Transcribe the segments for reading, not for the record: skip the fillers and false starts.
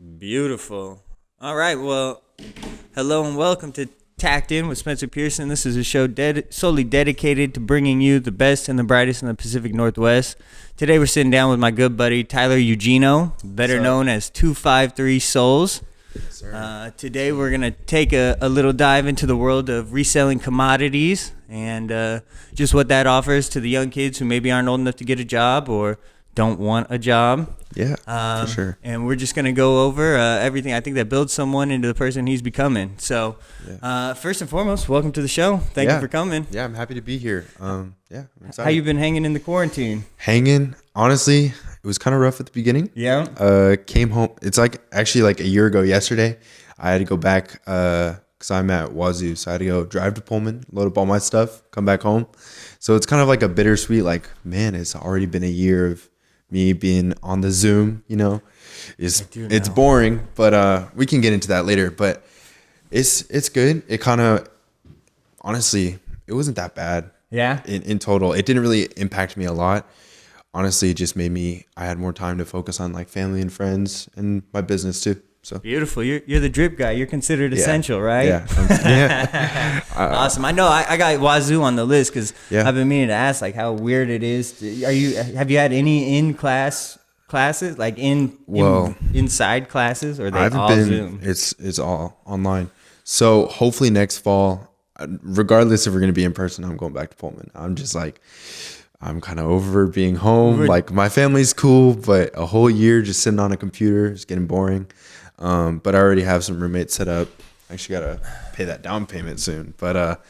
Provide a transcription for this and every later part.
Beautiful. All right. Well, hello and welcome to Tac'd with Spencer Pearson. This is a show solely dedicated to bringing you the best and the brightest in the Pacific Northwest. Today we're sitting down with my good buddy Tyler Eugenio, better known as 253 Souls. Yes, today we're going to take a little dive into the world of reselling commodities and just what that offers to the young kids who maybe aren't old enough to get a job or don't want a job. Yeah, for sure. And we're just going to go over everything I think that builds someone into the person he's becoming. So first and foremost, welcome to the show. Thank you for coming. Yeah, I'm happy to be here. I'm excited. How you been hanging in the quarantine? Hanging, honestly, it was kind of rough at the beginning. Yeah. Came home. It's actually a year ago yesterday. I had to go back because I'm at Wazoo. So I had to go drive to Pullman, load up all my stuff, come back home. So it's kind of like a bittersweet, man, it's already been a year of me being on the Zoom, it's boring, but we can get into that later. But it's good. It kind of, honestly, it wasn't that bad. Yeah. In total, it didn't really impact me a lot. Honestly, it just made I had more time to focus on family and friends and my business too. So beautiful. You're the drip guy. You're considered essential, right? Yeah. Awesome. I know I got Wazoo on the list because I've been meaning to ask how weird it is. Have you had any in-class classes, inside classes, or are they all Zoom? It's all online. So hopefully next fall, regardless if we're going to be in person, I'm going back to Pullman. I'm just I'm kind of over being home. My family's cool, but a whole year just sitting on a computer is getting boring. But I already have some roommates set up. I actually got to pay that down payment soon. But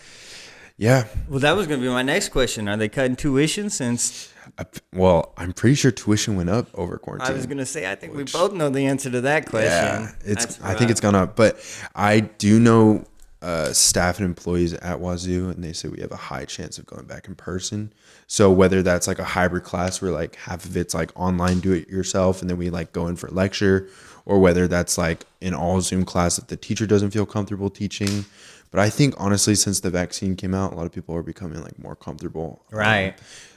yeah. Well, that was going to be my next question. Are they cutting tuition since? I'm pretty sure tuition went up over quarantine. I was going to say, I think we both know the answer to that question. Yeah, I think it's gone up. But I do know staff and employees at Wazoo, and they say we have a high chance of going back in person. So whether that's a hybrid class where half of it's online, do it yourself, and then we go in for a lecture, or whether that's an all Zoom class if the teacher doesn't feel comfortable teaching. But I think honestly, since the vaccine came out, a lot of people are becoming more comfortable. Right.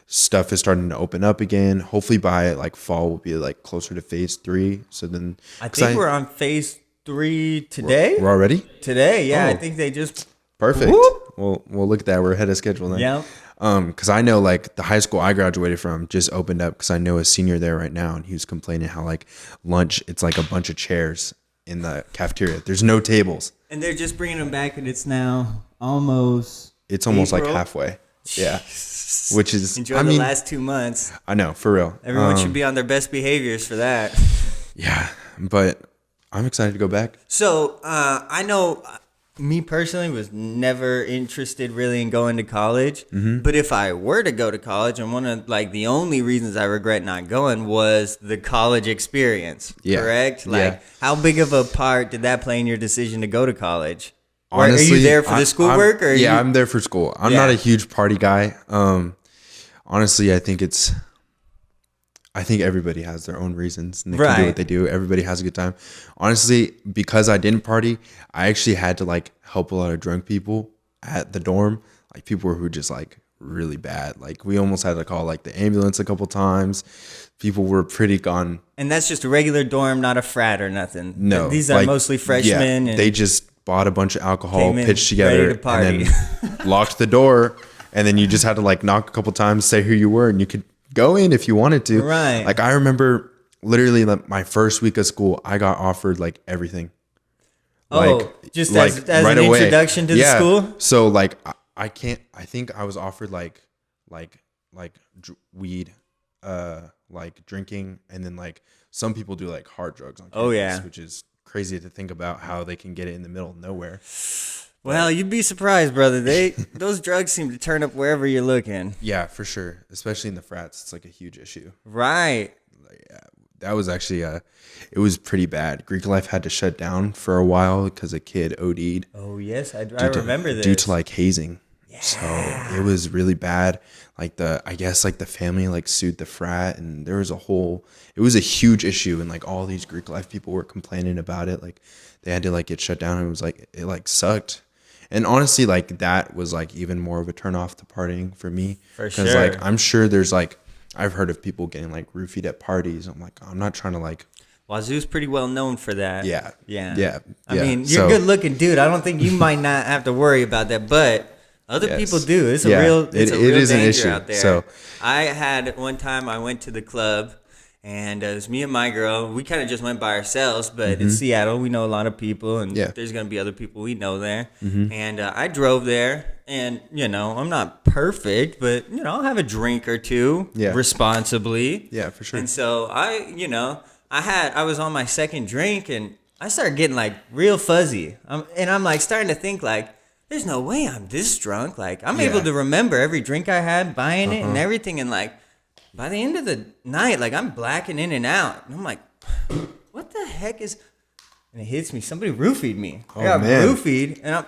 Stuff is starting to open up again. Hopefully by fall we'll be closer to phase 3. So then I think we're on phase 3 today. We're already? Today, yeah. I think they just perfect. Whoop. We'll look at that. We're ahead of schedule then. Yeah. Because I know the high school I graduated from just opened up because I know a senior there right now, and he was complaining how lunch, it's a bunch of chairs in the cafeteria. There's no tables. And they're just bringing them back, and it's now almost April. Halfway. Yeah. Which is enjoy the last 2 months. I know, for real. Everyone should be on their best behaviors for that. Yeah, but I'm excited to go back. So I know me personally was never interested really in going to college. Mm-hmm. But if I were to go to college, and one of the only reasons I regret not going was the college experience. Yeah. Correct? How big of a part did that play in your decision to go to college? Honestly, are you there for the schoolwork? I'm there for school. I'm not a huge party guy. Honestly, I think everybody has their own reasons and they can do what they do. Everybody has a good time. Honestly, because I didn't party, I actually had to help a lot of drunk people at the dorm. People who were just really bad. We almost had to call the ambulance a couple times. People were pretty gone. And that's just a regular dorm, not a frat or nothing. No. These are mostly freshmen. Yeah, they just bought a bunch of alcohol, pitched together, and then locked the door. And then you just had to knock a couple times, say who you were, and you could go in if you wanted to. Right. I remember literally my first week of school, I got offered everything. Just as right an away. Introduction to the school? So I think I was offered weed, drinking, and then some people do hard drugs on campus, which is crazy to think about how they can get it in the middle of nowhere. Well, you'd be surprised, brother. Those drugs seem to turn up wherever you're looking. Yeah, for sure. Especially in the frats, it's a huge issue. Right. That was actually it was pretty bad. Greek life had to shut down for a while because a kid OD'd. Oh yes, I remember this. Due to hazing. Yeah. So it was really bad. I guess the family sued the frat, and there was it was a huge issue, and all these Greek life people were complaining about it. They had to get shut down, and it was it sucked. And honestly, that was even more of a turnoff to partying for me. For sure. Because I'm sure there's I've heard of people getting roofied at parties. I'm not trying to Well, Wazoo's pretty well known for that. Yeah. Yeah. Yeah. I mean, you're a good looking dude. I don't think you might not have to worry about that, but other people do. It's a real danger out there. So I had one time I went to the club, and it was me and my girl. We kind of just went by ourselves, but in Seattle, we know a lot of people, and there's going to be other people we know there. And I drove there, and, you know, I'm not perfect, but, you know, I'll have a drink or two responsibly. Yeah, for sure. And so I was on my second drink, and I started getting, like, real fuzzy. I'm, like, starting to think, like, there's no way I'm this drunk. Like, I'm able to remember every drink I had, buying it and everything, and, like, by the end of the night, like, I'm blacking in and out. And I'm like, what the heck is... And it hits me. Somebody roofied me. I got roofied. And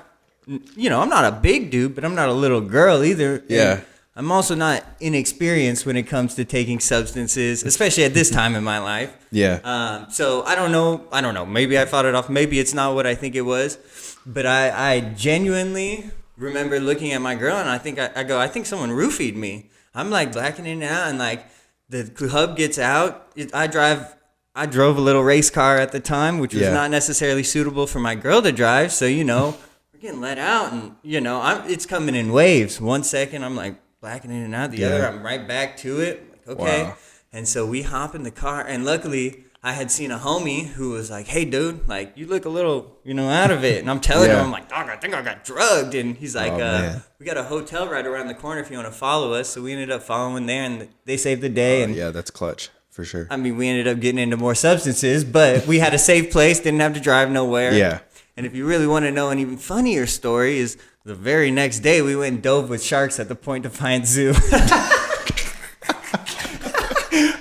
I'm not a big dude, but I'm not a little girl either. Yeah. And I'm also not inexperienced when it comes to taking substances, especially at this time in my life. Yeah. So I don't know. Maybe I fought it off. Maybe it's not what I think it was. But I genuinely remember looking at my girl, and I think someone roofied me. I'm like blacking in and out, and like the club gets out. I drove a little race car at the time, which was not necessarily suitable for my girl to drive. So, you know, we're getting let out, and, you know, it's coming in waves. 1 second, I'm like blacking in and out. The other, I'm right back to it. Like, okay. Wow. And so we hop in the car, and luckily I had seen a homie who was like, hey, dude, like, you look a little, you know, out of it. And I'm telling him, I'm like, dog, I think I got drugged. And he's like, we got a hotel right around the corner if you want to follow us. So we ended up following there, and they saved the day. And yeah, that's clutch for sure. I mean, we ended up getting into more substances, but we had a safe place, didn't have to drive nowhere. Yeah. And if you really want to know an even funnier story, is the very next day we went and dove with sharks at the Point Defiance Zoo.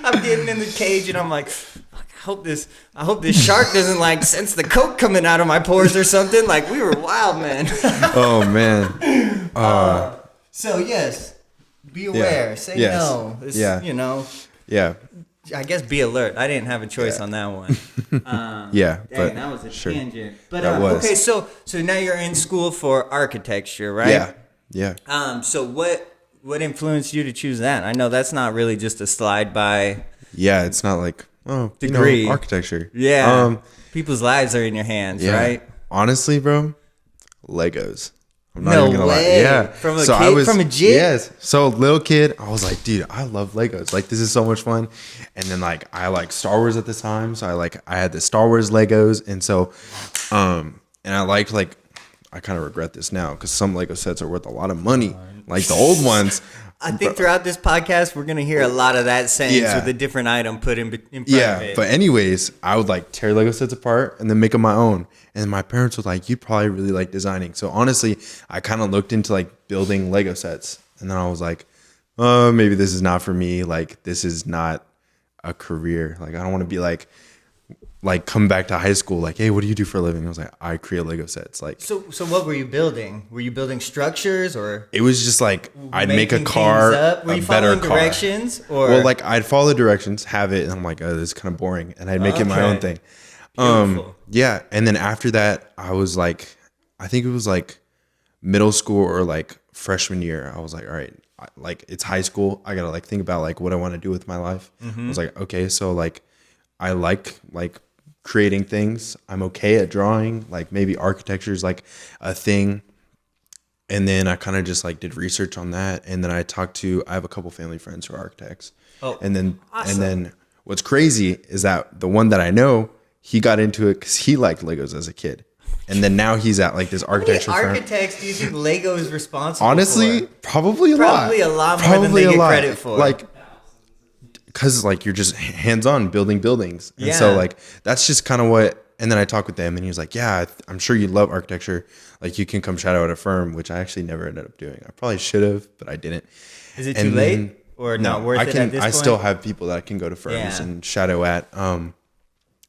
I'm getting in the cage, and I'm like, I hope this shark doesn't like sense the coke coming out of my pores or something. Like, we were wild, man. Oh man. So yes, be aware. Say no. You know. Yeah. I guess be alert. I didn't have a choice on that one. But that was a tangent. But okay, so now you're in school for architecture, right? Yeah. So what influenced you to choose that? I know that's not really just a slide by. Yeah, it's not like degree. You know, architecture. Yeah. People's lives are in your hands, right? Honestly, bro, Legos. I'm not no even gonna way. lie. Yeah. From a kid, from a jit? Yes. So little kid, I was like, dude, I love Legos. Like, this is so much fun. And then like I like Star Wars at the time. So I had the Star Wars Legos. And so and I liked like, I kind of regret this now because some Lego sets are worth a lot of money. Like the old ones. I think throughout this podcast, we're going to hear a lot of that sentence with a different item put in front of it. But anyways, I would like tear Lego sets apart and then make them my own. And my parents were like, you probably really like designing. So honestly, I kind of looked into like building Lego sets. And then I was like, oh, maybe this is not for me. Like, this is not a career. Like, I don't want to be like come back to high school, like, hey, what do you do for a living? I was like, I create Lego sets. Like, so what were you building? Were you building structures, or it was just like I'd make a car, were you a better car. Directions, or well, like I'd follow the directions, have it, and I'm like, oh, this is kind of boring, and I'd make it my own thing. Beautiful. Yeah, and then after that, I was like, I think it was like middle school or like freshman year. I was like, all right, like it's high school. I gotta like think about like what I want to do with my life. I was like, okay, so like I like creating things. I'm okay at drawing. Like maybe architecture is like a thing. And then I kind of just like did research on that. And then I have a couple family friends who are architects. Oh, and then, awesome. And then what's crazy is that the one that I know, he got into it because he liked Legos as a kid. And then now he's at like this architecture firm. How many architects do you think Lego is responsible Honestly, for? Probably a lot. Probably a lot more than they get credit for. Like, because like you're just hands-on building buildings. And so like that's just kind of what, and then I talked with them and he was like, yeah, I'm sure you love architecture. Like you can come shadow at a firm, which I actually never ended up doing. I probably should have, but I didn't. Is it too late or not worth it at this point? I still have people that can go to firms and shadow at. And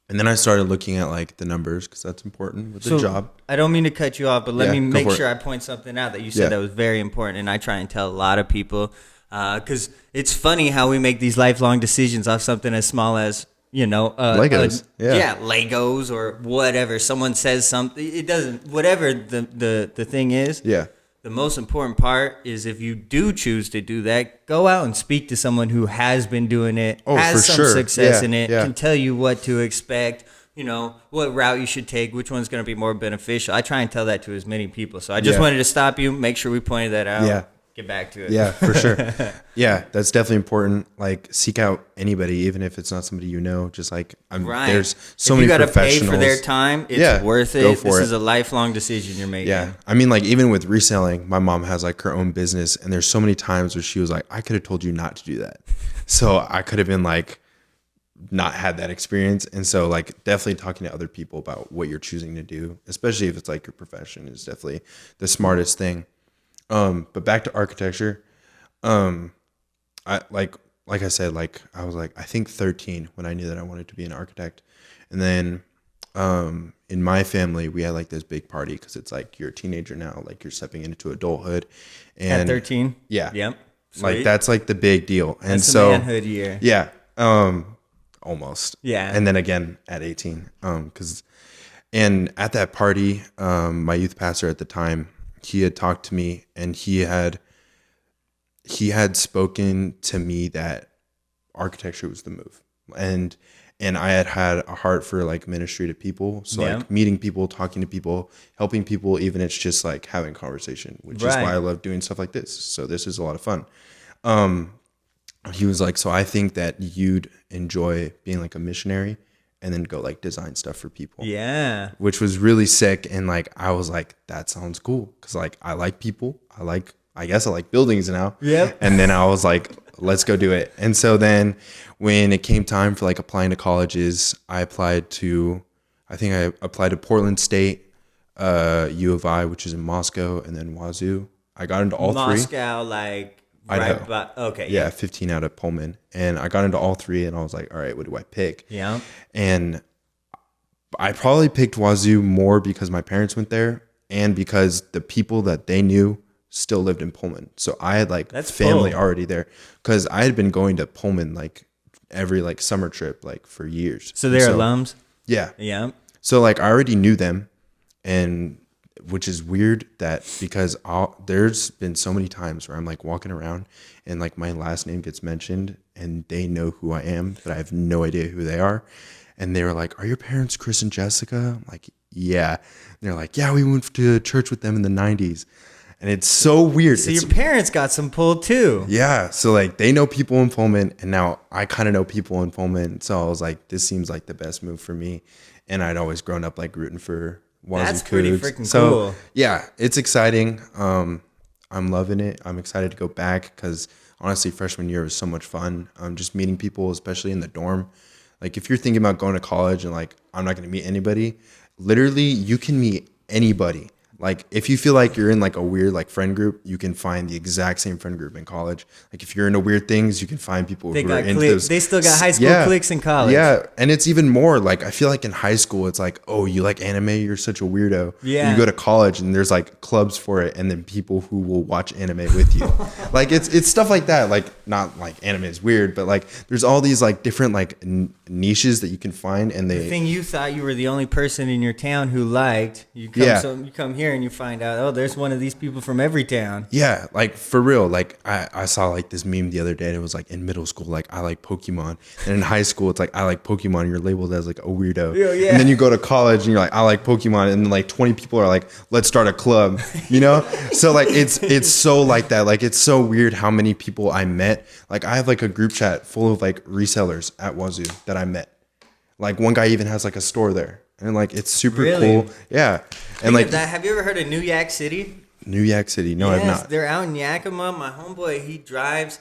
then I started looking at like the numbers because that's important with the job. I don't mean to cut you off, but let me make sure I point something out that you said that was very important. And I try and tell a lot of people, because it's funny how we make these lifelong decisions off something as small as, Legos. Legos or whatever. Someone says something, it doesn't, whatever the thing is. Yeah. the most important part is if you do choose to do that, go out and speak to someone who has been doing it, has some success in it, can tell you what to expect, you know, what route you should take, which one's going to be more beneficial. I try and tell that to as many people. So I just wanted to stop you, make sure we pointed that out. Yeah. Get back to it. Yeah, for sure. Yeah, that's definitely important. Like, seek out anybody, even if it's not somebody you know. Just like, there's so many professionals. If you got to pay for their time, it's worth it. This is a lifelong decision you're making. Yeah. I mean, like, even with reselling, my mom has like her own business, and there's so many times where she was like, I could have told you not to do that. So I could have been like, not had that experience. And so, like, definitely talking to other people about what you're choosing to do, especially if it's like your profession, is definitely the smartest thing. But back to architecture, I like I said, like, I was like, I think 13 when I knew that I wanted to be an architect. And then, in my family, we had like this big party because it's like, you're a teenager now, like you're stepping into adulthood. And at 13? Yeah. Yep. Sweet. Like, that's like the big deal. And that's so the manhood year. Yeah. Almost. Yeah. And then again at 18, and at that party, my youth pastor at the time, he had talked to me, and he had spoken to me that architecture was the move. And I had a heart for like ministry to people. So like meeting people, talking to people, helping people, even it's just like having conversation, which is why I love doing stuff like this. So this is a lot of fun. He was like, so I think that you'd enjoy being like a missionary and then go like design stuff for people. Yeah. Which was really sick. And like, I was like, that sounds cool. Cause like, I like people. I guess I like buildings now. Yep. And then I was like, let's go do it. And so then when it came time for like applying to colleges, I applied to Portland State, U of I, which is in Moscow, and then Wazoo. I got into all three. Moscow, like right by, okay. Yeah, 15 out of Pullman. And I got into all three, and I was like, all right, what do I pick? Yeah. And I probably picked Wazoo more because my parents went there and because the people that they knew still lived in Pullman. So I had like family already there because I had been going to Pullman like every like summer trip like for years. So they're alums? Yeah. Yeah. So like I already knew them, and which is weird that because there's been so many times where I'm like walking around and like my last name gets mentioned and they know who I am, but I have no idea who they are. And they were like, are your parents Chris and Jessica? I'm like, yeah. And they're like, yeah, we went to church with them in the 90s. And it's so weird. So your parents got some pull too. Yeah. So like they know people in Pullman, and now I kind of know people in Pullman. So I was like, this seems like the best move for me. And I'd always grown up like rooting for Wazoo Cougs. That's pretty freaking cool. Yeah, it's exciting. I'm loving it. I'm excited to go back because honestly, freshman year was so much fun. Just meeting people, especially in the dorm. Like if you're thinking about going to college and like, I'm not going to meet anybody, literally you can meet anybody. Like if you feel like you're in like a weird like friend group, you can find the exact same friend group in college. Like if you're into weird things, you can find people who are into those. They still got high school cliques in college. Yeah, and it's even more like I feel like in high school it's like, oh, you like anime, you're such a weirdo. Yeah. You go to college and there's like clubs for it, and then people who will watch anime with you. Like it's stuff like that. Like not like anime is weird, but like there's all these like different like niches that you can find, and the thing you thought you were the only person in your town who liked you come here and you find out, oh, there's one of these people from every town. Yeah, like for real. Like I saw like this meme the other day, and it was like in middle school, like I like Pokemon, and in high school it's like I like Pokemon. You're labeled as like a weirdo. Yeah. And then you go to college and you're like I like Pokemon, and then like 20 people are like let's start a club, you know? So like it's so like that. Like it's so weird how many people I met. Like I have like a group chat full of like resellers at Wazoo that I met. Like one guy even has like a store there. And like it's super cool. Yeah. And like have you ever heard of New Yak City? New Yak City? No, I've not. They're out in Yakima. My homeboy, he drives.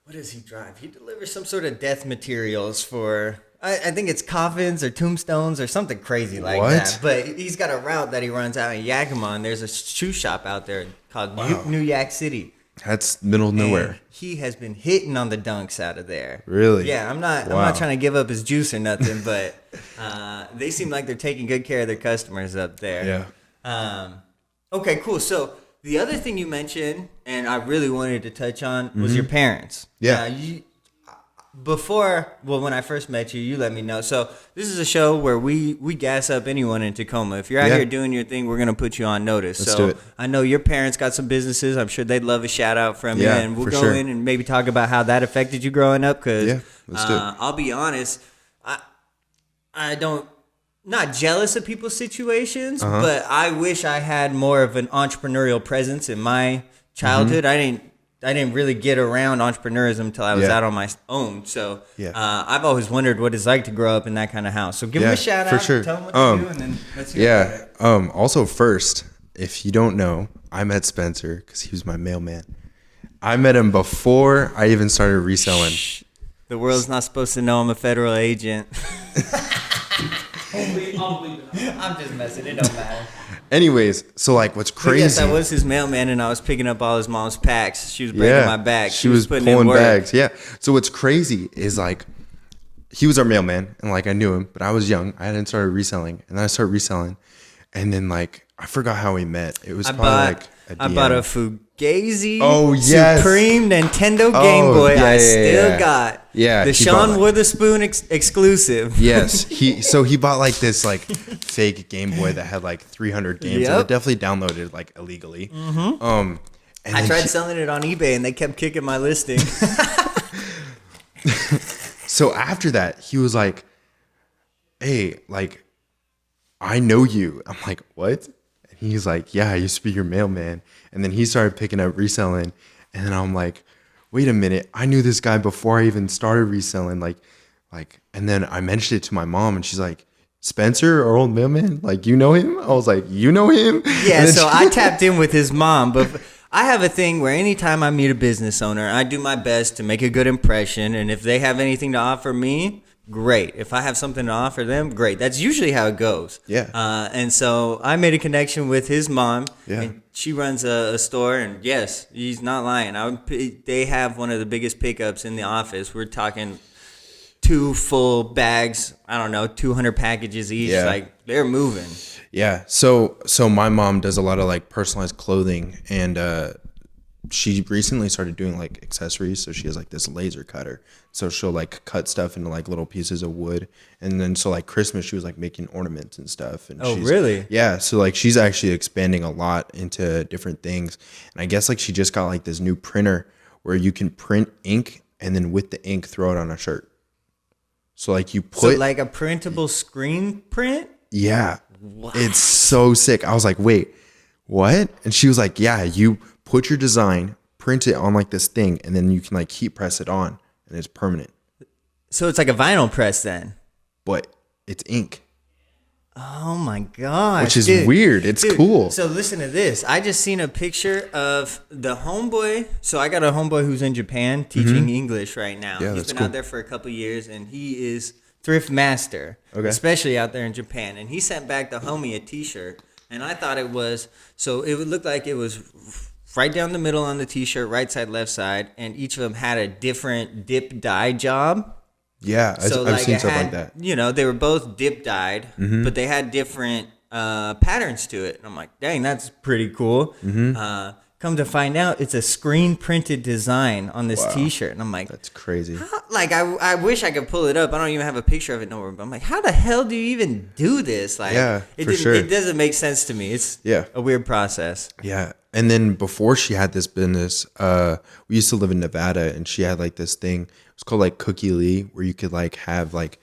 What does he drive? He delivers some sort of death materials for I think it's coffins or tombstones or something crazy like that. But he's got a route that he runs out in Yakima, and there's a shoe shop out there called New Yak City. That's middle of nowhere. And he has been hitting on the dunks out of there. Really? Yeah, I'm not trying to give up his juice or nothing, but they seem like they're taking good care of their customers up there. Yeah. Okay, cool. So the other thing you mentioned, and I really wanted to touch on, was your parents. Yeah. when I first met you, you let me know. So this is a show where we gas up anyone in Tacoma. If you're out here doing your thing, we're gonna put you on notice. Let's so do it. I know your parents got some businesses. I'm sure they'd love a shout out from you, Yeah, and we'll for go sure. in and maybe talk about how that affected you growing up. Because let's do it. I'll be honest, I don't. Not jealous of people's situations, but I wish I had more of an entrepreneurial presence in my childhood. I didn't really get around entrepreneurism until I was out on my own. So I've always wondered what it's like to grow up in that kind of house. So give them a shout out, sure. tell them what to do, and then let's hear it. Also, first, if you don't know, I met Spencer because he was my mailman. I met him before I even started reselling. The world's not supposed to know I'm a federal agent. I'm just messing. It don't matter. Anyways, so like what's crazy. Yes, I was his mailman, and I was picking up all his mom's packs. She was breaking my back. She was putting in pulling work. bags. Yeah. So what's crazy is like he was our mailman, and like I knew him, but I was young. I hadn't started reselling, and then I started reselling, and then like I forgot how we met. It was probably like a DM. I bought a Fugazi Supreme Nintendo Game Boy. I still got the Sean Witherspoon exclusive. Yes, he bought like this like fake Game Boy that had like 300 games. That were definitely downloaded like illegally. And I tried selling it on eBay, and they kept kicking my listing. So after that, he was like, "Hey, like, I know you." I'm like, "What?" And he's like, "Yeah, I used to be your mailman." And then he started picking up reselling, and then I'm like, "Wait a minute, I knew this guy before I even started reselling." Like, and then I mentioned it to my mom, and she's like, "Spencer, our old mailman, like, you know him?" I was like, "You know him?" Yeah. So I tapped in with his mom, but I have a thing where anytime I meet a business owner, I do my best to make a good impression. And if they have anything to offer me, great. If I have something to offer them, great. That's usually how it goes. Yeah. And so I made a connection with his mom. Yeah. And she runs a store. And yes, he's not lying. They have one of the biggest pickups in the office. We're talking 2 full bags. I don't know, 200 packages each. Yeah. Like, they're moving. Yeah. So my mom does a lot of like personalized clothing, and she recently started doing like accessories. So she has like this laser cutter. So she'll like cut stuff into like little pieces of wood. And then so like Christmas, she was like making ornaments and stuff. And really? Yeah. So like she's actually expanding a lot into different things. And I guess like she just got like this new printer where you can print ink and then with the ink throw it on a shirt. So like you put like a printable screen print? Yeah. Wow. It's so sick. I was like, "Wait, what?" And she was like, "Yeah, you put your design, print it on like this thing, and then you can like heat press it on, and it's permanent." So it's like a vinyl press then? But it's ink. Oh my gosh. Which is weird. It's cool. So listen to this. I just seen a picture of the homeboy. So I got a homeboy who's in Japan teaching English right now. Yeah, He's been cool. out there for a couple years, and he is thrift master, especially out there in Japan. And he sent back the homie a t-shirt, and I thought it was, so it would look like it was right down the middle on the t-shirt, right side, left side, and each of them had a different dip dye job. Yeah, I've seen stuff like that. You know, they were both dip dyed, but they had different patterns to it. And I'm like, dang, that's pretty cool. Come to find out, it's a screen printed design on this t-shirt. And I'm like, that's crazy. Like, I wish I could pull it up. I don't even have a picture of it nowhere. But I'm like, how the hell do you even do this? Like, it doesn't make sense to me. It's a weird process. Yeah. And then before she had this business, we used to live in Nevada, and she had like this thing. It was called like Cookie Lee, where you could like have like,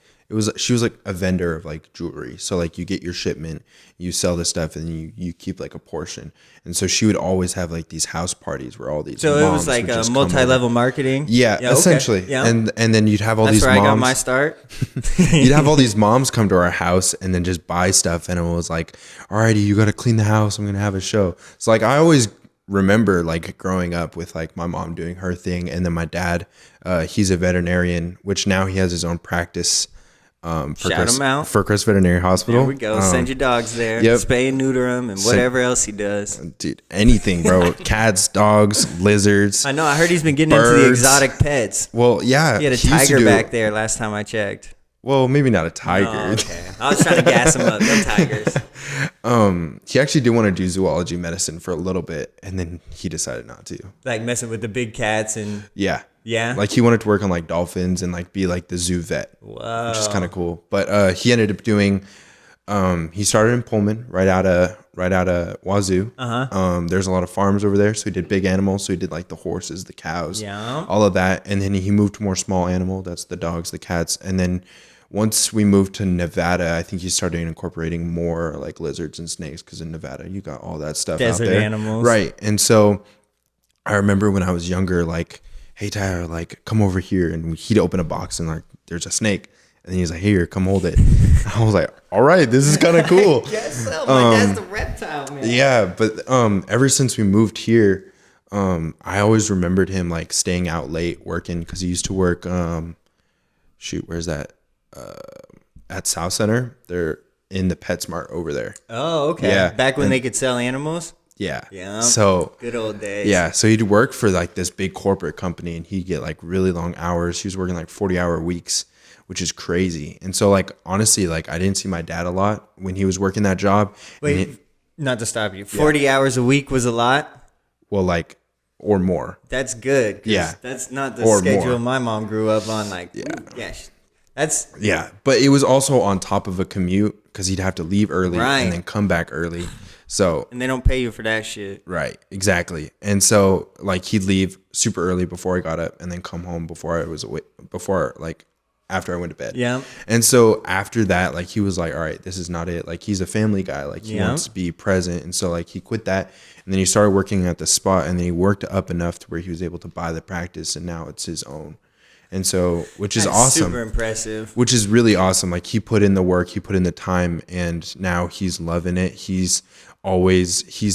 she was like a vendor of like jewelry. So like you get your shipment, you sell the stuff, and you keep like a portion. And so she would always have like these house parties where all these So it was like a multi-level marketing? Yeah, essentially. Okay. Yeah. And then you'd have all That's these where moms. I got my start. You'd have all these moms come to our house and then just buy stuff. And it was like, "Alrighty, you got to clean the house. I'm going to have a show." So like I always remember like growing up with like my mom doing her thing, and then my dad, he's a veterinarian, which now he has his own practice for Chris Veterinary Hospital. There we go. Send your dogs there. Spay and neuter them and whatever else he does. Dude, anything, bro. Cats, dogs, lizards. I know. I heard he's been getting birds. into the exotic pets. Well, yeah. He had a tiger back there last time I checked. Well, maybe not a tiger. Oh, okay. I was trying to gas him up. No tigers. He actually did want to do zoology medicine for a little bit, and then he decided not to. Like messing with the big cats and... Yeah. Yeah. Like he wanted to work on like dolphins and like be like the zoo vet, Wow. which is kind of cool. But he ended up doing. He started in Pullman, right out of Wazoo. There's a lot of farms over there, so he did big animals. So he did like the horses, the cows, all of that, and then he moved to more small animal. That's the dogs, the cats, and then once we moved to Nevada, I think he started incorporating more like lizards and snakes because in Nevada you got all that stuff Desert out there, animals, right? And so I remember when I was younger, like, hey Tyler, like come over here, and he'd open a box and like there's a snake. And he's like, here, come hold it. I was like, all right, this is kind of cool. Guess so. My dad's the reptile man. Yeah, but ever since we moved here, I always remembered him like staying out late working because he used to work. Where's that? At South Center. They're in the PetSmart over there. Oh, okay. Yeah, Back when they could sell animals. Yeah. Yeah. So good old days. Yeah. So he'd work for like this big corporate company, and he'd get like really long hours. He was working like 40-hour weeks, which is crazy. And so like honestly, like I didn't see my dad a lot when he was working that job. Wait, not to stop you. 40 hours a week was a lot? Well, like or more. That's good. Yeah. That's not the Or schedule more. my mom grew up on. Like, that's Yeah, but it was also on top of a commute because he'd have to leave early Right. and then come back early. So and they don't pay you for that shit. right, exactly. And so like he'd leave super early before I got up and then come home before I was awake, after I went to bed. Yeah. And so after that, like he was like, all right, this is not it. Like he's a family guy. Like he wants to be present. And so like he quit that. And then he started working at the spot, and then he worked up enough to where he was able to buy the practice, and now it's his own. And so, which is That's awesome. super impressive. Which is really awesome. Like he put in the work, he put in the time, and now he's loving it. He's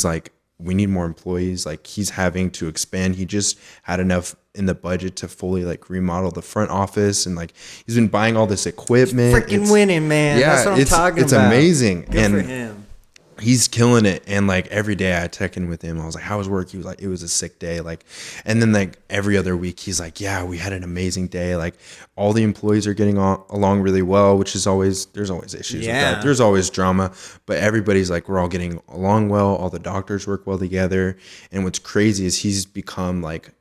like, we need more employees. Like he's having to expand. He just had enough in the budget to fully like remodel the front office, and like he's been buying all this equipment. Freaking winning, man. Yeah, that's what I'm talking it's about. amazing. Good and for him. he's killing it. And like every day I check in with him, I was like, how was work? He was like, it was a sick day. Like, and then like every other week he's like, yeah, we had an amazing day. Like all the employees are getting along really well, which is there's always issues with that. There's always drama, but everybody's like, we're all getting along well. All the doctors work well together. And what's crazy is he's become like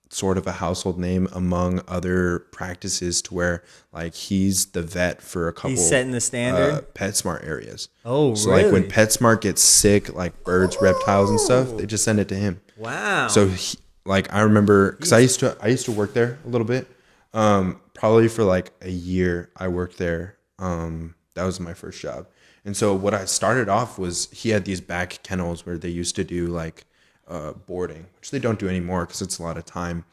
sort of a household name among other practices to where like he's the vet for a couple. He's setting the standard. PetSmart areas. Oh, so really? like when PetSmart gets sick, like birds, reptiles, and stuff, they just send it to him. Wow. So like I remember because I used to work there a little bit. Probably for like a year I worked there. That was my first job. And so what I started off was he had these back kennels where they used to do like boarding, which they don't do anymore because it's a lot of time.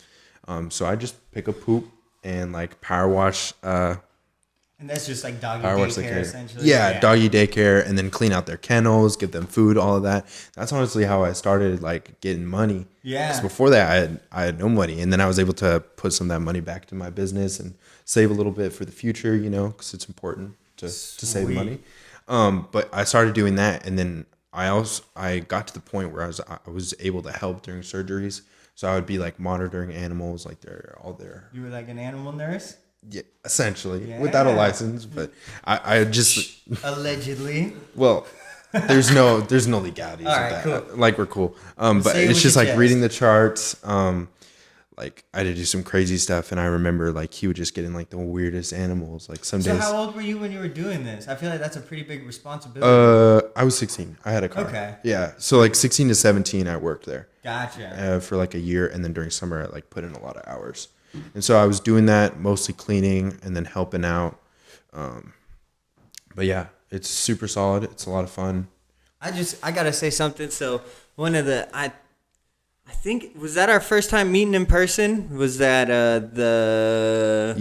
So I just pick up poop and like power wash. And that's just like doggy Power wash daycare, essentially. Yeah, doggy daycare, and then clean out their kennels, give them food, all of that. That's honestly how I started like getting money. Yeah. Because before that, I had no money, and then I was able to put some of that money back to my business and save a little bit for the future, you know, because it's important to save money. But I started doing that, and then I got to the point where I was able to help during surgeries. So I would be like monitoring animals, like they're all there. You were like an animal nurse? Yeah, essentially, without a license, but I just allegedly. Well, there's no legalities with that. Cool. Like we're cool. But it's just like reading the charts. Like I had to do some crazy stuff, and I remember like he would just get in like the weirdest animals. Like some days. So how old were you when you were doing this? I feel like that's a pretty big responsibility. I was 16. I had a car. Okay. Yeah. So like 16 to 17, I worked there. Gotcha. For like a year, and then during summer, I like put in a lot of hours. And so I was doing that, mostly cleaning and then helping out. But yeah, it's super solid. It's a lot of fun. I gotta say something. So one of the I think was that our first time meeting in person. Was that the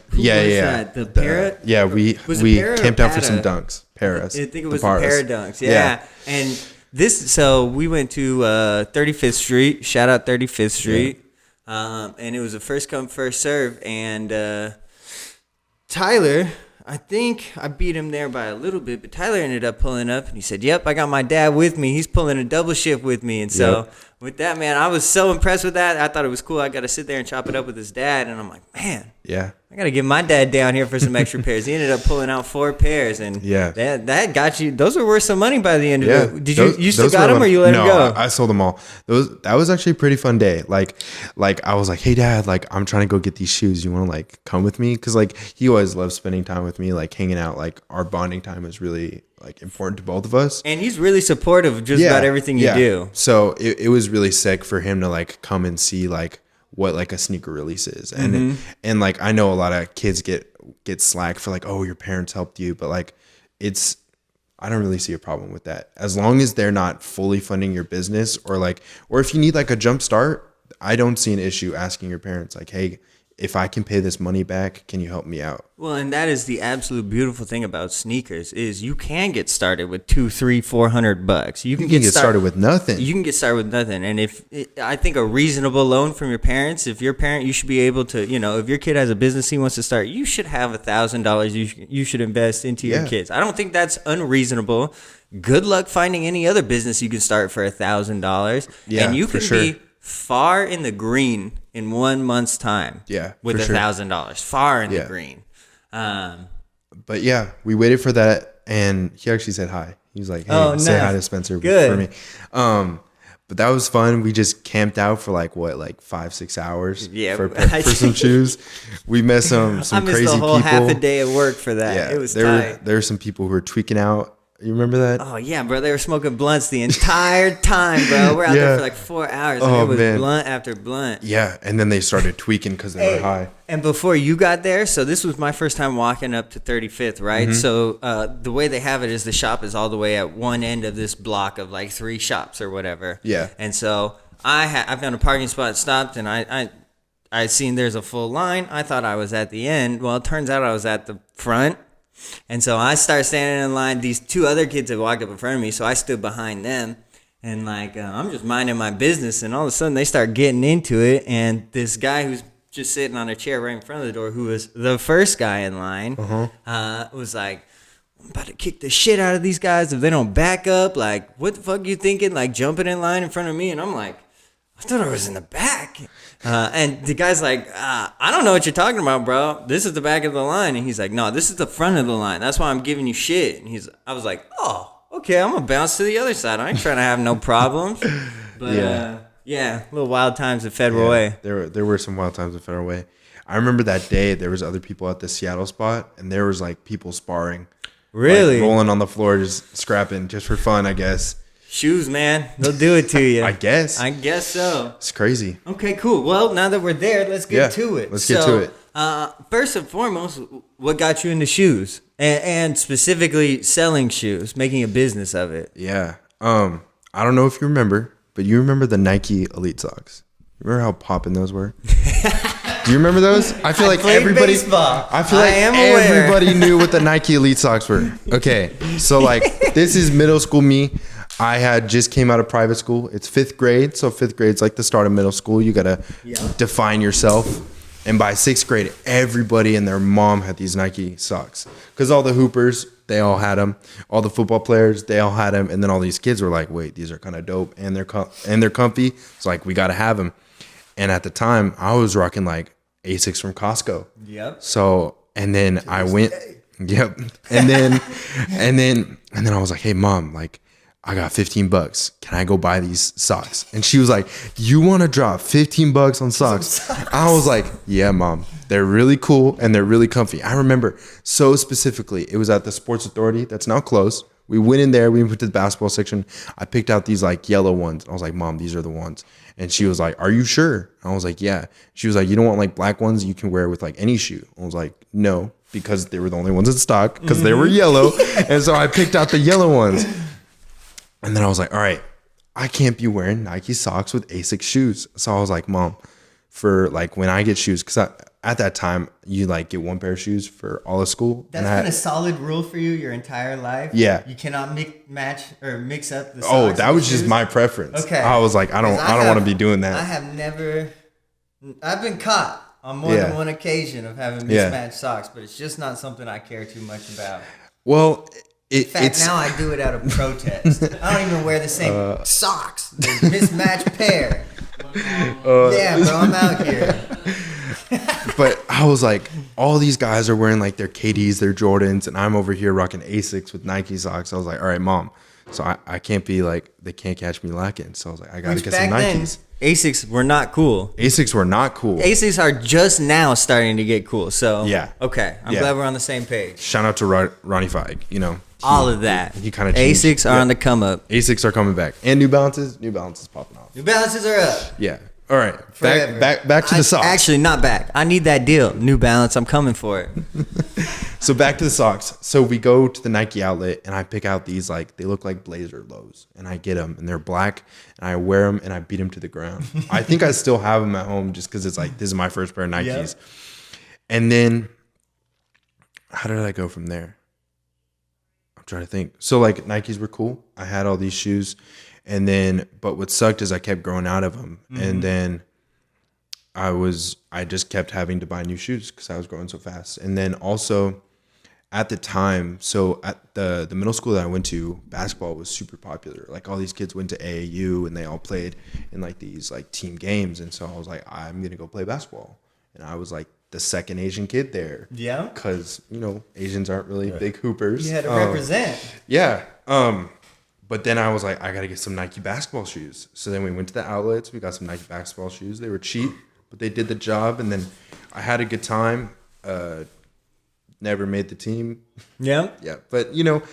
the parrot? Yeah, we camped out for some dunks. Paras. I think it was the parrot dunks. Yeah. And so we went to 35th Street. Shout out 35th Street. Yeah. And it was a first come, first serve. And Tyler, I think I beat him there by a little bit, but Tyler ended up pulling up and he said, yep, I got my dad with me. He's pulling a double shift with me. And so with that, man, I was so impressed with that. I thought it was cool. I got to sit there and chop it up with his dad, and I'm like, man, Yeah. I got to get my dad down here for some extra pairs. He ended up pulling out 4 pairs, and Yeah. that got you. Those were worth some money by the end of Yeah. it. Did you still got them, or you let them No, go? I sold them all. That was actually a pretty fun day. Like I was like, hey dad, like I'm trying to go get these shoes. You want to like come with me? Because like he always loved spending time with me, like hanging out. Like our bonding time is really like important to both of us. And he's really supportive of just about everything you do. So it was really sick for him to like come and see like what like a sneaker release is. And like I know a lot of kids get slack for like, oh, your parents helped you, but like I don't really see a problem with that. As long as they're not fully funding your business or if you need like a jump start, I don't see an issue asking your parents like, hey, if I can pay this money back, can you help me out? Well, and that is the absolute beautiful thing about sneakers is you can get started with $200, $300, $400. You can get started with nothing. You can get started with nothing. And I think a reasonable loan from your parents, if your parent, you should be able to, if your kid has a business he wants to start, you should have $1,000 you should invest into your kids. I don't think that's unreasonable. Good luck finding any other business you can start for $1,000. Yeah, and you can sure. be far in the green in 1 month's time. Yeah, with $1,000, far in the green. But yeah, we waited for that, and he actually said hi. He was like, "Hey, say hi to Spencer for me." But that was fun. We just camped out for 5-6 hours. Yeah, for some shoes. We met some crazy people. I missed the whole half a day of work for that. Yeah, it was tight. There were some people who were tweaking out. You remember that? Oh, yeah, bro. They were smoking blunts the entire time, bro. We're out there for 4 hours. And it was blunt after blunt. Yeah, and then they started tweaking because they were high. And before you got there, so this was my first time walking up to 35th, right? Mm-hmm. So the way they have it is the shop is all the way at one end of this block of 3 shops or whatever. Yeah. And so I found a parking spot, stopped, and I seen there's a full line. I thought I was at the end. Well, it turns out I was at the front. And so I started standing in line. These 2 other kids had walked up in front of me, so I stood behind them. And I'm just minding my business, and all of a sudden they start getting into it. And this guy who's just sitting on a chair right in front of the door, who was the first guy in line, was like, "I'm about to kick the shit out of these guys if they don't back up. Like, what the fuck you thinking? Like jumping in line in front of me?" And I'm like, I thought I was in the back. And the guy's like, I don't know what you're talking about, bro. This is the back of the line. And he's like, no, this is the front of the line. That's why I'm giving you shit. And I was like, oh, okay, I'm going to bounce to the other side. I ain't trying to have no problems. But yeah, little wild times at Federal Way. There were some wild times at Federal Way. I remember that day there was other people at the Seattle spot, and there was people sparring. Really? Rolling on the floor, just scrapping, just for fun, I guess. Shoes, man. They'll do it to you. I guess so. It's crazy. Okay, cool. Well, now that we're there, let's get to it. Let's get to it. First and foremost, what got you into shoes? And specifically selling shoes, making a business of it. Yeah. I don't know if you remember, but you remember the Nike Elite socks. Remember how poppin' those were? Do you remember those? I feel like everybody. Baseball. I feel like everybody knew what the Nike Elite socks were. Okay, so this is middle school me. I had just came out of private school. It's 5th grade, so 5th grade's like the start of middle school. You gotta define yourself. And by 6th grade, everybody and their mom had these Nike socks because all the hoopers, they all had them. All the football players, they all had them. And then all these kids were like, "Wait, these are kind of dope, and they're comfy." It's like we gotta have them. And at the time, I was rocking Asics from Costco. Yep. So and then I went. Yep. And then I was like, "Hey, mom, I got $15. Can I go buy these socks?" And she was like, "You want to drop $15 on socks?" I was like, "Yeah, mom. They're really cool and they're really comfy." I remember so specifically, it was at the Sports Authority that's now closed. We went in there, we went to the basketball section. I picked out these yellow ones. I was like, "Mom, these are the ones." And she was like, "Are you sure?" I was like, "Yeah." She was like, "You don't want black ones you can wear with any shoe?" I was like, "No," because they were the only ones in stock because they were yellow. And so I picked out the yellow ones. And then I was like, all right, I can't be wearing Nike socks with Asics shoes. So I was like, Mom, for when I get shoes, because at that time, you get one pair of shoes for all of school. That's been a solid rule for you your entire life? Yeah. You cannot mix up the socks. Oh, that was just my preference. Okay. I was like, I don't want to be doing that. I've been caught on more than one occasion of having mismatched socks, but it's just not something I care too much about. Well, In fact, now I do it out of protest. I don't even wear the same socks. The mismatched pair. Yeah, bro, I'm out here. But I was like, all these guys are wearing like their KDs, their Jordans, and I'm over here rocking Asics with Nike socks. I was like, all right, mom. So I can't be like, they can't catch me lacking. So I was like, I got to get some Nikes. Asics were not cool. Asics were not cool. Asics are just now starting to get cool. So, yeah. Okay. I'm glad we're on the same page. Shout out to Ronnie Feig, you know. All of that. He kind of Asics are on the come up. Asics are coming back. And New Balances popping off. New Balances are up. Yeah. All right. Back to the socks. Actually, not back. I need that deal. New Balance. I'm coming for it. So back to the socks. So we go to the Nike outlet and I pick out these, like, they look like Blazer lows. And I get them and they're black and I wear them and I beat them to the ground. I think I still have them at home just because it's like, this is my first pair of Nikes. Yep. And then how did I go from there? I'm trying to think. So like Nikes were cool. I had all these shoes. And then, but what sucked is I kept growing out of them. Mm-hmm. And then I just kept having to buy new shoes because I was growing so fast. And then also at the time, so at the middle school that I went to, basketball was super popular. Like all these kids went to AAU and they all played in like these like team games. And so I was like, I'm going to go play basketball. And I was like the second Asian kid there. Yeah. Because, you know, Asians aren't really big hoopers. You had to represent. Yeah. But then I was like, I got to get some Nike basketball shoes. So then we went to the outlets. We got some Nike basketball shoes. They were cheap, but they did the job. And then I had a good time. Never made the team. Yeah. Yeah. But, you know,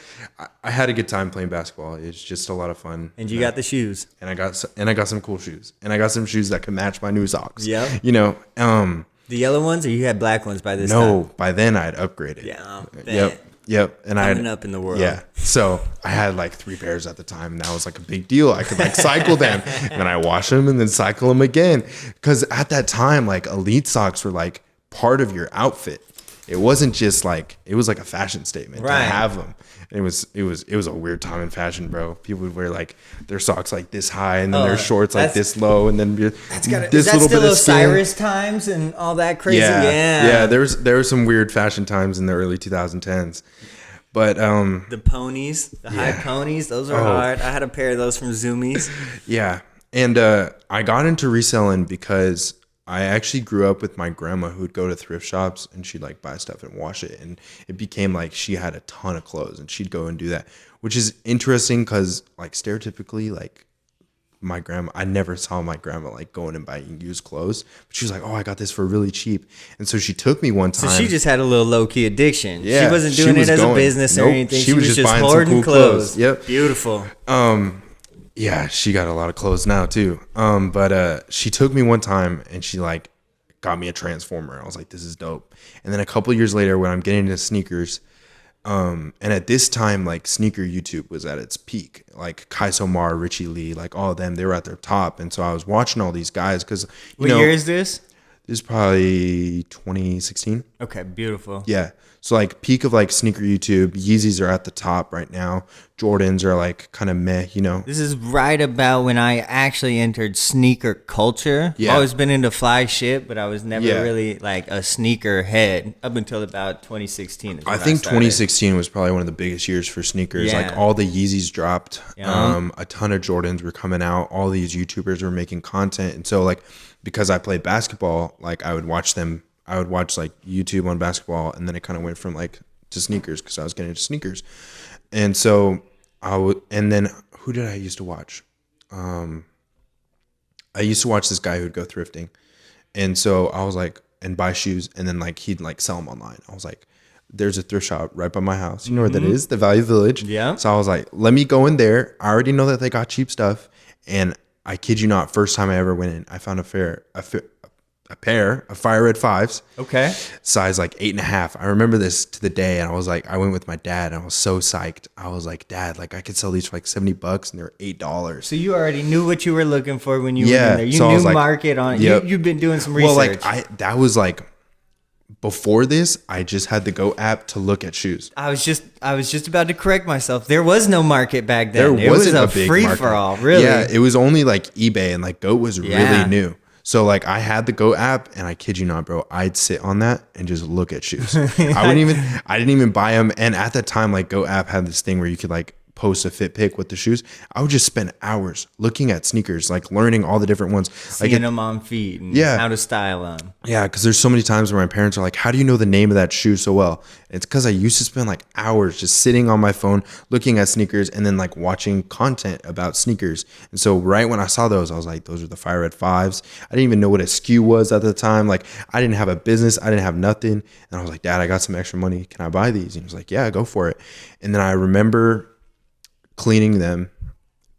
I had a good time playing basketball. It's just a lot of fun. And you got the shoes. And I got some cool shoes. And I got some shoes that could match my new socks. Yeah. You know. The yellow ones, or you had black ones by this time? No, by then I had upgraded. Yeah. Yep. And I up in the world. Yeah. So I had like 3 pairs at the time, and that was like a big deal. I could like cycle them, and then I wash them and then cycle them again. Because at that time, like elite socks were like part of your outfit. It wasn't just like, it was like a fashion statement to have them. It was a weird time in fashion, bro. People would wear like their socks like this high and then their shorts like this low and then this is that little still bit of Osiris times and all that crazy? Yeah. There were some weird fashion times in the early 2010s. But the ponies, the high ponies, those are hard. I had a pair of those from Zoomies. Yeah. And I got into reselling because I actually grew up with my grandma who would go to thrift shops and she'd like buy stuff and wash it. And it became like she had a ton of clothes and she'd go and do that, which is interesting because like stereotypically, like my grandma, I never saw my grandma like going and buying used clothes. But she was like, oh, I got this for really cheap. And so she took me one time. So she just had a little low-key addiction. Yeah, she wasn't doing it as a business or anything. She was just buying hoarding some cool clothes. Yep. Beautiful. Yeah, she got a lot of clothes now too. But she took me one time and she like got me a Transformer. I was like, this is dope. And then a couple years later when I'm getting into sneakers, and at this time, like sneaker YouTube was at its peak. Like Kai Somar, Richie Lee, like all of them, they were at their top. And so I was watching all these guys because, what year is this? This is probably 2016. Okay, beautiful. Yeah. So like peak of like sneaker YouTube, Yeezys are at the top right now. Jordans are like kind of meh, you know. This is right about when I actually entered sneaker culture. Yeah. I've always been into fly shit, but I was never really like a sneaker head up until about 2016. I think 2016 was probably one of the biggest years for sneakers. Yeah. Like all the Yeezys dropped. A ton of Jordans were coming out. All these YouTubers were making content. And so like because I played basketball, like I would watch them. I would watch like YouTube on basketball, and then it kind of went from like to sneakers because I was getting into sneakers. And so and then who did I used to watch? I used to watch this guy who'd go thrifting. And so I was like, and buy shoes, and then like he'd like sell them online. I was like, there's a thrift shop right by my house. You know where that is? The Value Village. Yeah. So I was like, let me go in there. I already know that they got cheap stuff. And I kid you not, first time I ever went in, I found a pair of Fire Red 5s. Okay. Size like 8.5. I remember this to the day, and I was like, I went with my dad, and I was so psyched. I was like, Dad, like I could sell these for like $70, and they're $8. So you already knew what you were looking for when you were in there. You so knew like, market on it. You've been doing some research. Well, like that was like before this, I just had the Go app to look at shoes. I was just about to correct myself. There was no market back then. There wasn't a big free market. for all, really. Yeah, it was only like eBay, and like Go was really new. So like I had the Go app, and I kid you not, bro, I'd sit on that and just look at shoes. I didn't even buy them. And at that time, like Go app had this thing where you could like post a fit pic with the shoes. I would just spend hours looking at sneakers, like learning all the different ones, seeing them on feet and how to style them. Yeah, because there's so many times where my parents are like, how do you know the name of that shoe so well? And it's because I used to spend like hours just sitting on my phone looking at sneakers and then like watching content about sneakers. And so right when I saw those, I was like, those are the Fire Red 5s. I didn't even know what a SKU was at the time. Like I didn't have a business. I didn't have nothing. And I was like, Dad, I got some extra money. Can I buy these? And he was like, yeah, go for it. And then I remember cleaning them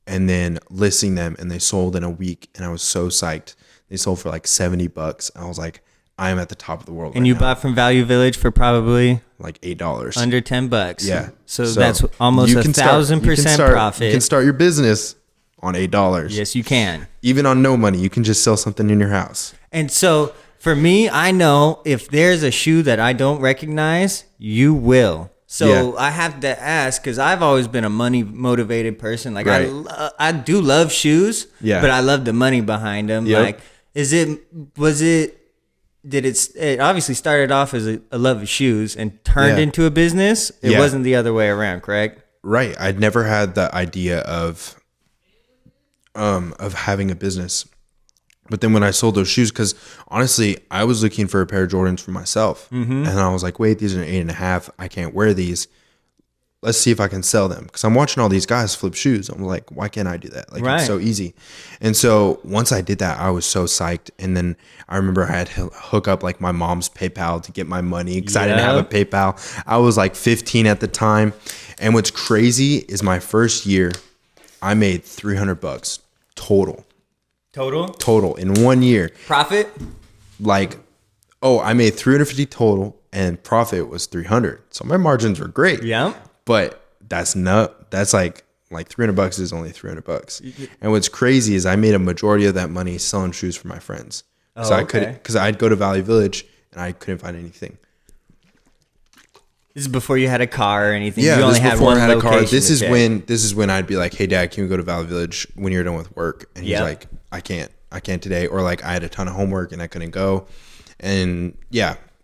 and then listing them, and they sold in a week, and I was so psyched. They sold for like $70. I was like, I am at the top of the world. And you bought from Value Village for probably like $8, under $10. Yeah, so that's almost 1,000% profit. You can start your business on $8. Yes, you can. Even on no money, you can just sell something in your house. And so for me, I know if there's a shoe that I don't recognize, you will. So I have to ask, because I've always been a money motivated person. Like I do love shoes, but I love the money behind them. Yep. Like, it obviously started off as a love of shoes and turned into a business. It wasn't the other way around, correct? Right. I'd never had the idea of having a business. But then when I sold those shoes, because honestly, I was looking for a pair of Jordans for myself. Mm-hmm. And I was like, wait, these are 8.5. I can't wear these. Let's see if I can sell them. Because I'm watching all these guys flip shoes. I'm like, why can't I do that? Like, it's so easy. And so once I did that, I was so psyched. And then I remember I had to hook up like my mom's PayPal to get my money because I didn't have a PayPal. I was like 15 at the time. And what's crazy is my first year, I made $300 total. Total in 1 year. Profit? I made 350 total and profit was 300. So my margins were great. Yeah. But that's like $300 is only $300. And what's crazy is I made a majority of that money selling shoes for my friends. So because I'd go to Valley Village and I couldn't find anything. This is before you had a car or anything. Yeah, you only had one location. Car. This is when I'd be like, "Hey, Dad, can we go to Valley Village when you're done with work?" And he's like, "I can't today." Or like, I had a ton of homework and I couldn't go. And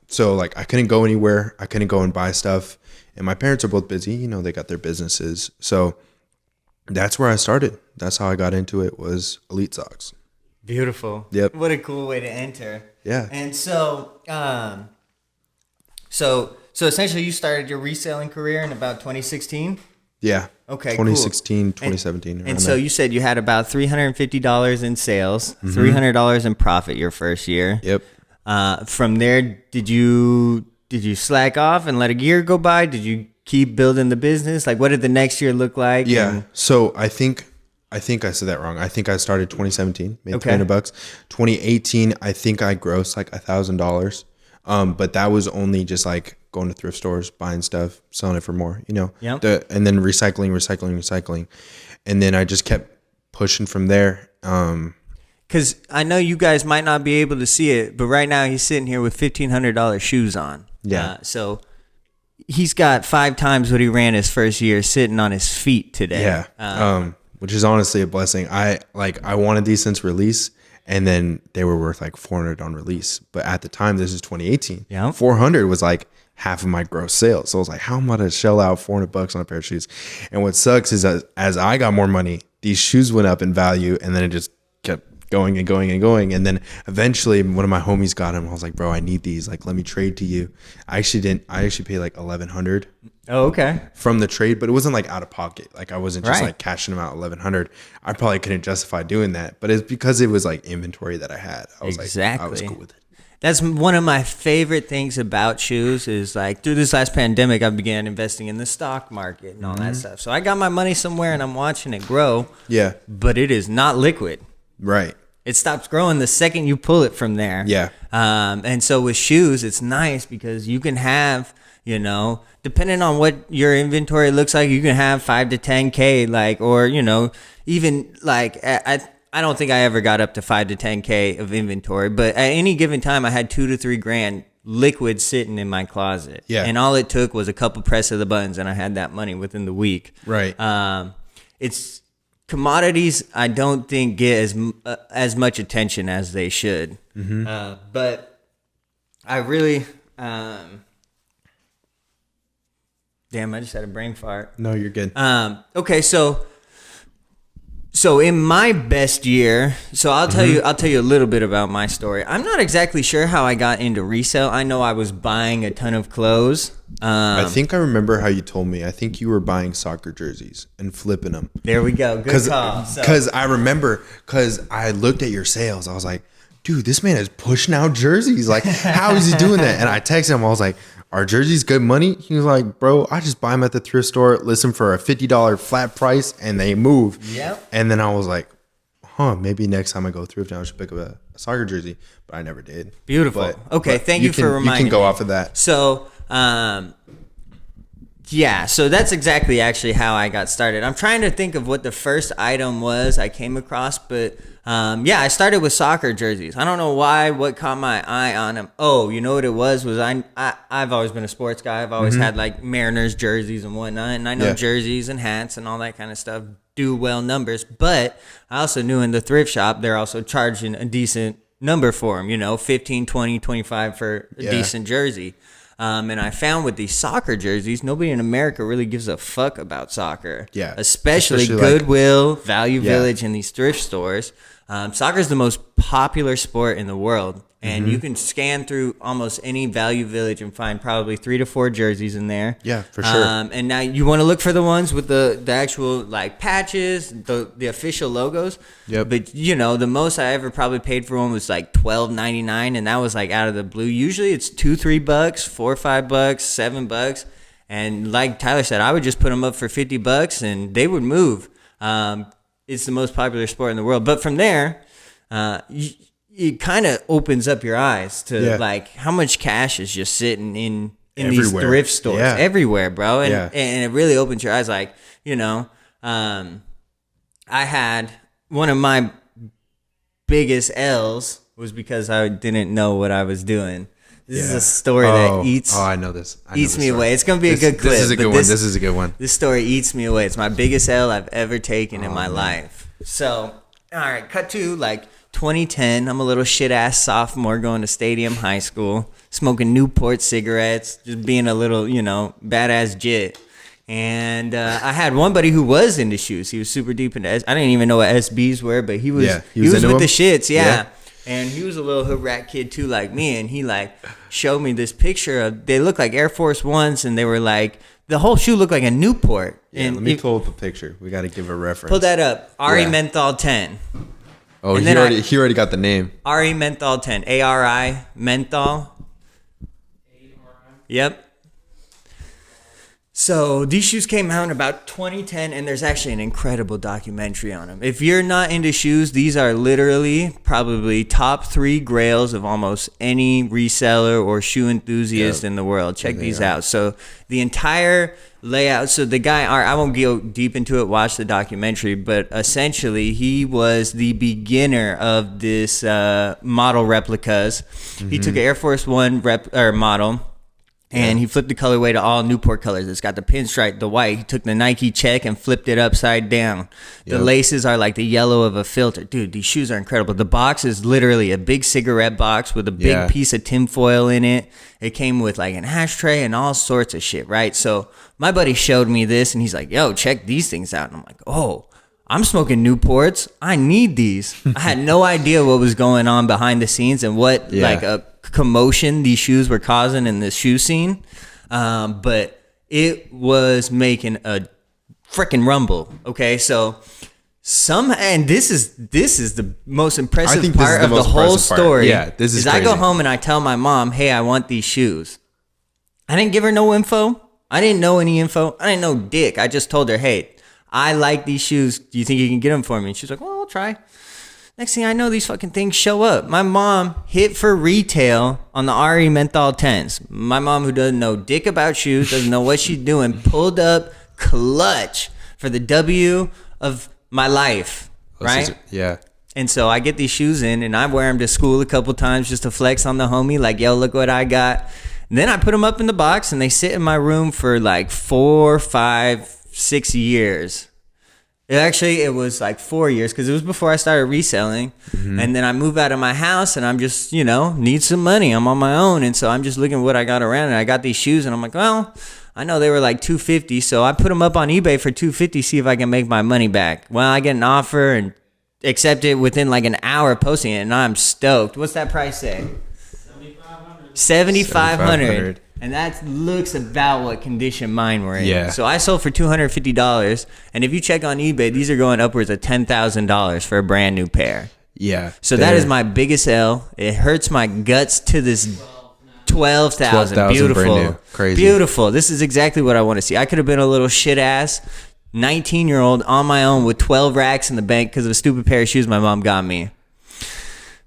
so like I couldn't go anywhere. I couldn't go and buy stuff. And my parents are both busy. You know, they got their businesses. So that's where I started. That's how I got into it. Was Elite Socks. Beautiful. Yep. What a cool way to enter. Yeah. And so, So essentially you started your reselling career in about 2016? Yeah. Okay, 2016, cool. 2017. And so you said you had about $350 in sales, $300 in profit your first year. Yep. From there, did you slack off and let a year go by? Did you keep building the business? Like, what did the next year look like? Yeah. So I think I said that wrong. I think I started 2017, made $300. 2018, I think I grossed like $1,000. But that was only just like going to thrift stores, buying stuff, selling it for more, you know, and then recycling. And then I just kept pushing from there. Cause I know you guys might not be able to see it, but right now he's sitting here with $1,500 shoes on. Yeah. So he's got 5 times what he ran his first year sitting on his feet today. Yeah. Which is honestly a blessing. I wanted these since release. And then they were worth like $400 on release. But at the time, this is 2018. Yeah. $400 was like half of my gross sales. So I was like, how am I to shell out $400 on a pair of shoes? And what sucks is as I got more money, these shoes went up in value, and then it just kept going and going and going. And then eventually one of my homies got them. I was like, bro, I need these. Like, let me trade to you. I actually paid like $1,100. Oh, okay. From the trade, but it wasn't like out of pocket. Like I wasn't just like cashing them out $1,100. I probably couldn't justify doing that, but it's because it was like inventory that I had. I was like, I was cool with it. That's one of my favorite things about shoes is like through this last pandemic, I began investing in the stock market and all that stuff. So I got my money somewhere and I'm watching it grow. Yeah. But it is not liquid. Right. It stops growing the second you pull it from there. Yeah. And so with shoes, it's nice because you can have, you know, depending on what your inventory looks like, you can have 5 to 10K, like, or, you know, even like, I don't think I ever got up to 5 to 10K of inventory, but at any given time, I had 2 to 3 grand liquid sitting in my closet. Yeah. And all it took was a couple press of the buttons and I had that money within the week. Right. It's commodities I don't think get as much attention as they should. But I really damn, I just had a brain fart. No, you're good. Okay, so in my best year, so I'll tell you a little bit about my story. I'm not exactly sure how I got into resale. I know I was buying a ton of clothes. I think I remember how you told me. I think you were buying soccer jerseys and flipping them. There we go. Good call. Because I remember, because I looked at your sales. I was like, dude, this man is pushing out jerseys. Like, how is he doing that? And I texted him. I was like, are jerseys good money? He was like, bro, I just buy them at the thrift store, list them for a $50 flat price, and they move. Yep. And then I was like, maybe next time I go thrifting, I should pick up a soccer jersey. But I never did. Beautiful. Okay, thank you for reminding me. You can go off of that. So, yeah, so that's exactly actually how I got started. I'm trying to think of what the first item was I came across, but yeah, I started with soccer jerseys. I don't know what caught my eye on them. Oh, you know what it was I've always been a sports guy. I've always had like Mariners jerseys and whatnot, and I know jerseys and hats and all that kind of stuff do well numbers, but I also knew in the thrift shop they're also charging a decent number for them, 15, 20, 25 for a decent jersey. And I found with these soccer jerseys, nobody in America really gives a fuck about soccer. Yeah. Especially Goodwill, Value Village, and these thrift stores. Soccer is the most popular sport in the world. And you can scan through almost any Value Village and find probably 3 to 4 jerseys in there. Yeah, for sure. And now you want to look for the ones with the actual like patches, the official logos. Yep. But the most I ever probably paid for one was like $12.99, and that was like out of the blue. Usually it's $2-3, $4 or $5, $7. And like Tyler said, I would just put them up for $50 and they would move. It's the most popular sport in the world. But from there, it kind of opens up your eyes to like how much cash is just sitting in these thrift stores everywhere, bro. And it really opens your eyes. Like, I had one of my biggest L's was because I didn't know what I was doing. This is a story that eats. Oh, I know this. Eats me away. It's gonna be a good clip. This is a good one. This is a good one. This story eats me away. It's my biggest L I've ever taken in my life. So, all right, cut to like 2010. I'm a little shit ass sophomore going to Stadium High School, smoking Newport cigarettes, just being a little, badass jit. And I had one buddy who was into shoes. He was super deep into. I didn't even know what SBs were, but he was with the shits. Yeah. And he was a little hood rat kid too, like me. And he like showed me this picture of, they looked like Air Force Ones, and they were like, the whole shoe looked like a Newport. Yeah, and let me pull up a picture. We got to give a reference. Pull that up. Ari Menthol 10. Oh, he already got the name. Ari Menthol 10. A-R-I Menthol. Yep. So these shoes came out in about 2010, and there's actually an incredible documentary on them. If you're not into shoes, these are literally probably top 3 grails of almost any reseller or shoe enthusiast in the world. Check these out. So the entire layout. So the guy, I won't go deep into it, watch the documentary, but essentially he was the beginner of this model replicas. He took an Air Force One model. And he flipped the colorway to all Newport colors. It's got the pinstripe, the white. He took the Nike check and flipped it upside down. The laces are like the yellow of a filter. Dude, these shoes are incredible. The box is literally a big cigarette box with a big piece of tinfoil in it. It came with like an ashtray and all sorts of shit, right? So my buddy showed me this, and he's like, yo, check these things out. And I'm like, oh, I'm smoking Newports. I need these. I had no idea what was going on behind the scenes and what like a commotion these shoes were causing in the shoe scene, but it was making a freaking rumble. Okay, so and this is the most impressive part of the whole story. Yeah, this is crazy. I go home and I tell my mom, hey, I want these shoes. I didn't give her no info. I didn't know any info. I didn't know dick. I just told her, hey, I like these shoes. Do you think you can get them for me? And she's like, well, I'll try. Next thing I know, these fucking things show up. My mom hit for retail on the Ari Menthol 10s. My mom, who doesn't know dick about shoes, doesn't know what she's doing, pulled up clutch for the W of my life, right? And so I get these shoes in, and I wear them to school a couple times just to flex on the homie, like, yo, look what I got. And then I put them up in the box, and they sit in my room for like 4, 5, 6 years. It was like 4 years because it was before I started reselling. And then I moved out of my house and I'm just, need some money. I'm on my own. And so I'm just looking at what I got around and I got these shoes and I'm like, well, I know they were like $250. So I put them up on eBay for $250, see if I can make my money back. Well, I get an offer and accept it within like an hour of posting it and I'm stoked. What's that price say? $7,500. And that looks about what condition mine were in. Yeah. So I sold for $250. And if you check on eBay, these are going upwards of $10,000 for a brand new pair. Yeah. So that is my biggest L. It hurts my guts to this 12,000. 12,000 Beautiful. brand new. Crazy. Beautiful. This is exactly what I want to see. I could have been a little shit ass 19-year-old on my own with 12 racks in the bank because of a stupid pair of shoes my mom got me.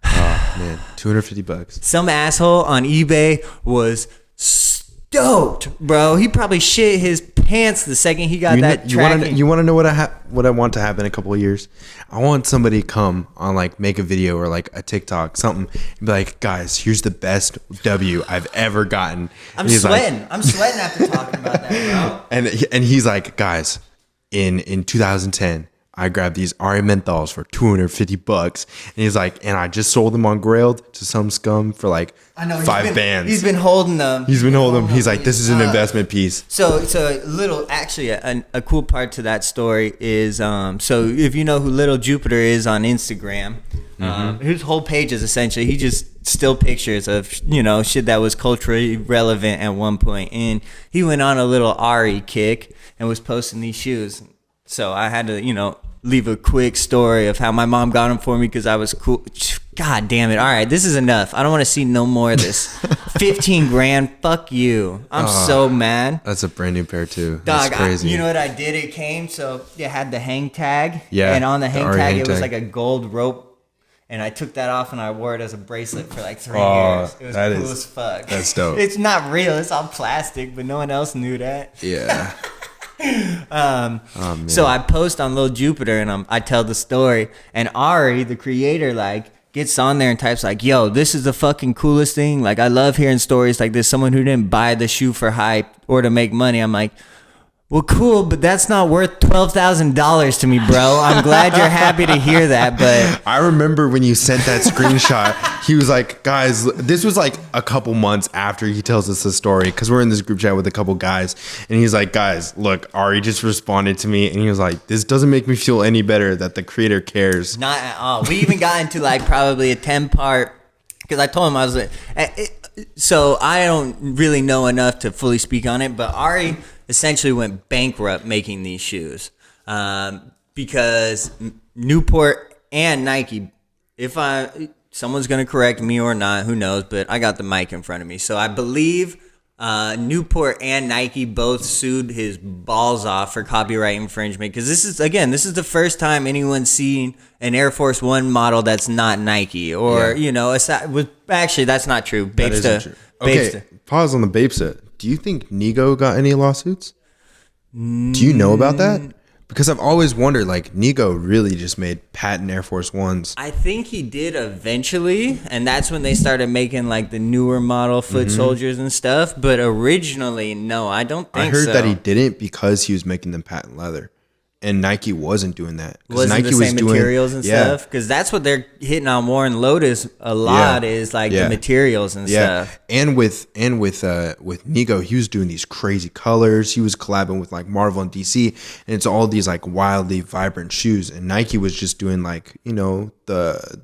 Oh, man. $250. Some asshole on eBay was stoked, bro. He probably shit his pants the second he got that tracking. You want to know what I want to happen in a couple of years? I want somebody to come on like make a video or like a TikTok something and be like, guys, here's the best W I've ever gotten. I'm sweating. I'm sweating after talking about that, bro. And he's like, guys, in 2010. I grabbed these Ari menthols for $250, and he's like, and I just sold them on Grailed to some scum for like $5 bands. He's been holding them. He's like, this is an investment piece. So a cool part to that story is, so if you know who Little Jupiter is on Instagram, his whole page is essentially he just still pictures of shit that was culturally relevant at one point, and he went on a little Ari kick and was posting these shoes. So I had to leave a quick story of how my mom got them for me because I was cool. God damn it. All right, this is enough. I don't want to see no more of this. 15 grand. Fuck you. I'm so mad. That's a brand new pair too. Dog, that's crazy. You know what I did? It came, so it had the hang tag. Yeah. And on the hang tag, it was like a gold rope. And I took that off and I wore it as a bracelet for like 3 years. It was cool as fuck. That's dope. It's not real. It's all plastic, but no one else knew that. Yeah. So I post on Lil Jupiter and I tell the story, and Ari, the creator, like gets on there and types like, yo, this is the fucking coolest thing. Like, I love hearing stories like this. Someone who didn't buy the shoe for hype or to make money. I'm like, well, cool, but that's not worth $12,000 to me, bro. I'm glad you're happy to hear that, but I remember when you sent that screenshot, he was like, guys, this was like a couple months after he tells us the story, because we're in this group chat with a couple guys, and he's like, guys, look, Ari just responded to me, and he was like, this doesn't make me feel any better that the creator cares. Not at all. We even got into like probably a 10-part, because I told him I was like, so I don't really know enough to fully speak on it, but Ari essentially went bankrupt making these shoes because Newport and Nike, someone's going to correct me or not, who knows, but I got the mic in front of me. So I believe Newport and Nike both sued his balls off for copyright infringement, because this is the first time anyone's seen an Air Force One model that's not Nike or, actually that's not true. That isn't true. Okay, pause on the Bapesta. Do you think Nigo got any lawsuits? Do you know about that? Because I've always wondered, like, Nigo really just made patent Air Force Ones. I think he did eventually, and that's when they started making, like, the newer model foot soldiers and stuff. But originally, no, I don't think so. I heard that he didn't because he was making them patent leather. And Nike wasn't doing that. Wasn't Nike the same materials and stuff? Because that's what they're hitting on Warren Lotus a lot is like the materials and stuff. And with Nigo, he was doing these crazy colors. He was collabing with like Marvel and DC, and it's all these like wildly vibrant shoes. And Nike was just doing like the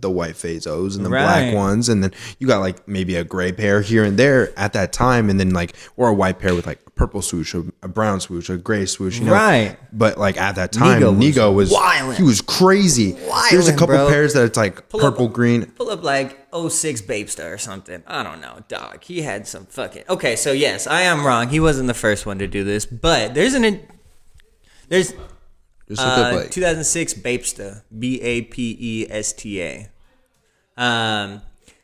white Fazos and the black ones, and then you got like maybe a gray pair here and there at that time, and then like or a white pair with like a purple swoosh, a brown swoosh, a gray swoosh, Right. But like at that time, Nigo was wildin'. He was crazy. Wildin', There's a couple bro. pairs that it's like purple, green. Pull up like 06 Bapesta or something. I don't know, dog. He had some fucking... Okay, so yes, I am wrong. He wasn't the first one to do this, but there's 2006 Bapesta, Bapesta.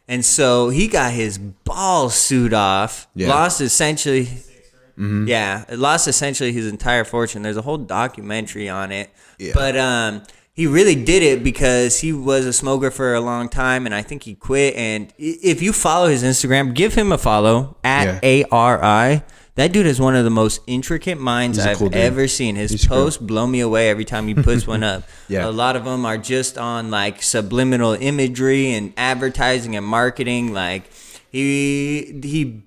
And so he got his balls sued off, lost essentially his entire fortune. There's a whole documentary on it. Yeah. But he really did it because he was a smoker for a long time, and I think he quit. And if you follow his Instagram, give him a follow at ARI That dude is one of the most intricate minds I've ever seen. His posts blow me away every time he puts one up. Yeah. A lot of them are just on like subliminal imagery and advertising and marketing. Like he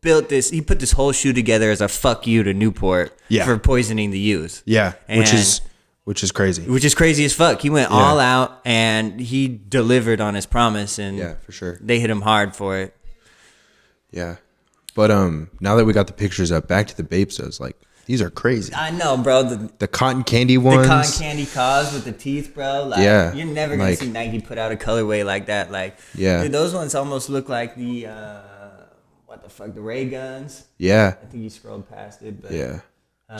built this. He put this whole shoe together as a fuck you to Newport for poisoning the youth. Yeah, which is crazy. Which is crazy as fuck. He went all out and he delivered on his promise, and for sure they hit him hard for it. Yeah, but now that we got the pictures up, back to the Bapestas, like these are crazy. I know, bro. The cotton candy ones, the cotton candy cause with the teeth, bro. Like, you're never gonna see Nike put out a colorway like that. Like, dude, those ones almost look like the the Ray Guns. Yeah, I think you scrolled past it, but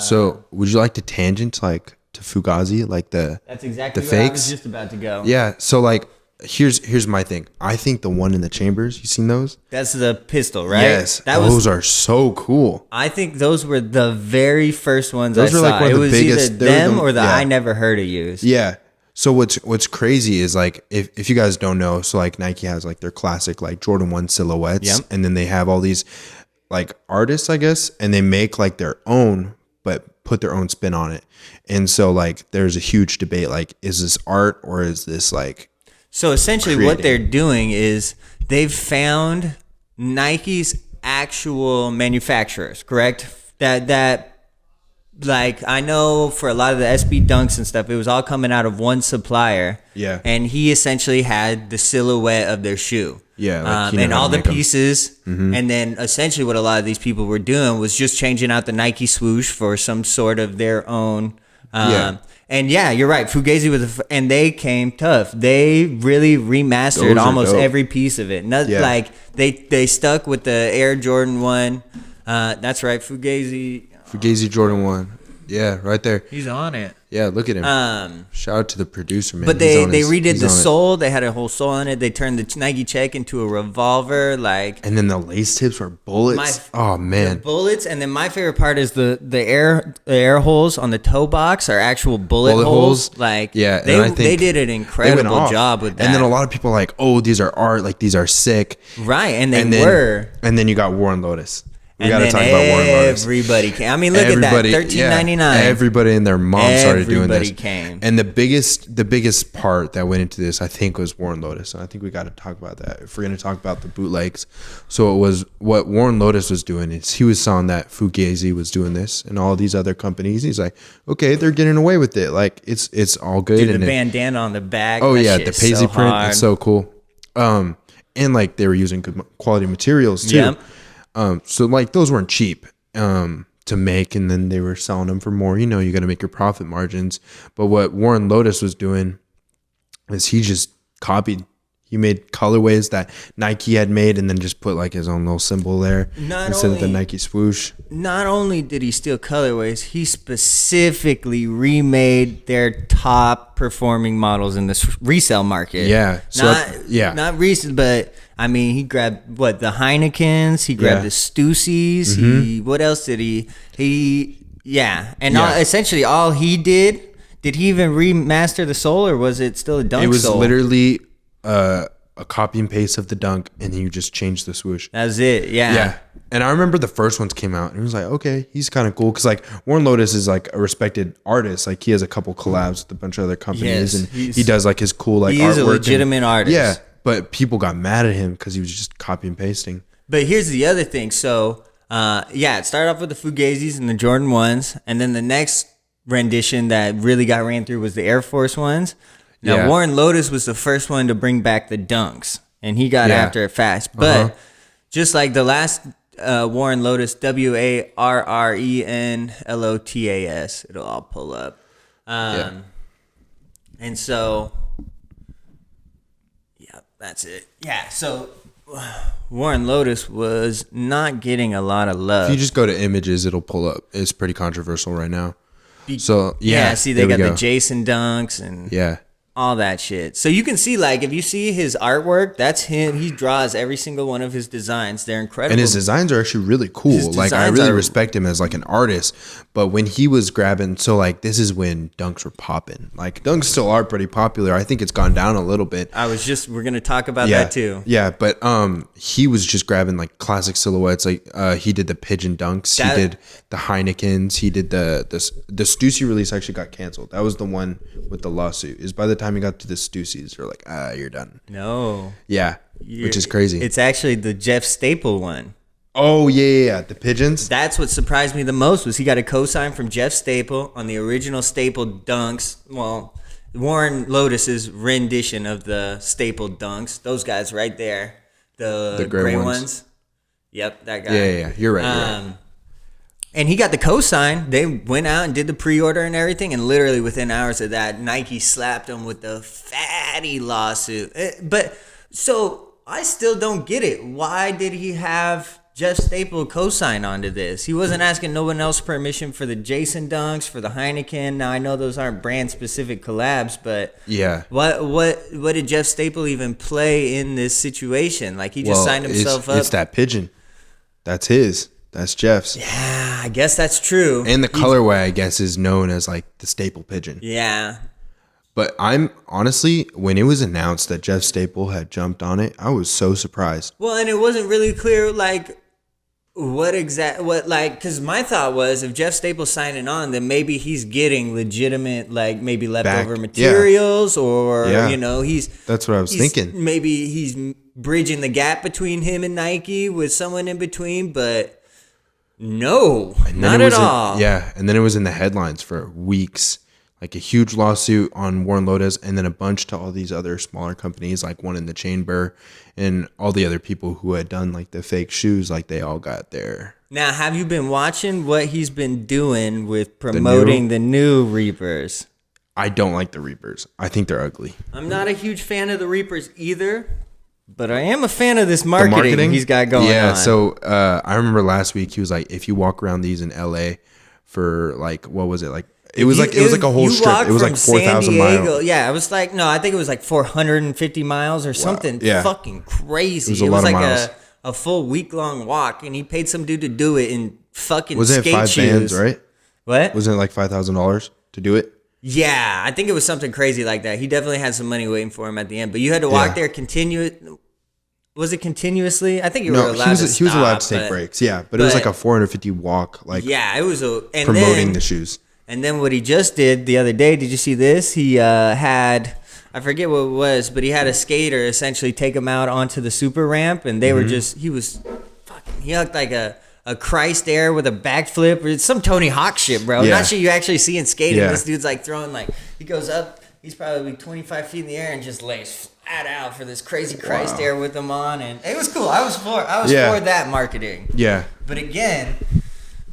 so would you like to tangent like to Fugazi, like that's exactly the where fakes? I was just about to go. Yeah, so like here's my thing. I think the one in the chambers, you seen those? That's the pistol, right? Yes, those are so cool. I think those were the very first ones those I are saw. Like one it of the was biggest, either them or the I never heard of use. Yeah. So what's crazy is like if you guys don't know, so like Nike has like their classic like Jordan 1 silhouettes, and then they have all these like artists, I guess, and they make like their own, but put their own spin on it. And so like there's a huge debate, like, is this art or is this like so essentially what they're doing is they've found Nike's actual manufacturers, correct? That like I know for a lot of the SB Dunks and stuff, it was all coming out of one supplier. Yeah. And he essentially had the silhouette of their shoe. Yeah. Like and all the pieces. And then essentially what a lot of these people were doing was just changing out the Nike swoosh for some sort of their own. And yeah, you're right. Fugazi was, and they came tough. They really remastered almost every piece of it. Like they stuck with the Air Jordan 1. That's right, Fugazi Jordan 1. Yeah, right there. He's on it. Yeah, look at him. Shout out to the producer, man. But they redid the sole. They had a whole sole on it. They turned the Nike Check into a revolver, like. And then the lace tips were bullets. Oh man, the bullets. And then my favorite part is the air holes on the toe box are actual bullet holes. Like, they did an incredible job with that. And then a lot of people are like, oh, these are art. Like these are sick. Right, and they were. And then you got Warren Lotus. We got to talk about Warren Lotus. Everybody came. I mean, look at that, $13.99. Everybody and their mom started doing this. Everybody came. And the biggest part that went into this, I think, was Warren Lotus. And I think we got to talk about that if we're going to talk about the bootlegs. So it was what Warren Lotus was doing is he was selling that Fugazi was doing this and all these other companies. He's like, okay, they're getting away with it. Like it's all good. Dude, the bandana on the back. Oh yeah, the Paisley print. It's so cool. And like they were using good quality materials too. Yep. So like those weren't cheap to make, and then they were selling them for more. You know, you got to make your profit margins. But what Warren Lotus was doing is he just copied. He made colorways that Nike had made, and then just put like his own little symbol there instead of the Nike swoosh. Not only did he steal colorways, he specifically remade their top performing models in the resale market. Yeah, not recent, but. I mean, he grabbed the Heinekens. He grabbed the Stussies. What else did he? Essentially all he did. Did he even remaster the sole, or was it still a Dunk sole? It was literally a copy and paste of the Dunk, and you just changed the swoosh. That's it. Yeah. And I remember the first ones came out, and it was like, okay, he's kind of cool because like Warren Lotus is like a respected artist. Like he has a couple collabs with a bunch of other companies, and he does like his cool like artwork. He's a legitimate artist. Yeah. But people got mad at him because he was just copy and pasting. But here's the other thing. So, it started off with the Fugazis and the Jordan 1s. And then the next rendition that really got ran through was the Air Force 1s. Now, Warren Lotus was the first one to bring back the Dunks. And he got after it fast. But just like the last Warren Lotus, WARRENLOTAS, it'll all pull up. And so... That's it. Yeah, so Warren Lotus was not getting a lot of love. If you just go to images, it'll pull up. It's pretty controversial right now. See, they got the Jason Dunks and all that shit. So you can see, like, if you see his artwork, that's him. He draws every single one of his designs. They're incredible. And his designs are actually really cool. Like, I really respect him as like an artist. But when he was grabbing, so like this is when dunks were popping. Like dunks still are pretty popular. I think it's gone down a little bit. We're gonna talk about that too. Yeah, but he was just grabbing like classic silhouettes. Like he did the pigeon dunks. He did the Heinekens. He did the Stussy release actually got canceled. That was the one with the lawsuit. Is by the time he got to the Stussies, they're like, you're done. No. Yeah, which is crazy. It's actually the Jeff Staple one. Oh, yeah. The pigeons. That's what surprised me the most was he got a cosign from Jeff Staple on the original Staple dunks. Well, Warren Lotus's rendition of the Staple dunks. Those guys right there. The gray ones. Yep, that guy. Yeah. You're right. And he got the cosign. They went out and did the pre-order and everything. And literally within hours of that, Nike slapped him with the fatty lawsuit. But so I still don't get it. Why did he have Jeff Staple co-sign onto this? He wasn't asking no one else permission for the Jason dunks, for the Heineken. Now I know those aren't brand specific collabs, but yeah, what did Jeff Staple even play in this situation? Like he just signed himself up. It's that pigeon. That's his. That's Jeff's. Yeah, I guess that's true. And the colorway, I guess, is known as like the Staple pigeon. Yeah. But I'm honestly, when it was announced that Jeff Staple had jumped on it, I was so surprised. Well, and it wasn't really clear, like, because my thought was if Jeff Staple's signing on, then maybe he's getting legitimate, like, maybe leftover materials or, That's what I was thinking. Maybe he's bridging the gap between him and Nike with someone in between, but no, not at all. And then it was in the headlines for weeks. Like a huge lawsuit on Warren Lotus and then a bunch to all these other smaller companies, like one in the Chamber and all the other people who had done like the fake shoes, like they all got there. Now, have you been watching what he's been doing with promoting the new Reapers? I don't like the Reapers. I think they're ugly. I'm not a huge fan of the Reapers either, but I am a fan of this marketing he's got going on. Yeah, so I remember last week he was like, if you walk around these in LA for like, what was it, like, it was like a whole strip. It was like 4,000 miles. Yeah, it was like I think it was like 450 miles or something. Yeah. Fucking crazy. It was like miles. A full week-long walk, and he paid some dude to do it in fucking skate shoes. Wasn't it 5 bands, right? What? Wasn't it like $5,000 to do it? Yeah, I think it was something crazy like that. He definitely had some money waiting for him at the end, but you had to walk there Was it continuously? I think you were allowed to stop. He was allowed to take breaks, but it was like a 450 walk. Like it was promoting the shoes. And then what he just did the other day, did you see this? He had, I forget what it was, but he had a skater essentially take him out onto the super ramp, and they were he looked like a Christ Air with a backflip, or it's some Tony Hawk shit, bro. Not sure you actually see in skating. This dude's like throwing, like, he goes up, he's probably 25 feet in the air and just lays flat out for this crazy Christ Air with him on, and it was cool. I was for that marketing. Yeah. But again,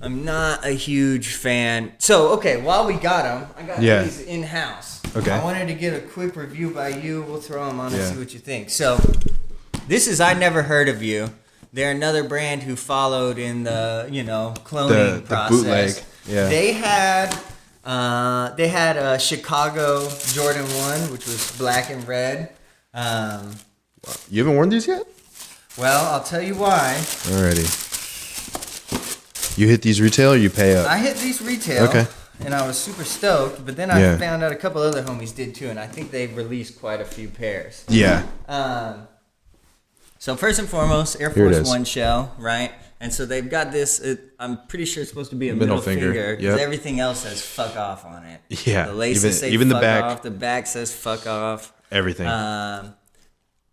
I'm not a huge fan. So, okay, while we got them, I got these in-house. Okay. I wanted to get a quick review by you. We'll throw them on and see what you think. So, this is I Never Heard of You. They're another brand who followed in the, cloning process. The bootleg. Yeah. They had a Chicago Jordan 1, which was black and red. You haven't worn these yet? Well, I'll tell you why. Alrighty. You hit these retail or you pay up? I hit these retail. Okay. And I was super stoked, but then I found out a couple other homies did too, and I think they've released quite a few pairs. Yeah. So first and foremost, Air Force One shell, right? And so they've got this, I'm pretty sure it's supposed to be a middle finger. Because everything else says fuck off on it. Yeah. The laces say even fuck the back. off. The back says fuck off. Everything.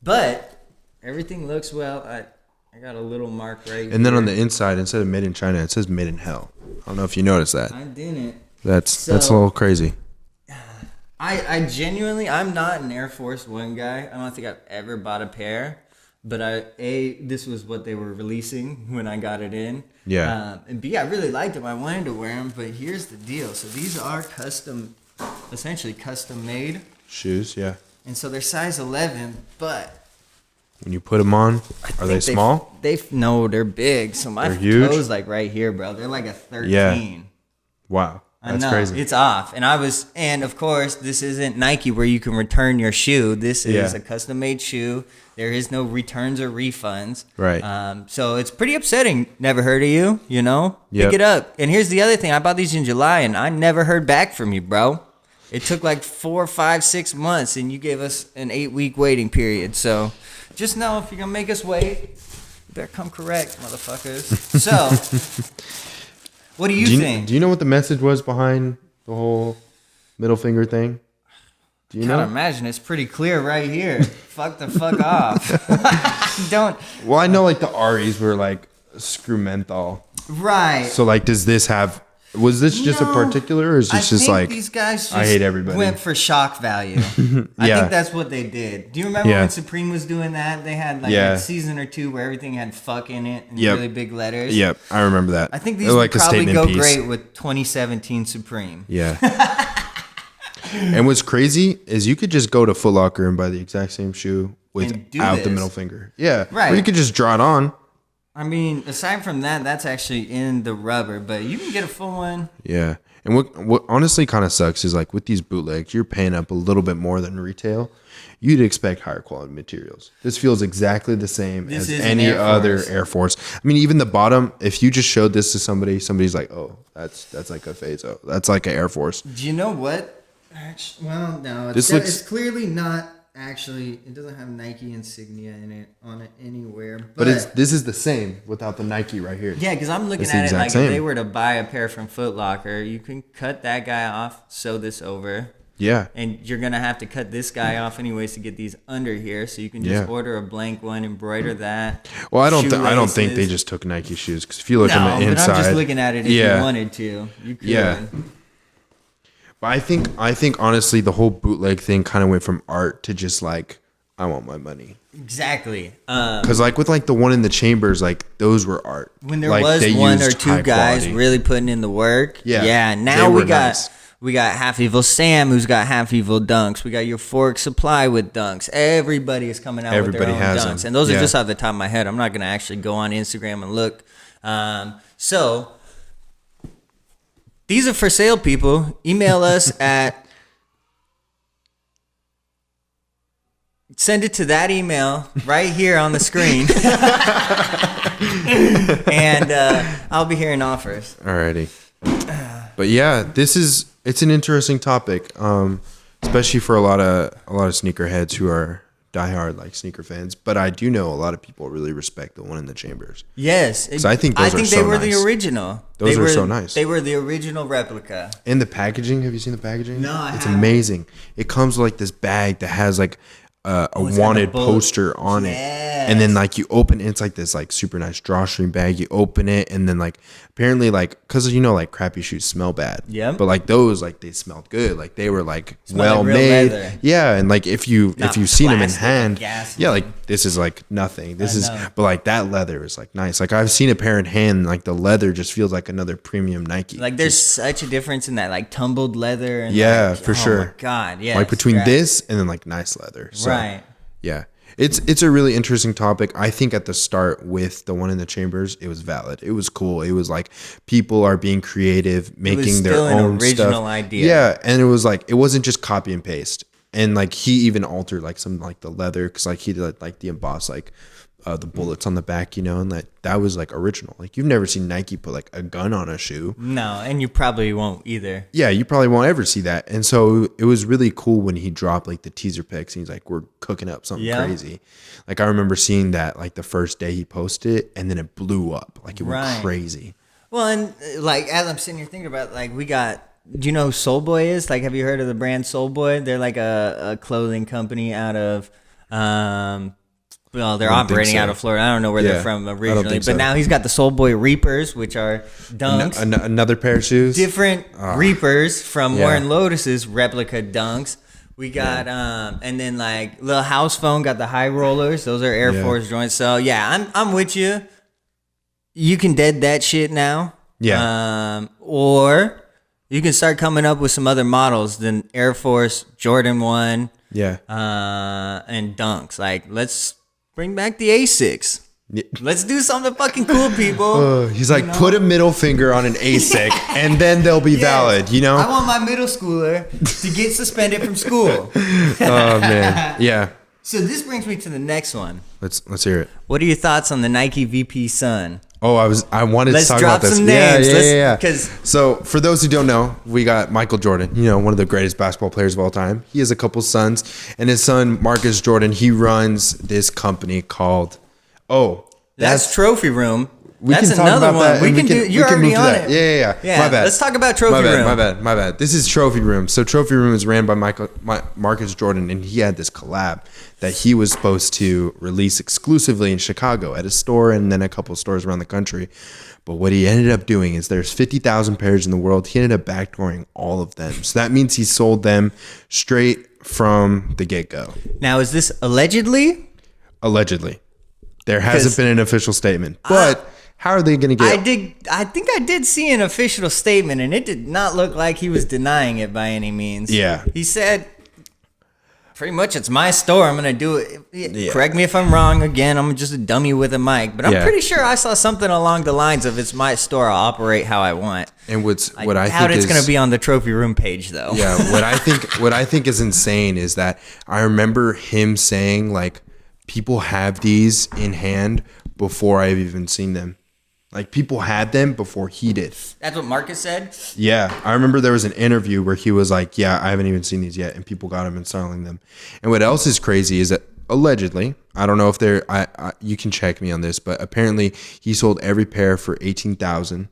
But everything looks well. I got a little mark right here. And then on the inside, instead of made in China, it says made in hell. I don't know if you noticed that. I didn't. That's a little crazy. I genuinely, I'm not an Air Force One guy. I don't think I've ever bought a pair. But this was what they were releasing when I got it in. Yeah. And B, I really liked them. I wanted to wear them, but here's the deal. So these are essentially custom made shoes. Yeah. And so they're size 11, but when you put them on, are they small? No, they're big. So my toes like right here, bro. They're like a 13. Yeah. Wow. That's I know, crazy. it's off. And of course, this isn't Nike where you can return your shoe. This is a custom made shoe. There is no returns or refunds. Right. So it's pretty upsetting. Never heard of you, you know? Yep. Pick it up. And here's the other thing. I bought these in July and I never heard back from you, bro. It took like 4, 5, 6 months and you gave us an 8-week waiting period. So just know if you're going to make us wait, you better come correct, motherfuckers. So what do you think? Do you know what the message was behind the whole middle finger thing? Do you know? I imagine it's pretty clear right here. Fuck the fuck off. Don't. Well, I know like the Aries were like screw menthol. Right. So like, does this have? Was this just a particular, or is this just like these guys just I hate everybody? Went for shock value. I think that's what they did. Do you remember when Supreme was doing that? They had like a season or two where everything had "fuck" in it in really big letters. Yep, I remember that. I think these would probably go great with 2017 Supreme. Yeah. And what's crazy is you could just go to Foot Locker and buy the exact same shoe without the middle finger. Yeah. Right. Or you could just draw it on. I mean, aside from that, that's actually in the rubber, but you can get a full one. Yeah. And what honestly kind of sucks is like with these bootlegs, you're paying up a little bit more than retail. You'd expect higher quality materials. This feels exactly the same as any other Air Force. I mean, even the bottom, if you just showed this to somebody's like, oh, that's like a Phaso. That's like an Air Force. Do you know what? Well, no. It's clearly not. Actually, it doesn't have Nike insignia on it anywhere. But this is the same without the Nike right here. Yeah, because I'm looking at it like if they were to buy a pair from Foot Locker, you can cut that guy off, sew this over. Yeah. And you're going to have to cut this guy off anyways to get these under here. So you can just order a blank one, embroider that. Well, I don't think they just took Nike shoes. Because if you look on the inside. But I'm just looking at it if you wanted to. You could. Yeah. But I think honestly, the whole bootleg thing kind of went from art to just like, I want my money. Exactly. Because like with like the one in the chambers, like those were art. When there was one or two guys really putting in the work. Yeah. Yeah. Now we got Half Evil Sam, who's got Half Evil Dunks. We got your Fork Supply with Dunks. Everybody is coming out with their own Dunks. And those are just off the top of my head. I'm not going to actually go on Instagram and look. So these are for sale, people. Email us at... Send it to that email right here on the screen. And I'll be hearing offers. Alrighty. But yeah, it's an interesting topic, especially for a lot of sneakerheads who are diehard like sneaker fans. But I do know a lot of people really respect the one in the chambers. Yes, I think they were the original. Those are so nice. They were the original replica. And the packaging, have you seen the packaging? No, it's amazing. It comes with like this bag that has like a wanted poster on it, and then like you open it, it's like this like super nice drawstring bag. You open it, and then like apparently like because like crappy shoes smell bad, but like those like they smelled good, like they were like well made, leather. And like if you've seen them in hand, like this is like nothing. But like that leather is like nice. Like I've seen a pair in hand, like the leather just feels like another premium Nike. Like there's such a difference in that like tumbled leather and for sure. Oh my god, yeah. Like between this and then like nice leather. So, right. Yeah. It's a really interesting topic. I think at the start with the one in the chambers, it was valid. It was cool. It was like people are being creative, making their own original stuff. Idea. Yeah, and it was like it wasn't just copy and paste. And like he even altered like some like the leather because like he did like the emboss like the bullets on the back, and that was like original. Like you've never seen Nike put like a gun on a shoe. No, and you probably won't either. Yeah, you probably won't ever see that. And so it was really cool when he dropped like the teaser pics and he's like, we're cooking up something crazy. Like I remember seeing that like the first day he posted it and then it blew up. Like it went crazy. Well, and like as I'm sitting here thinking about like do you know who Soul Boy is? Like have you heard of the brand Soul Boy? They're like a clothing company out of well, they're operating out of Florida. I don't know where they're from originally, but now he's got the Soul Boy Reapers, which are Dunks. Another pair of shoes. Different Reapers from Warren Lotus's replica Dunks. We got and then like Lil House Phone got the high rollers. Those are Air Force joints. So yeah, I'm with you. You can dead that shit now. Yeah. Or you can start coming up with some other models than Air Force, Jordan 1. Yeah. And Dunks. Like let's bring back the Asics. Let's do something fucking cool, people. He's like, put a middle finger on an ASIC and then they'll be valid, you know? I want my middle schooler to get suspended from school. Oh, man. Yeah. So this brings me to the next one. Let's hear it. What are your thoughts on the Nike VP Sun? Oh, I wanted to talk about this. Some names. Yeah. So for those who don't know, we got Michael Jordan, one of the greatest basketball players of all time. He has a couple sons, and his son, Marcus Jordan, he runs this company called, that's Trophy Room. We That's can talk another about one. that, We and can do. You're already on it. Yeah. My bad. Let's talk about Trophy Room. My bad. This is Trophy Room. So Trophy Room is ran by Marcus Jordan, and he had this collab that he was supposed to release exclusively in Chicago at a store and then a couple of stores around the country. But what he ended up doing is there's 50,000 pairs in the world. He ended up backdooring all of them. So that means he sold them straight from the get-go. Now, is this allegedly? Allegedly. There hasn't been an official statement. But how are they going to get I think I did see an official statement, and it did not look like he was denying it by any means. Yeah. He said, pretty much, it's my store. I'm going to do it. Yeah. Correct me if I'm wrong. Again, I'm just a dummy with a mic. But I'm pretty sure I saw something along the lines of, it's my store. I'll operate how I want. And what I doubt think it's going to be on the Trophy Room page, though. Yeah, what I think is insane is that I remember him saying, like, people have these in hand before I've even seen them. Like, people had them before he did. That's what Marcus said? Yeah. I remember there was an interview where he was like, yeah, I haven't even seen these yet. And people got them and selling them. And what else is crazy is that allegedly, I don't know if they're, you can check me on this, but apparently he sold every pair for $18,000.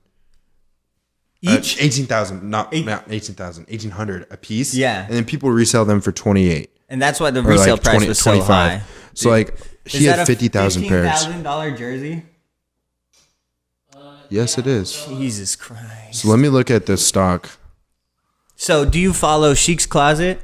Each? 18,000, not 18,000, 1,800 a piece. Yeah. And then people resell them for 28. And that's why the resale price was so high. So, like, he had 50,000 pairs. $15,000 jersey? Yes, it is. Jesus Christ. So let me look at this stock. So do you follow Sheik's Closet?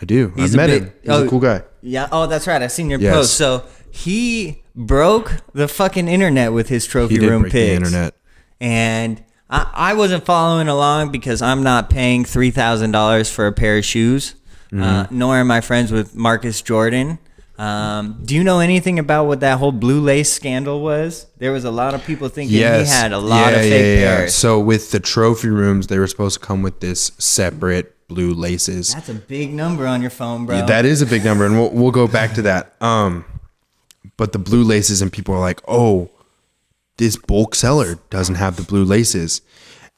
I do. I've met him. He's a cool guy. Yeah. Oh, that's right. I've seen your post. So he broke the fucking internet with his Trophy Room pics. The internet. And I wasn't following along because I'm not paying $3,000 for a pair of shoes. Nor am I friends with Marcus Jordan. Do you know anything about what that whole blue lace scandal was? There was a lot of people thinking he had a lot of fake pairs. So with the Trophy Rooms, they were supposed to come with this separate blue laces. That's a big number on your phone, bro. Yeah, that is a big number, and we'll go back to that. But the blue laces, and people are like, oh, this bulk seller doesn't have the blue laces.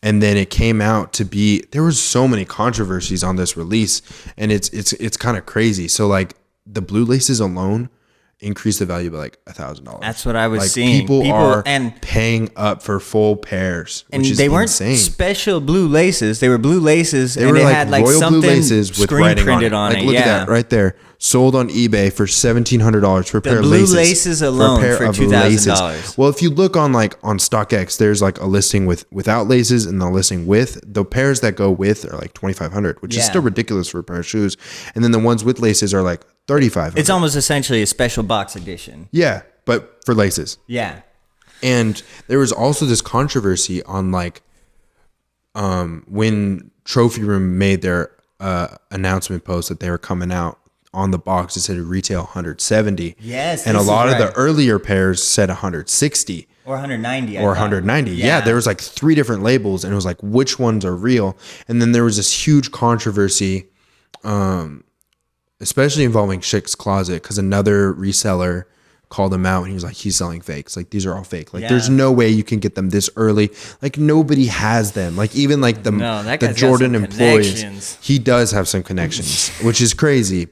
And then it came out to be, there was so many controversies on this release, and it's kind of crazy. So like, the blue laces alone increase the value by like $1,000. That's what I was seeing. People are paying up for full pairs, and which is they weren't insane. Special blue laces. They were blue laces, they and were they like had like royal something blue laces with writing printed on it. on it. Look at that right there. Sold on eBay for $1,700 for a pair of laces. The blue laces alone for $2,000. Well, if you look on StockX, there's like a listing without laces and the listing with. The pairs that go with are like $2,500, which is still ridiculous for a pair of shoes. And then the ones with laces are like $3,500. It's almost essentially a special box edition. Yeah, but for laces. Yeah. And there was also this controversy on when Trophy Room made their announcement post that they were coming out. On the box, it said retail 170. Yes, and a lot of the earlier pairs said 160 or 190 or 190. Yeah, there was like 3 different labels, and it was like which ones are real. And then there was this huge controversy, especially involving Sheik's Closet, because another reseller called him out, and he was like, he's selling fakes. Like, these are all fake. Like, there's no way you can get them this early. Like, nobody has them. Like, even like the Jordan employees, he does have some connections, which is crazy.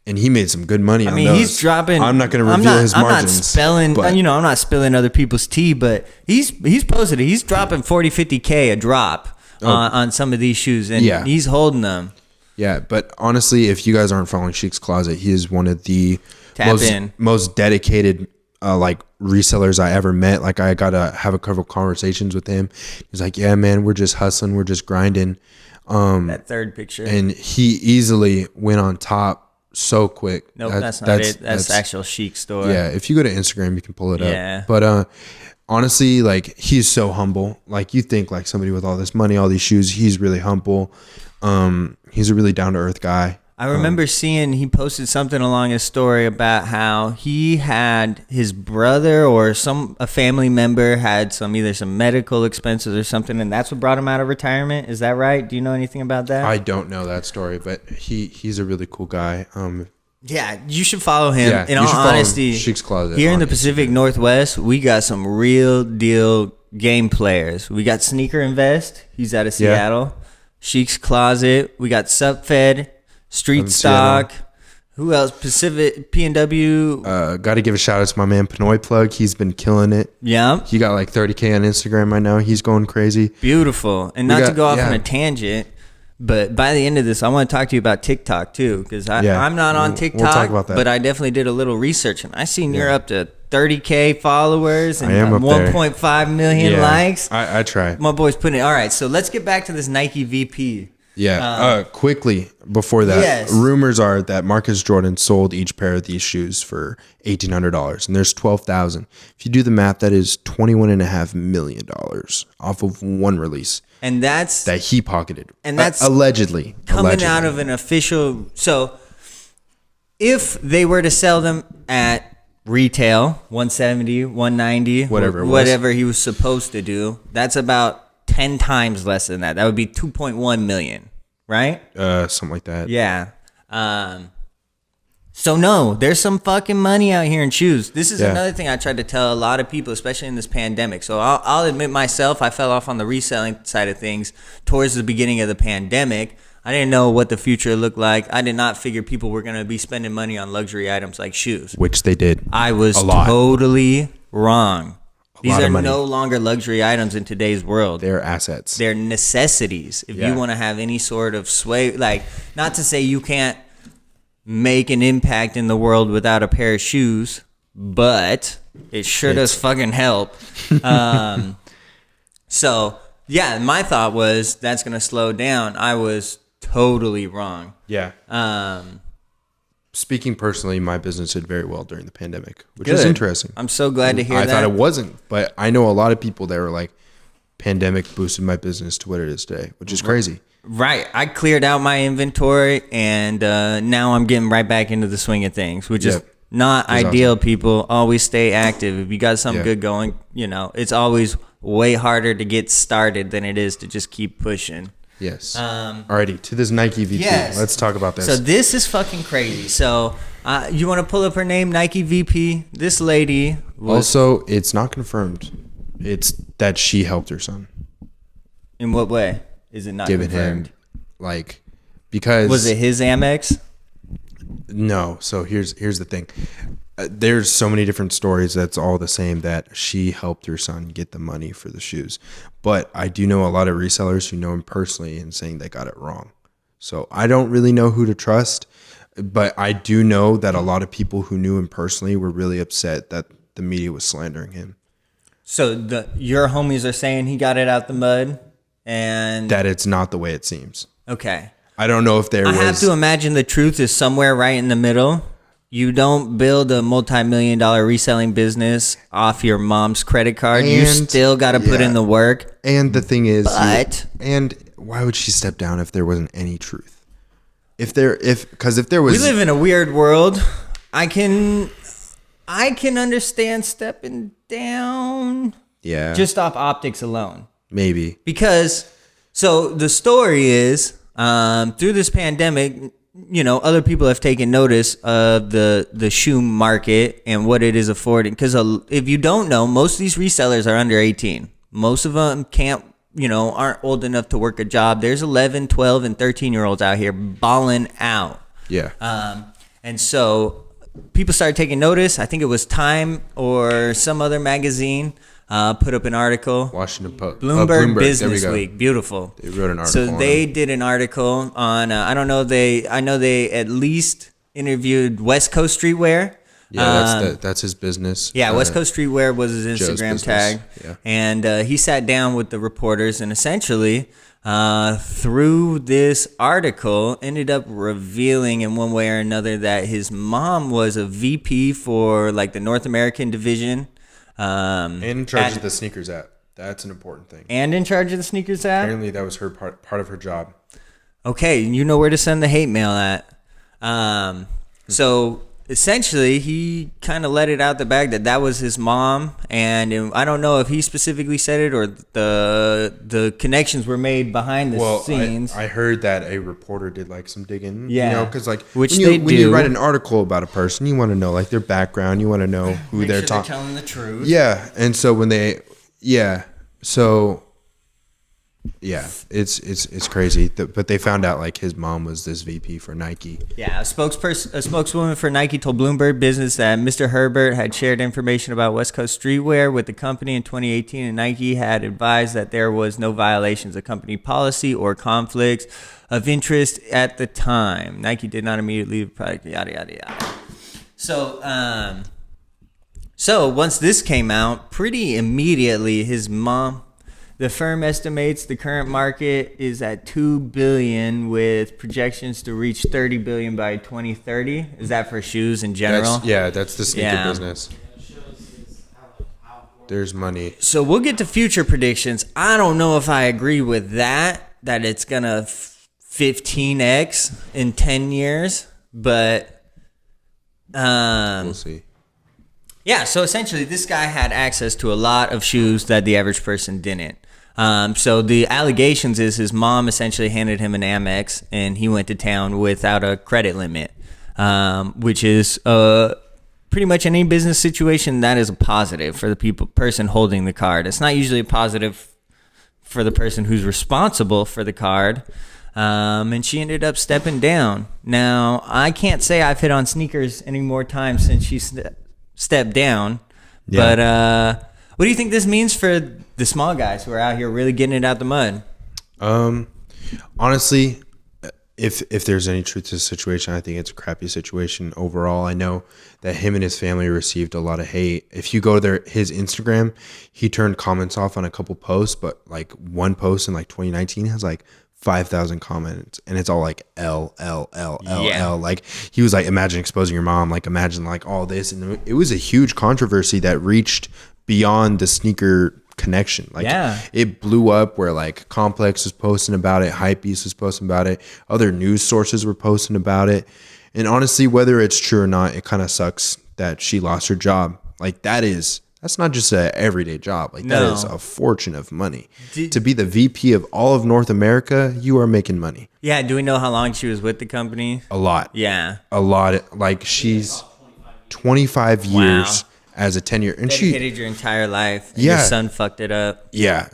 And he made some good money on those. He's dropping. I'm not going to reveal his margins. I'm not spilling other people's tea, but he's posted it. He's dropping 40, 50K a drop on some of these shoes, and he's holding them. Yeah, but honestly, if you guys aren't following Sheik's Closet, he is one of the most dedicated resellers I ever met. Like, I got to have a couple conversations with him. He's like, yeah, man, we're just hustling. We're just grinding. That third picture. And he easily went on top so quick. Nope, that's not it. That's the actual Sheik store. Yeah, if you go to Instagram, you can pull it up. Yeah. But honestly, like, he's so humble. Like, you think like somebody with all this money, all these shoes, he's really humble. He's a really down to earth guy. I remember seeing he posted something along his story about how he had his brother or a family member had either some medical expenses or something, and that's what brought him out of retirement. Is that right? Do you know anything about that? I don't know that story, but he's a really cool guy. Yeah, you should follow him. Yeah, In all honesty, Sheik's Closet here in the on Pacific Instagram. Northwest, we got some real deal game players. We got Sneaker Invest. He's out of Seattle. Sheik's Closet. We got Supfed. Street Stock. Who else? Pacific P&W. Got to give a shout out to my man Pinoy Plug. He's been killing it. Yeah. He got like 30K on Instagram right now. He's going crazy. Beautiful. And to go off on a tangent, but by the end of this, I want to talk to you about TikTok too, because I'm not on TikTok, we'll talk about that. but I definitely did a little research, and I seen you're up to 30K followers and I am up 1.5 million likes. I try. My boy's putting it. All right, so let's get back to this Nike VP. Yeah. Quickly before that, Yes. rumors are that Marcus Jordan sold each pair of these shoes for $1,800, and there's 12,000. If you do the math, that is $21.5 million off of one release. And that's that he pocketed. And that's allegedly coming out of an official. So if they were to sell them at retail, 170, 190, whatever he was supposed to do, that's about 10 times less than that. That would be 2.1 million, right? Something like that. Yeah. So no, there's some fucking money out here in shoes. This is another thing I tried to tell a lot of people, especially in this pandemic. So I'll admit myself, I fell off on the reselling side of things towards the beginning of the pandemic. I didn't know what the future looked like. I did not figure people were going to be spending money on luxury items like shoes. Which they did. I was totally wrong. These are no longer luxury items in today's world. They're assets. They're necessities. If you want to have any sort of sway, like, not to say you can't make an impact in the world without a pair of shoes, but it sure does fucking help. So, yeah, my thought was that's going to slow down. I was totally wrong. Yeah. Speaking personally, my business did very well during the pandemic, which is interesting. I'm so glad to hear that. I thought it wasn't, but I know a lot of people that were like, pandemic boosted my business to what it is today, which is crazy. Right. I cleared out my inventory, and now I'm getting right back into the swing of things, which is not ideal, awesome. People. Always stay active. If you got something good going, it's always way harder to get started than it is to just keep pushing. Yes. Alrighty, to this Nike VP. Yes. Let's talk about this. So this is fucking crazy. So you want to pull up her name, Nike VP? This lady was... Also, it's not confirmed. It's that she helped her son. In what way is it not confirmed? Because... Was it his Amex? No. So here's the thing. There's so many different stories that's all the same, that she helped her son get the money for the shoes. But I do know a lot of resellers who know him personally and saying they got it wrong. So I don't really know who to trust, but I do know that a lot of people who knew him personally were really upset that the media was slandering him. So your homies are saying he got it out the mud, and that it's not the way it seems. Okay. I don't know if there was... I have to imagine the truth is somewhere right in the middle. You don't build a multi-million-dollar reselling business off your mom's credit card. You still got to put in the work. And the thing is, and why would she step down if there wasn't any truth? If there was, we live in a weird world. I can understand stepping down. Yeah. Just off optics alone. Maybe. Because, so the story is, through this pandemic, other people have taken notice of the shoe market and what it is affording. Because if you don't know, most of these resellers are under 18. Most of them aren't old enough to work a job. There's 11, 12, and 13-year-olds out here balling out. Yeah. And so people started taking notice. I think it was Time or some other magazine put up an article. Washington Post. Bloomberg Business Week. Beautiful. They wrote an article. So they did an article on, I know they at least interviewed West Coast Streetwear. Yeah, that's his business. Yeah, West Coast Streetwear was his Instagram tag. Yeah. And he sat down with the reporters and essentially, through this article, ended up revealing in one way or another that his mom was a VP for like the North American division. And in charge of the sneakers app. That's an important thing. And in charge of the sneakers app? Apparently that was her part of her job. Okay, you know where to send the hate mail at. So essentially, he kind of let it out the bag that was his mom, and I don't know if he specifically said it or the connections were made behind the scenes. I heard that a reporter did like some digging. Yeah, you know, because like when you write an article about a person, you want to know like their background, you want to know who they're talking. Telling the truth. Yeah, and so when it's crazy. But they found out like his mom was this VP for Nike. Yeah, a spokeswoman for Nike told Bloomberg Business that Mr. Herbert had shared information about West Coast streetwear with the company in 2018, and Nike had advised that there was no violations of company policy or conflicts of interest at the time. Nike did not immediately leave the product, yada, yada, yada. So once this came out, pretty immediately his mom... The firm estimates the current market is at $2 billion with projections to reach $30 billion by 2030. Is that for shoes in general? That's the sneaker business. There's money. So we'll get to future predictions. I don't know if I agree with that it's going to 15x in 10 years, but we'll see. Yeah, so essentially this guy had access to a lot of shoes that the average person didn't. So the allegations is his mom essentially handed him an Amex and he went to town without a credit limit, which is pretty much any business situation that is a positive for the person holding the card. It's not usually a positive for the person who's responsible for the card. And she ended up stepping down. Now, I can't say I've hit on sneakers any more times since she stepped down, but what do you think this means for the small guys who are out here really getting it out the mud? Honestly, if there's any truth to the situation, I think it's a crappy situation overall. I know that him and his family received a lot of hate. If you go to his Instagram, he turned comments off on a couple posts, but like one post in like 2019 has like 5,000 comments, and it's all like L. Like he was like, imagine exposing your mom, like imagine like all this, and it was a huge controversy that reached beyond the sneaker connection. Like it blew up where like Complex was posting about it, Hypebeast was posting about it, other news sources were posting about it. And honestly, whether it's true or not, it kind of sucks that she lost her job. Like that's not just an everyday job. Like that is a fortune of money. To be the VP of all of North America, you are making money. Yeah. Do we know how long she was with the company? A lot. Yeah. A lot. Like she's 25 years as a tenure. And she dedicated your entire life. And your son fucked it up. Yeah.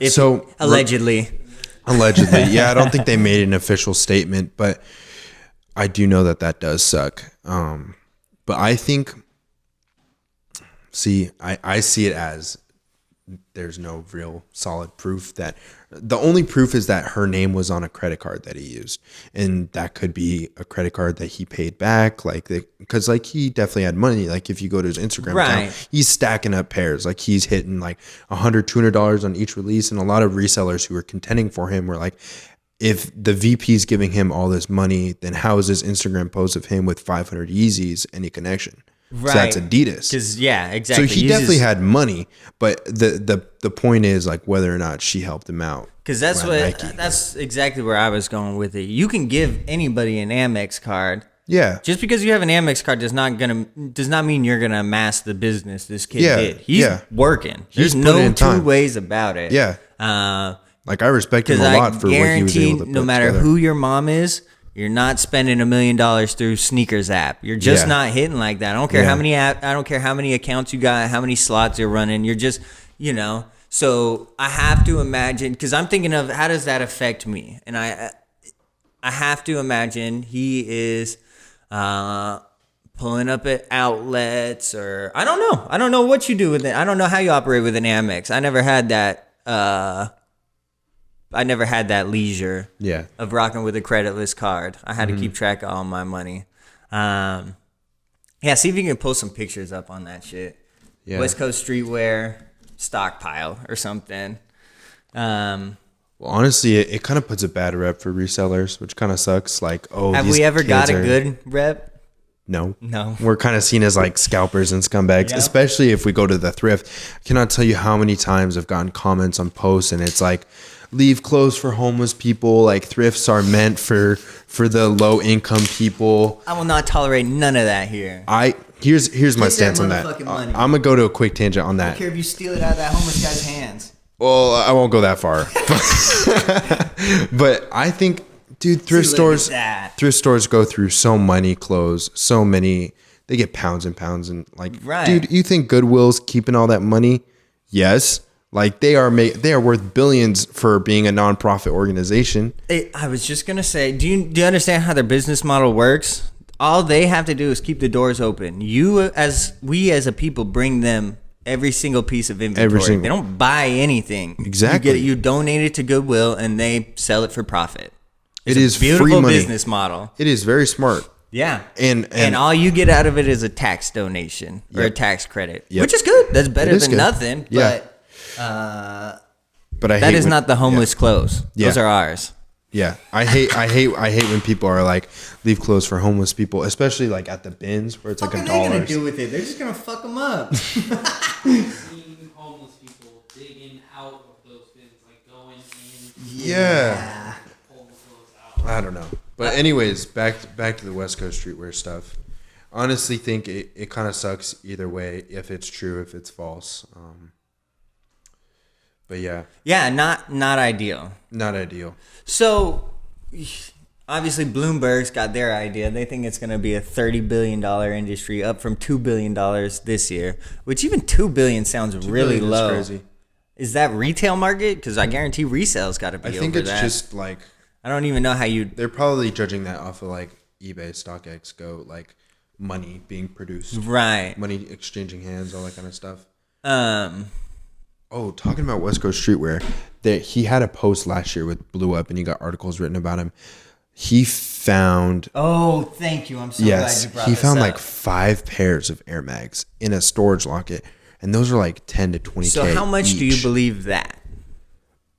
Allegedly. Yeah. I don't think they made an official statement, but I do know that does suck. But I think... I see it as there's no real solid proof that the only proof is that her name was on a credit card that he used, and that could be a credit card that he paid back, because like he definitely had money. Like if you go to his Instagram account, he's stacking up pairs, like he's hitting like $100-$200 on each release, and a lot of resellers who were contending for him were like, if the VP is giving him all this money, then how is this Instagram post of him with 500 Yeezys any connection? Right. So that's Adidas. Exactly. So he definitely had money, but the point is like whether or not she helped him out. Because that's exactly where I was going with it. You can give anybody an Amex card. Yeah. Just because you have an Amex card does not mean you're gonna amass the business this kid did. He's working. There's no two ways about it. Yeah. Like I respect him a lot for what he was able to put no matter together. who your mom is, you're not spending $1 million through Sneakers app. You're just not hitting like that. I don't care how many accounts you got, how many slots you're running. You're just, So I have to imagine, because I'm thinking of how does that affect me, and I have to imagine he is pulling up at outlets, or I don't know what you do with it. I don't know how you operate with an Amex. I never had that. I never had that leisure of rocking with a creditless card. I had to keep track of all my money. See if you can post some pictures up on that shit. Yeah. West Coast streetwear stockpile or something. Well, honestly, it kind of puts a bad rep for resellers, which kind of sucks. Like, have we ever got a good rep? No. We're kind of seen as like scalpers and scumbags, especially if we go to the thrift. I cannot tell you how many times I've gotten comments on posts, and it's like, leave clothes for homeless people. Like thrifts are meant for the low income people. I will not tolerate none of that here. Here's my Take that stance on that. motherfucking money. I'm gonna go to a quick tangent on I that. don't care if you steal it out of that homeless guy's hands. Well, I won't go that far. But I think, dude, thrift stores go through so many clothes, so many. They get pounds and pounds and like, right. Dude, you think Goodwill's keeping all that money? Yes. Like they are worth billions for being a nonprofit organization. I was just gonna say, do you understand how their business model works? All they have to do is keep the doors open. We as a people bring them every single piece of inventory. They don't buy anything. Exactly. You donate it to Goodwill and they sell it for profit. It is a beautiful free money. Business model. It is very smart. Yeah. And all you get out of it is a tax donation or a tax credit, Yep. which is good. That's better than good. nothing. Yeah. But that is not the homeless clothes. Yeah. Those are ours. Yeah. I hate when people are like, leave clothes for homeless people, especially like at the bins where it's like $1. What are they gonna do with it? They're just gonna fuck them up. Seeing homeless people digging out of those bins, like going in. Yeah. Pulling the clothes out. I don't know. But anyways, back to the West Coast streetwear stuff. Honestly think it kind of sucks either way, if it's true, if it's false. But yeah. Yeah, not ideal. Not ideal. So obviously Bloomberg's got their idea. They think it's going to be a $30 billion industry, up from $2 billion this year, which even $2 billion sounds really low. Crazy. Is that retail market? Because I guarantee resale's got to be over that. I think it's just like, I don't even know how they're probably judging that off of like eBay, StockX, Go, like money being produced. Right. Money exchanging hands, all that kind of stuff. Oh, talking about West Coast streetwear, he had a post last year with blew up, and he got articles written about him. He found. Oh, thank you. I'm so glad you brought this up. He found like 5 pairs of Air Mags in a storage locket, and those are like 10 to 20K. So how much each. do you believe that?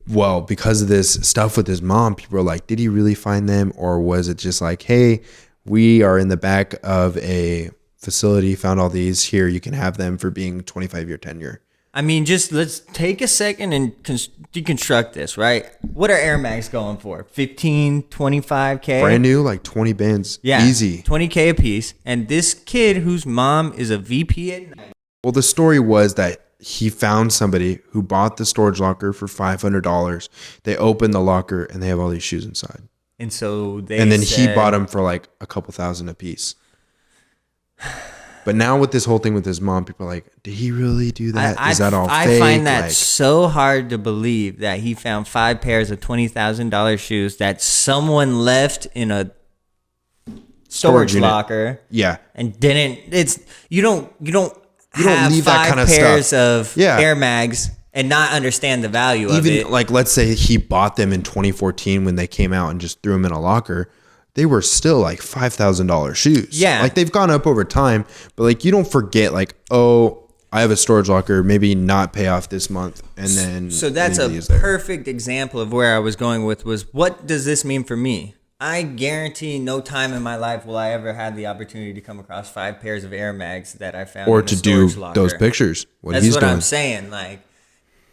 Well, because of this stuff with his mom, people are like, did he really find them, or was it just like, hey, we are in the back of a facility, found all these here, you can have them for being 25-year tenure. I mean, just let's take a second and deconstruct this, right? What are Air Max going for? 15, 25K? Brand new, like 20 bands. Yeah. Easy. 20K a piece. And this kid whose mom is a VP at night. Well, the story was that he found somebody who bought the storage locker for $500. They opened the locker and they have all these shoes inside. And so he bought them for like a couple thousand a piece. But now with this whole thing with his mom, people are like, did he really do that? Is that all fake? I find that so hard to believe that he found 5 pairs of $20,000 shoes that someone left in a storage locker. Yeah. And didn't. You don't have leave 5 that kind of pairs stuff. of Air Mags and not understand the value of it. Even like, let's say he bought them in 2014 when they came out and just threw them in a locker. They were still like $5,000 shoes. Yeah. Like they've gone up over time, but like you don't forget like, oh, I have a storage locker, maybe not pay off this month. And then. So that's a perfect example of where I was going with was what does this mean for me? I guarantee no time in my life will I ever have the opportunity to come across 5 pairs of Air Mags that I found or in a to do locker. Those pictures. That's what I'm saying. Like,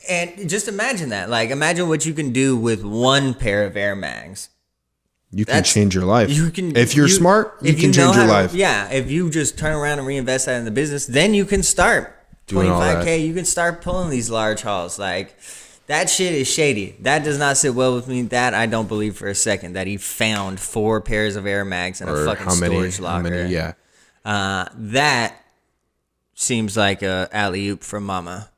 and just imagine that. Like, imagine what you can do with 1 pair of Air Mags. You can change your life. You can, if you're smart, you can change your life. Yeah, if you just turn around and reinvest that in the business, then you can start 25K. You can start pulling these large hauls. Like, that shit is shady. That does not sit well with me. That I don't believe for a second that he found 4 pairs of Air Mags in a fucking storage locker. Yeah. That seems like a alley-oop from mama.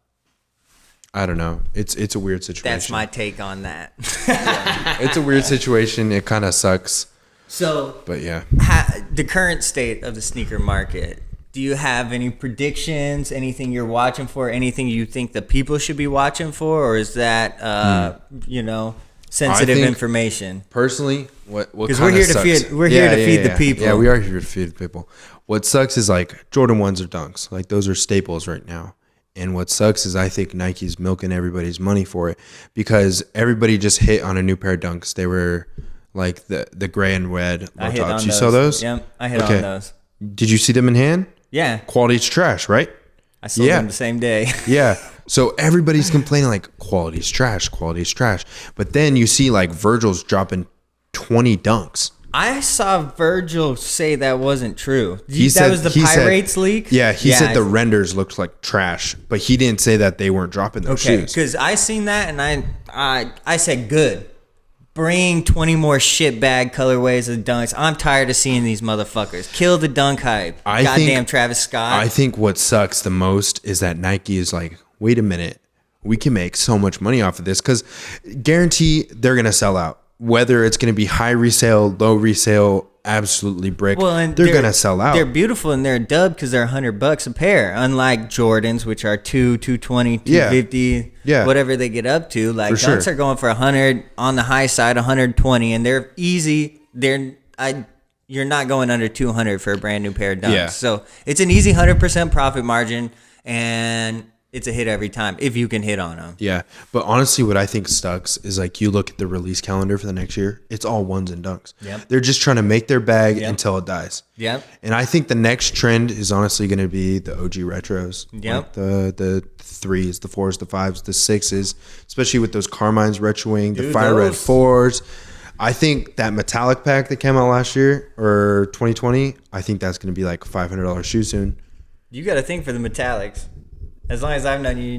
I don't know. It's a weird situation. That's my take on that. It's a weird situation. It kind of sucks. So, but yeah, the current state of the sneaker market. Do you have any predictions? Anything you're watching for? Anything you think the people should be watching for, or is that sensitive information? Personally, what because we're here to feed the people. Yeah, we are here to feed the people. What sucks is like Jordan 1s or Dunks. Like those are staples right now. And what sucks is I think Nike's milking everybody's money for it because everybody just hit on a new pair of Dunks. They were like the gray and red low tops. You saw those? Yeah, I hit on those. Did you see them in hand? Yeah. Quality's trash, right? I sold them the same day. Yeah. So everybody's complaining like quality's trash. But then you see like Virgil's dropping 20 dunks. I saw Virgil say that wasn't true. He that said, was the he Pirates said, leak? Yeah, he said the renders looked like trash, but he didn't say that they weren't dropping those shoes. Because I seen that and I said, good. Bring 20 more shitbag colorways of dunks. I'm tired of seeing these motherfuckers. Kill the dunk hype. Goddamn Travis Scott. I think what sucks the most is that Nike is like, wait a minute, we can make so much money off of this, because guarantee they're going to sell out. Whether it's going to be high resale, low resale, absolutely brick, they're going to sell out. They're beautiful and they're a dub because they're $100 a pair. Unlike Jordans, which are $220, $250, whatever they get up to. Like dunks are going for $100 on the high side, $120, and they're easy. You're not going under $200 for a brand new pair of dunks. Yeah. So it's an easy 100% profit margin, and it's a hit every time if you can hit on them. Yeah, but honestly, what I think sucks is like you look at the release calendar for the next year, it's all ones and dunks. Yep. They're just trying to make their bag until it dies. Yep. And I think the next trend is honestly going to be the OG retros. Yep. Like the 3s, the 4s, the 5s, the 6s, especially with those Carmines retroing, the Fire Red 4s. I think that metallic pack that came out last year or 2020, I think that's going to be like a $500 shoe soon. You got to think for the metallics. As long as I've known you,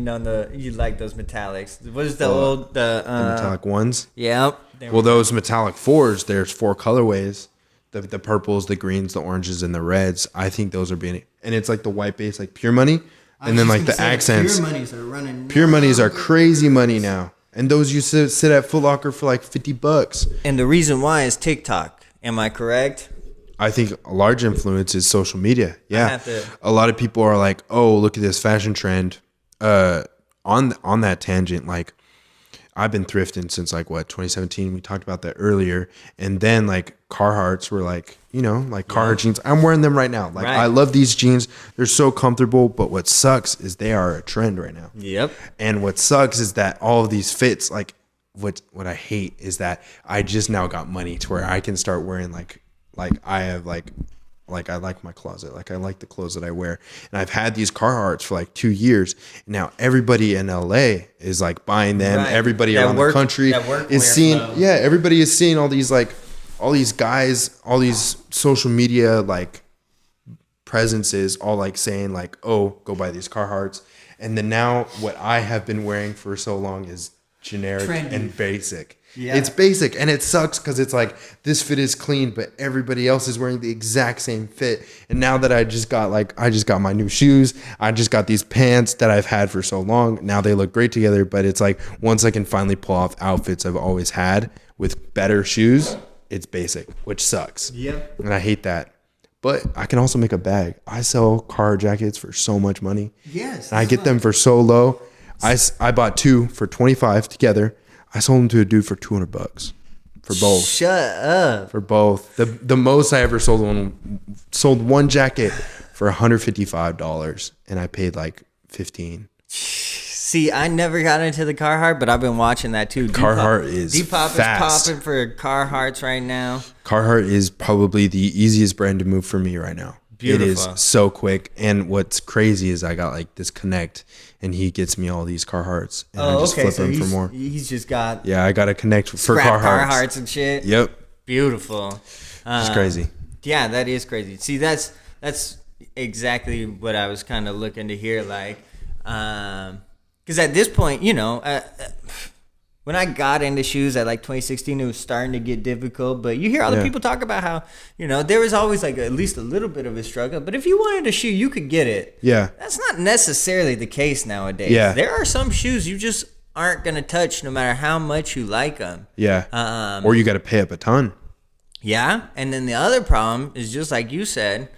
you like those metallics. What is the metallic ones? Yep. Well, those metallic 4s, there's 4 colorways: the purples, the greens, the oranges, and the reds. I think those are being, and it's like the white base, like Pure Money, and then like the accents. Pure Monies are running. Pure Monies are crazy money now, and those used to sit at Foot Locker for like $50. And the reason why is TikTok. Am I correct? I think a large influence is social media. Yeah. A lot of people are like, oh, look at this fashion trend. On that tangent, like I've been thrifting since like 2017. We talked about that earlier. And then like Carhartts were like, like Carhartt jeans. I'm wearing them right now. Like I love these jeans. They're so comfortable. But what sucks is they are a trend right now. Yep. And what sucks is that all of these fits, like what I hate is that I just now got money to where I can start wearing like I have like I like my closet. Like I like the clothes that I wear. And I've had these Carhartts for like 2 years. Now everybody in LA is like buying them. Right. Everybody around the country is seeing, everybody is seeing all these guys, all these social media like presences all like saying like, oh, go buy these Carhartts. And then now what I have been wearing for so long is generic and basic. Yeah. It's basic, and it sucks because it's like this fit is clean, but everybody else is wearing the exact same fit. And now that I just got my new shoes, I just got these pants that I've had for so long. Now they look great together, but it's like once I can finally pull off outfits I've always had with better shoes, it's basic, which sucks. Yep. And I hate that. But I can also make a bag. I sell car jackets for so much money. Yes. And I get them for so low. I bought 2 for $25 together. I sold them to a dude for $200 for both. Shut up. For both. The most I ever sold one jacket for $155, and I paid like $15. See, I never got into the Carhartt, but I've been watching that too. Carhartt is Depop fast. is popping for Carhartts right now. Carhartt is probably the easiest brand to move for me right now. Beautiful. It is so quick. And what's crazy is I got like this connect, and he gets me all these Carhartts, and I just flip them for more. He's just got I got to connect for Carhartts and shit. Yep. Beautiful. It's crazy. Yeah, that is crazy. See, that's exactly what I was kind of looking to hear, like, because at this point, when I got into shoes at like 2016, it was starting to get difficult. But you hear other people talk about how, there was always like at least a little bit of a struggle. But if you wanted a shoe, you could get it. Yeah. That's not necessarily the case nowadays. Yeah. There are some shoes you just aren't going to touch no matter how much you like them. Yeah. Or you got to pay up a ton. Yeah. And then the other problem is just like you said,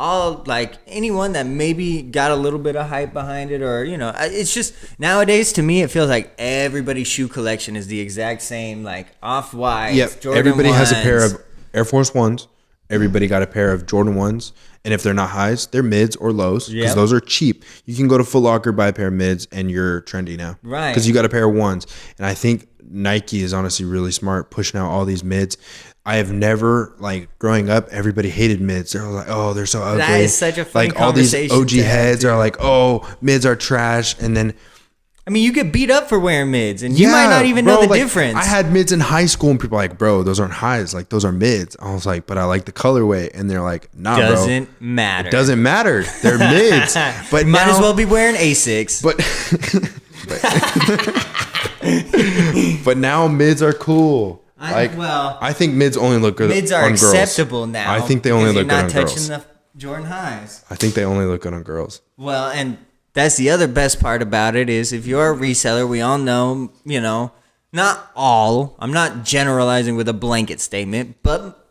all like anyone that maybe got a little bit of hype behind it, or it's just nowadays to me it feels like everybody's shoe collection is the exact same, like Off-White. Yep. Jordan Everybody 1s. has a pair of Air Force Ones. Everybody got a pair of Jordan 1s, and if they're not highs, they're mids or lows, because those are cheap. You can go to Foot Locker, buy a pair of mids, and you're trendy now, right? Because you got a pair of ones. And I think Nike is honestly really smart pushing out all these mids. I have never, like, growing up, everybody hated mids. They're like, oh, they're so ugly. That is such a funny like all these conversation OG heads are like, oh, mids are trash. And then I mean, you get beat up for wearing mids, and you might not even know the difference. I had mids in high school, and people are like, bro, those aren't highs. Like, those are mids. I was like, but I like the colorway. And they're like, nah, Doesn't matter. It doesn't matter. They're mids. But might as well be wearing Asics. But now mids are cool. I think mids only look good on girls. Mids are acceptable now. I think they only look good on girls. You're not touching the Jordan highs. I think they only look good on girls. Well, and that's the other best part about it is if you're a reseller, we all know, not all. I'm not generalizing with a blanket statement, but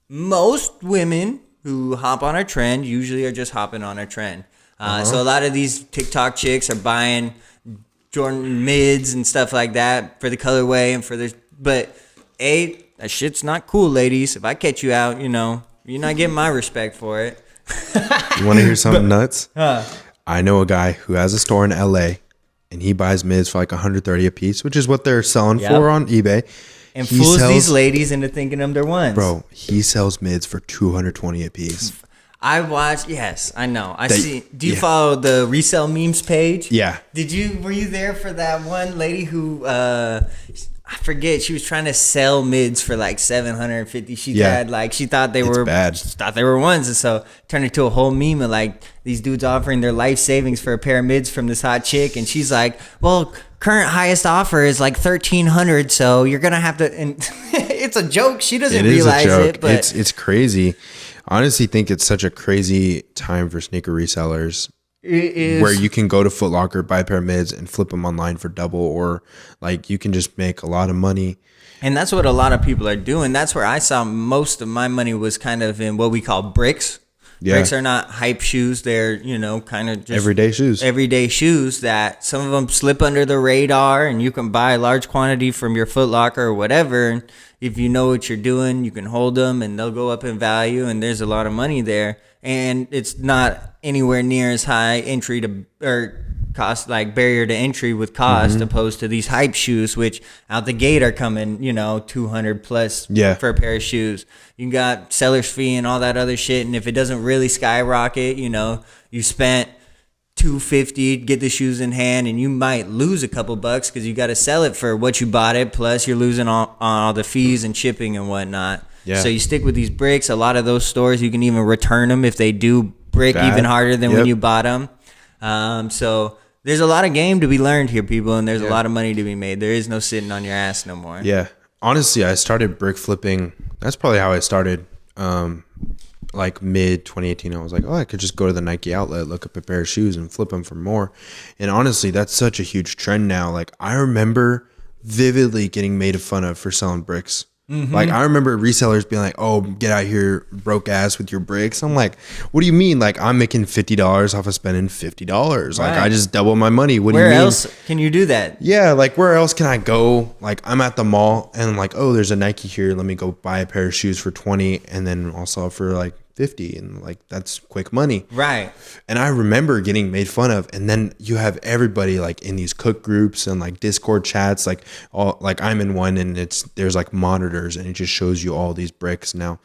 most women who hop on a trend usually are just hopping on a trend. So a lot of these TikTok chicks are buying Jordan mids and stuff like that for the colorway and for their. But that shit's not cool, ladies. If I catch you out, you're not getting my respect for it. You want to hear something nuts? I know a guy who has a store in LA, and he buys mids for like $130 a piece, which is what they're selling for on eBay. And fools these ladies into thinking them their ones. Bro, he sells mids for $220 a piece. I watched. Yes, I know. I see. Do you follow the resell memes page? Yeah. Were you there for that one lady who? I forget. She was trying to sell mids for like $750. She thought they were bad. She thought they were ones, and so turned into a whole meme of like these dudes offering their life savings for a pair of mids from this hot chick, and she's like, "Well, current highest offer is like $1,300, so you're gonna have to." And it's a joke. She doesn't realize it, but it's crazy. I honestly think it's such a crazy time for sneaker resellers. It is. Where you can go to Foot Locker, buy a pair of mids, and flip them online for double, or like you can just make a lot of money. And that's what a lot of people are doing. That's where I saw most of my money was kind of in what we call bricks. Yeah. Bricks are not hype shoes. They're, kind of just everyday shoes. Everyday shoes that some of them slip under the radar, and you can buy a large quantity from your Foot Locker or whatever. And if you know what you're doing, you can hold them and they'll go up in value, and there's a lot of money there. And it's not anywhere near as high entry to or cost, like barrier to entry with cost, opposed to these hype shoes, which out the gate are coming, $200 plus for a pair of shoes. You got seller's fee and all that other shit. And if it doesn't really skyrocket, you spent $250 to get the shoes in hand, and you might lose a couple bucks because you got to sell it for what you bought it. Plus you're losing all the fees and shipping and whatnot. Yeah. So you stick with these bricks. A lot of those stores, you can even return them if they do brick even harder than when you bought them. So there's a lot of game to be learned here, people, and there's a lot of money to be made. There is no sitting on your ass no more. Yeah. Honestly, I started brick flipping. That's probably how I started. Like mid 2018, I was like, I could just go to the Nike outlet, look up a pair of shoes and flip them for more. And honestly, that's such a huge trend now. Like I remember vividly getting made fun of for selling bricks. Like I remember resellers being like, "Oh, get out here, broke ass with your bricks." I'm like, "What do you mean? Like I'm making $50 off of spending $50? Like I just double my money. What do you mean? Where else can you do that?" Yeah, like where else can I go? Like I'm at the mall and I'm like, "Oh, there's a Nike here. Let me go buy a pair of shoes for 20, and then also for like 50, and like that's quick money." Right. And I remember getting made fun of, and then you have everybody like in these cook groups and like Discord chats, like all like I'm in one, and there's like monitors, and it just shows you all these bricks now,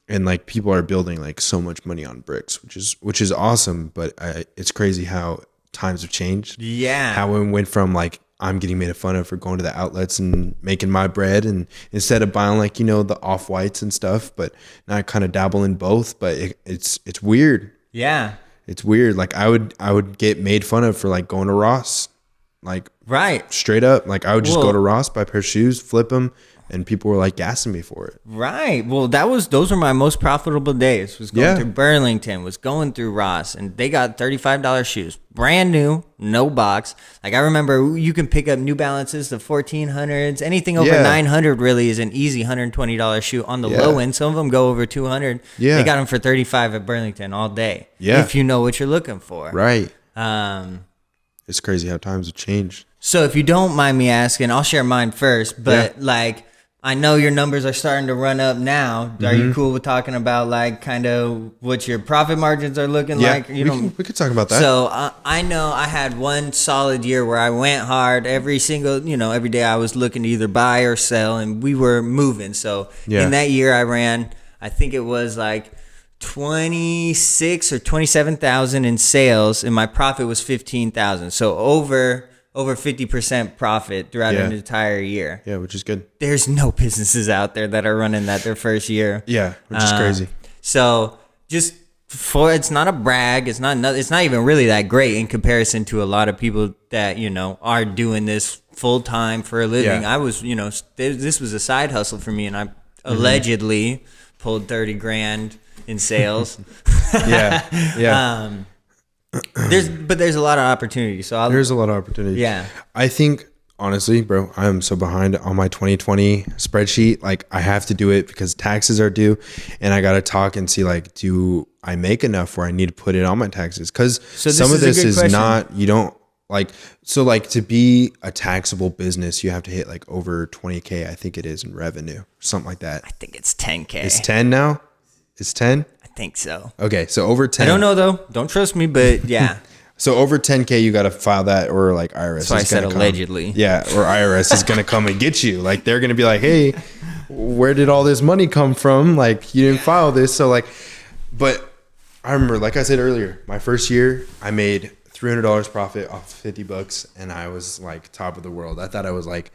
and like people are building like so much money on bricks, which is awesome. But it's crazy how times have changed. Yeah. How it went from like I'm getting made fun of for going to the outlets and making my bread, and instead of buying like the off-whites and stuff, but now I kind of dabble in both. But it's weird. Yeah, it's weird. Like I would get made fun of for like going to Ross, like straight up. Like I would just go to Ross, buy a pair of shoes, flip them, and people were like gassing me for it. Right. Well, those were my most profitable days. Was going through Burlington, was going through Ross, and they got $35 shoes, brand new, no box. Like I remember, you can pick up New Balances, the 1400s, anything over 900 really is an easy $120 shoe on the low end. Some of them go over 200. Yeah. They got them for $35 at Burlington all day. Yeah. If you know what you're looking for. Right. It's crazy how times have changed. So if you don't mind me asking, I'll share mine first, but like, I know your numbers are starting to run up now. Are you cool with talking about like kind of what your profit margins are looking like? We could talk about that. So I know I had one solid year where I went hard every day I was looking to either buy or sell, and we were moving. So in that year I ran, I think it was like 26 or 27,000 in sales, and my profit was 15,000. So over over 50% profit throughout an entire year. Yeah, which is good. There's no businesses out there that are running that their first year. Yeah, which is crazy. So just it's not a brag. It's not even really that great in comparison to a lot of people that, you know, are doing this full time for a living. Yeah. I was, you know, this was a side hustle for me, and I allegedly pulled 30 grand in sales. Yeah. There's a lot of opportunity. So there's a lot of opportunity. Yeah. I think, honestly, bro, I'm so behind on my 2020 spreadsheet. Like, I have to do it because taxes are due, and I got to talk and see, like, do I make enough where I need to put it on my taxes? Because some of this is not, you don't like, so like to be a taxable business, you have to hit like over 20K, I think it is, in revenue, something like that. I think it's 10K. It's 10 now? It's 10? I think so. Okay, so over 10. I don't know though. Don't trust me, but yeah. So over 10K, you got to file that, or like IRS. So I said allegedly. Yeah, or IRS is going to come and get you. Like, they're going to be like, hey, where did all this money come from? Like, you didn't file this. So like, but I remember, like I said earlier, my first year, I made $300 profit off $50, and I was like top of the world. I thought I was like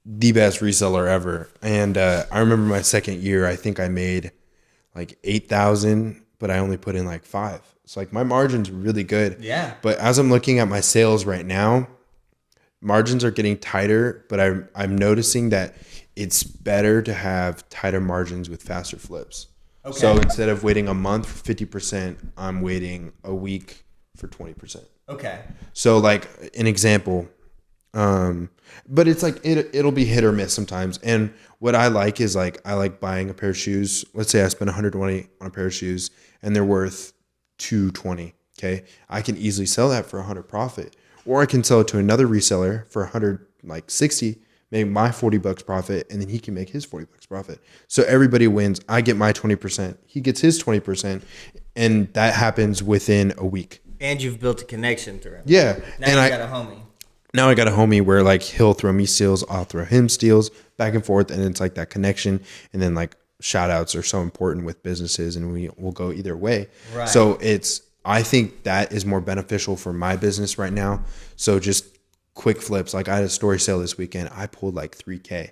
the best reseller ever. And I remember my second year, I think I made like 8,000, but I only put in like 5. So like my margin's really good. Yeah. But as I'm looking at my sales right now, margins are getting tighter, but I'm noticing that it's better to have tighter margins with faster flips. Okay. So instead of waiting a month for 50%, I'm waiting a week for 20%. Okay. So like an example, but it's like it'll be hit or miss sometimes. And what I like is, like, I like buying a pair of shoes. Let's say I spend $120 on a pair of shoes and they're worth $220. Okay. I can easily sell that for $100 profit, or I can sell it to another reseller for $160, make my $40 profit, and then he can make his $40 profit. So everybody wins. I get my 20%. He gets his 20%. And that happens within a week. And you've built a connection through him. Yeah. Now and you got a homie. Now I got a homie where, like, he'll throw me steals, I'll throw him steals, back and forth. And it's like that connection. And then, like, shout outs are so important with businesses, and we will go either way. Right. So I think that is more beneficial for my business right now. So just quick flips. Like, I had a story sale this weekend. I pulled like 3K,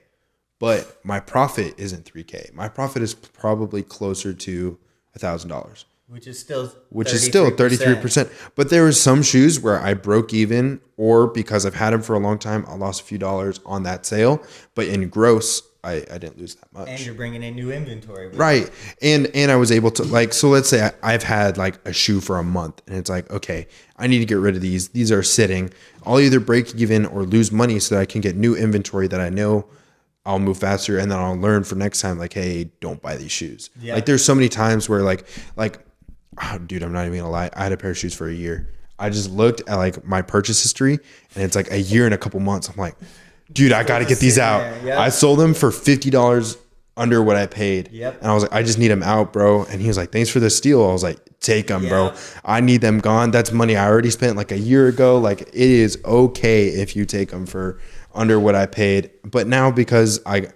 but my profit isn't 3K. My profit is probably closer to $1,000. Which is still 33%. But there was some shoes where I broke even, or because I've had them for a long time, I lost a few dollars on that sale. But in gross, I didn't lose that much. And you're bringing in new inventory. Right. And I was able to, like, so let's say I've had like a shoe for a month, and it's like, okay, I need to get rid of these. These are sitting. I'll either break even or lose money so that I can get new inventory that I know I'll move faster, and then I'll learn for next time, like, hey, don't buy these shoes. Yeah. Like, there's so many times where like, oh, dude, I'm not even gonna lie. I had a pair of shoes for a year. I just looked at like my purchase history, and it's like a year and a couple months. I'm like, dude, I got to get these out. Yep. I sold them for $50 under what I paid. Yep. And I was like, I just need them out, bro. And he was like, thanks for the steal. I was like, take them, bro. I need them gone. That's money I already spent like a year ago. Like, it is okay if you take them for under what I paid. But now, because I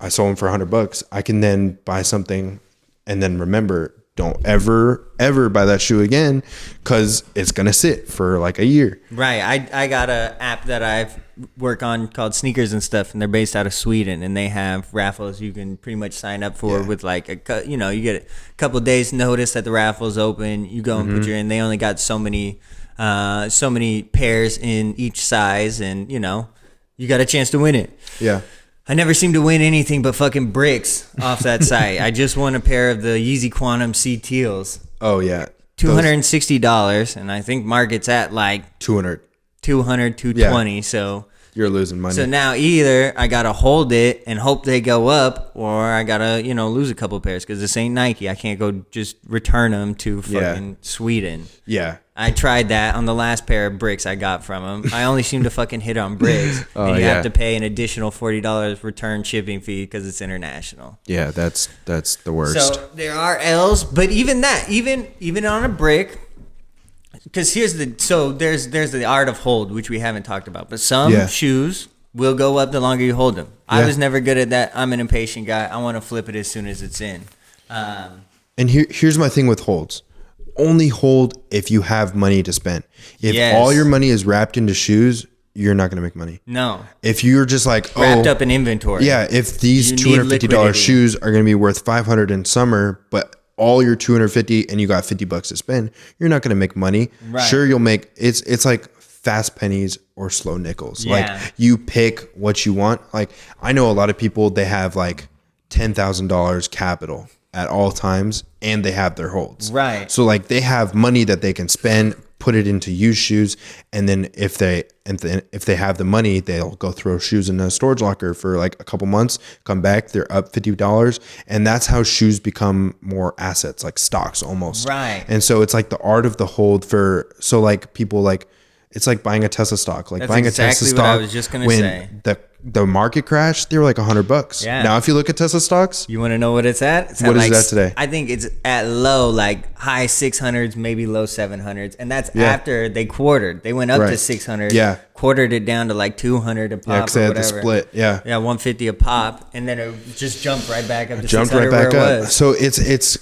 sold them for $100, I can then buy something and then remember, don't ever buy that shoe again, because it's going to sit for like a year. Right. I got an app that I work on called Sneakers and Stuff, and they're based out of Sweden, and they have raffles you can pretty much sign up for with like you get a couple of days notice that the raffle's open. You go and put your in. They only got so many pairs in each size, and you got a chance to win it. Yeah. I never seem to win anything but fucking bricks off that site. I just won a pair of the Yeezy Quantum C Teals. Oh, yeah. $260, and I think market's at like 220. Yeah. So you're losing money. So now either I gotta hold it and hope they go up, or I gotta lose a couple pairs, because this ain't Nike. I can't go just return them to fucking Sweden. Yeah. I tried that on the last pair of bricks I got from them. I only seem to fucking hit on bricks. And you have to pay an additional $40 return shipping fee because it's international. Yeah, that's the worst. So there are L's, but even that, even on a brick, because there's the art of hold, which we haven't talked about. But some shoes will go up the longer you hold them. I was never good at that. I'm an impatient guy. I want to flip it as soon as it's in. And here's my thing with holds. Only hold if you have money to spend. If all your money is wrapped into shoes, you're not gonna make money. No. If you're just like Wrapped up in inventory. Yeah, if these You need $250 liquidity. shoes are gonna be worth $500 in summer, but all your $250 and you got $50 to spend, you're not gonna make money. Right. Sure, you'll make it's like fast pennies or slow nickels. Yeah. Like you pick what you want. Like I know a lot of people, they have like $10,000 capital at all times and they have their holds. Right. So like they have money that they can spend, put it into used shoes, and then if they have the money, they'll go throw shoes in a storage locker for like a couple months, come back, they're up $50, and that's how shoes become more assets, like stocks almost. Right. And so it's like the art of the hold for, so like people like, it's like buying a Tesla stock. Like That's buying exactly a Tesla what I stock was just gonna when say. the market crashed, they were like $100. Yeah. Now if you look at Tesla stocks, You want to know what it's at? It's What at is it at today? I think it's at low, like high 600s, maybe low 700s. And that's Yeah. after they quartered. They went up to Right. 600. Yeah. Quartered it down to like 200 a pop. yeah, because or they had the whatever. split. Yeah. Yeah, 150 a pop. And then it just jumped right back up to Jumped 600 right back where it up. was. So it's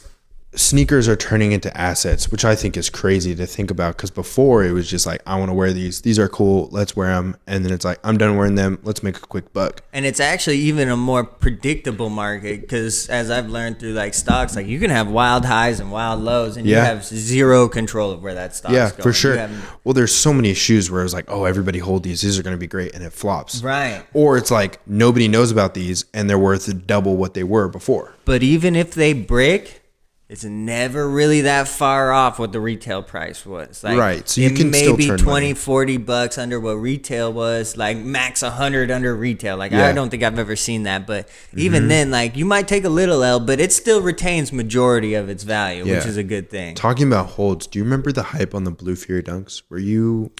sneakers are turning into assets, which I think is crazy to think about, because before it was just like, I want to wear these are cool, let's wear them, and then it's like, I'm done wearing them, let's make a quick buck. And it's actually even a more predictable market because, as I've learned through like stocks, like you can have wild highs and wild lows, and you Yeah. have zero control of where that stock's Yeah, going. for sure. You have- Well, there's so many shoes where it's like, oh, everybody hold these are going to be great, and it flops. Right. Or it's like nobody knows about these and they're worth double what they were before. But even if they break, it's never really that far off what the retail price was. Like, Right, so you it can may still be turn 20, money. 40 bucks under what retail was, like max 100 under retail. Like Yeah. I don't think I've ever seen that, but even then, like you might take a little L, but it still retains majority of its value, which Yeah. is a good thing. Talking about holds, do you remember the hype on the Blue Fury dunks? Were you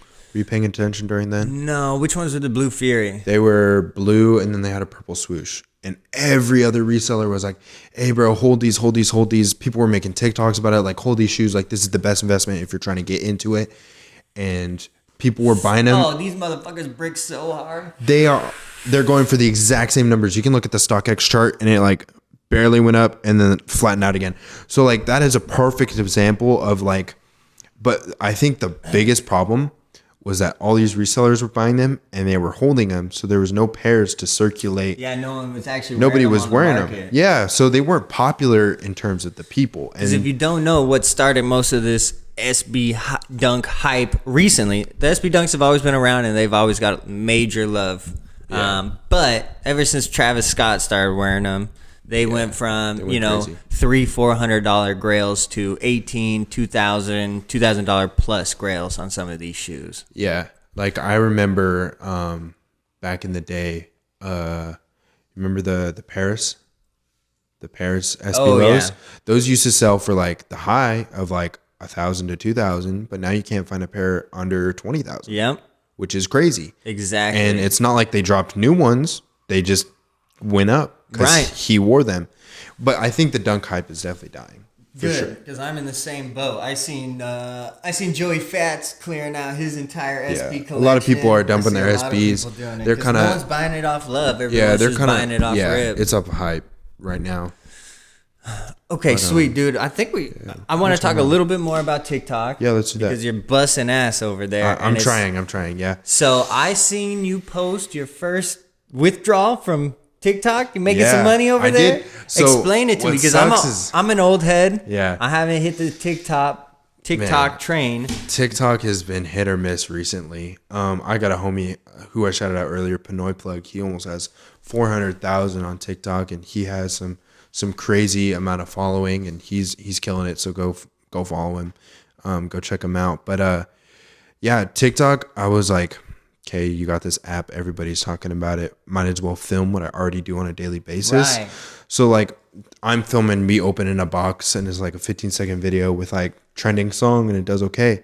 paying attention during then? No, which ones were the Blue Fury? They were blue and then they had a purple swoosh. And every other reseller was like, hey, bro, hold these. People were making TikToks about it, like, hold these shoes. Like, this is the best investment if you're trying to get into it. And people were buying them. Oh, these motherfuckers brick so hard. They're going for the exact same numbers. You can look at the StockX chart and it, like, barely went up and then flattened out again. So, like, that is a perfect example of, like, but I think the biggest problem was that all these resellers were buying them and they were holding them, so there was no pairs to circulate. Yeah, no one was actually. Nobody wearing them was on the wearing market. them. Yeah, so they weren't popular in terms of the people. Because if you don't know what started most of this SB Dunk hype recently, the SB Dunks have always been around and they've always got major love. Yeah. But ever since Travis Scott started wearing them, they went from they went crazy. $300-$400 grails to $1,000-$2,000 plus grails on some of these shoes. Yeah, like I remember back in the day, remember the Paris SB lows? Yeah. Those used to sell for like the high of like 1,000 to 2,000, but now you can't find a pair under 20,000. Yep, Which is crazy. exactly. And it's not like they dropped new ones; they just went up because Right. he wore them. But I think the dunk hype is definitely dying. For sure. Good, because I'm in the same boat. I seen Joey Fats clearing out his entire SB collection. A lot of people are dumping I see their a lot of SBs. people doing it, They're 'cause kinda- no one's buying it off love. Everyone's Yeah, they're just kind buying it of off rip. It's up hype right now. Okay, sweet dude. I think I want to talk a little bit more about TikTok. Yeah, let's do that. Because you're busting ass over there. I'm and trying. Yeah. So I seen you post your first withdrawal from TikTok. You making Yeah, some money over I there? did. So Explain it to me, what because sucks I'm an old head. Yeah. I haven't hit the TikTok Man. train. TikTok has been hit or miss recently. I got a homie who I shouted out earlier, Pinoy Plug. He almost has 400,000 on TikTok, and he has some crazy amount of following, and he's killing it. So go follow him, go check him out. But yeah, TikTok. I was like, okay, you got this app. Everybody's talking about it. Might as well film what I already do on a daily basis. Right. So like, I'm filming me opening a box, and it's like a 15-second video with like trending song, and it does okay.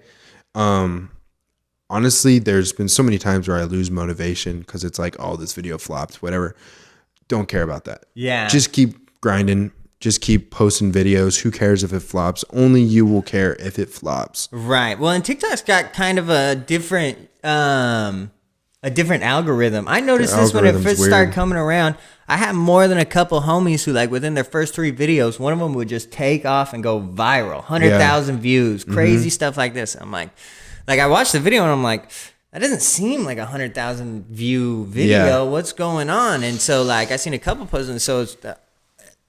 Honestly, there's been so many times where I lose motivation because it's like, oh, this video flopped, whatever. Don't care about that. Yeah. Just keep grinding. Just keep posting videos. Who cares if it flops? Only you will care if it flops. Right. Well, and TikTok's got kind of a different algorithm. I noticed this when it algorithm's first started weird. coming around. I had more than a couple homies who, like, within their first 3 videos, one of them would just take off and go viral, 100,000 views, crazy stuff like this. I'm like, I watched the video and I'm like, that doesn't seem like 100,000 view video. Yeah. What's going on? And so like I seen a couple posts, and so it's,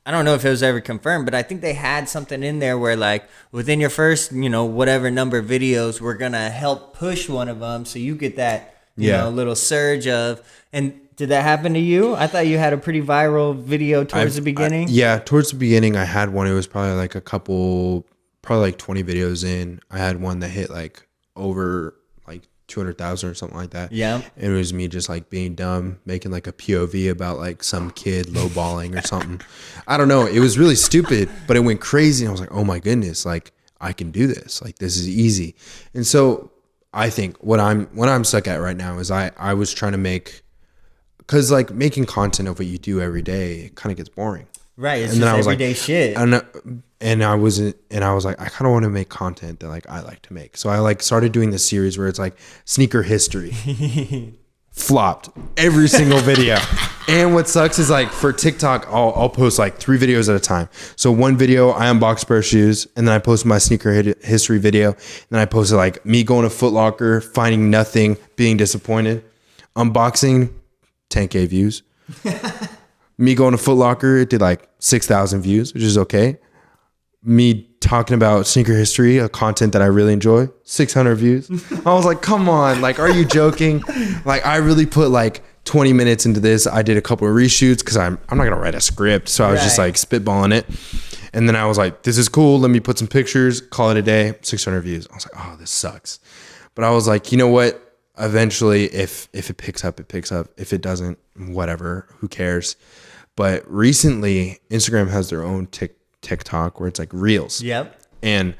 I don't know if it was ever confirmed, but I think they had something in there where like within your first, whatever number of videos, we're gonna help push one of them, so you get that, little surge of. And did that happen to you? I thought you had a pretty viral video towards the beginning. Yeah, towards the beginning, I had one. It was probably like probably like 20 videos in. I had one that hit like over like 200,000 or something like that. Yeah. And it was me just like being dumb, making like a POV about like some kid lowballing or something. I don't know. It was really stupid, but it went crazy. And I was like, oh my goodness, like I can do this. Like this is easy. And so I think what I'm stuck at right now is I was trying to make, because like making content of what you do every day, it kind of gets boring. Right. It's just everyday shit. And I was like, I kind of want to make content that like I like to make. So I like started doing this series where it's like sneaker history. Flopped every single video. And what sucks is like for TikTok, I'll post like 3 videos at a time. So one video, I unbox a pair of shoes, and then I post my sneaker history video. And then I posted like me going to Foot Locker, finding nothing, being disappointed. Unboxing, 10K views. Me going to Foot Locker, it did like 6,000 views, which is okay. Me talking about sneaker history, a content that I really enjoy, 600 views. I was like, come on, like, are you joking? Like, I really put like 20 minutes into this. I did a couple of reshoots because I'm not gonna write a script, so I was just like spitballing it. And then I was like, this is cool. Let me put some pictures, call it a day. 600 views. I was like, oh, this sucks. But I was like, you know what? Eventually, if it picks up, it picks up. If it doesn't, whatever. Who cares? But recently, Instagram has their own TikTok where it's like Reels. Yep. And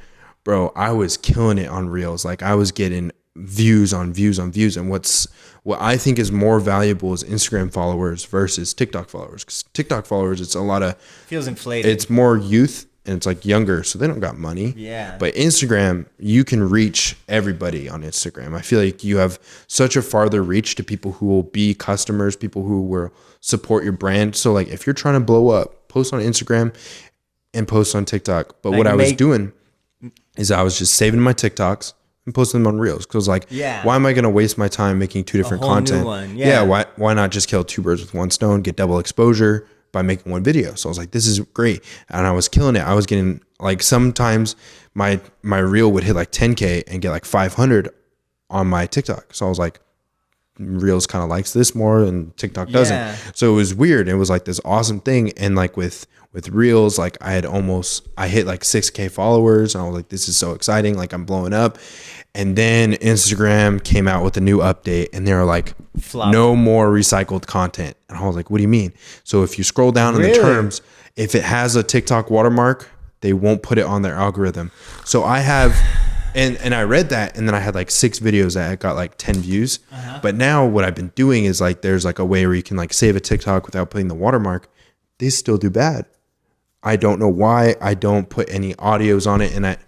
bro, I was killing it on Reels. Like I was getting views on views on views. And what I think is more valuable is Instagram followers versus TikTok followers. Because TikTok followers, it's a lot of feels inflated. It's more youth and it's like younger, so they don't got money. Yeah. But Instagram, you can reach everybody on Instagram. I feel like you have such a farther reach to people who will be customers, people who will support your brand. So like if you're trying to blow up, post on Instagram and post on TikTok. But like what I was doing is I was just saving my TikToks and posting them on Reels. Because like, why am I going to waste my time making 2 different content? New one. Yeah. Why not just kill 2 birds with 1 stone, get double exposure by making 1 video? So I was like, this is great. And I was killing it. I was getting like, sometimes my reel would hit like 10K and get like 500 on my TikTok. So I was like, Reels kind of likes this more and TikTok doesn't. So it was weird. It was like this awesome thing. And like with Reels, like I hit like 6K followers and I was like, this is so exciting. Like I'm blowing up. And then Instagram came out with a new update and they were like, no more recycled content. And I was like, what do you mean? So if you scroll down in the terms, if it has a TikTok watermark, they won't put it on their algorithm. So I have, and I read that, and then I had like 6 videos that got like 10 views. But now what I've been doing is like, there's like a way where you can like save a TikTok without putting the watermark. They still do bad. I don't know why. I don't put any audios on it. And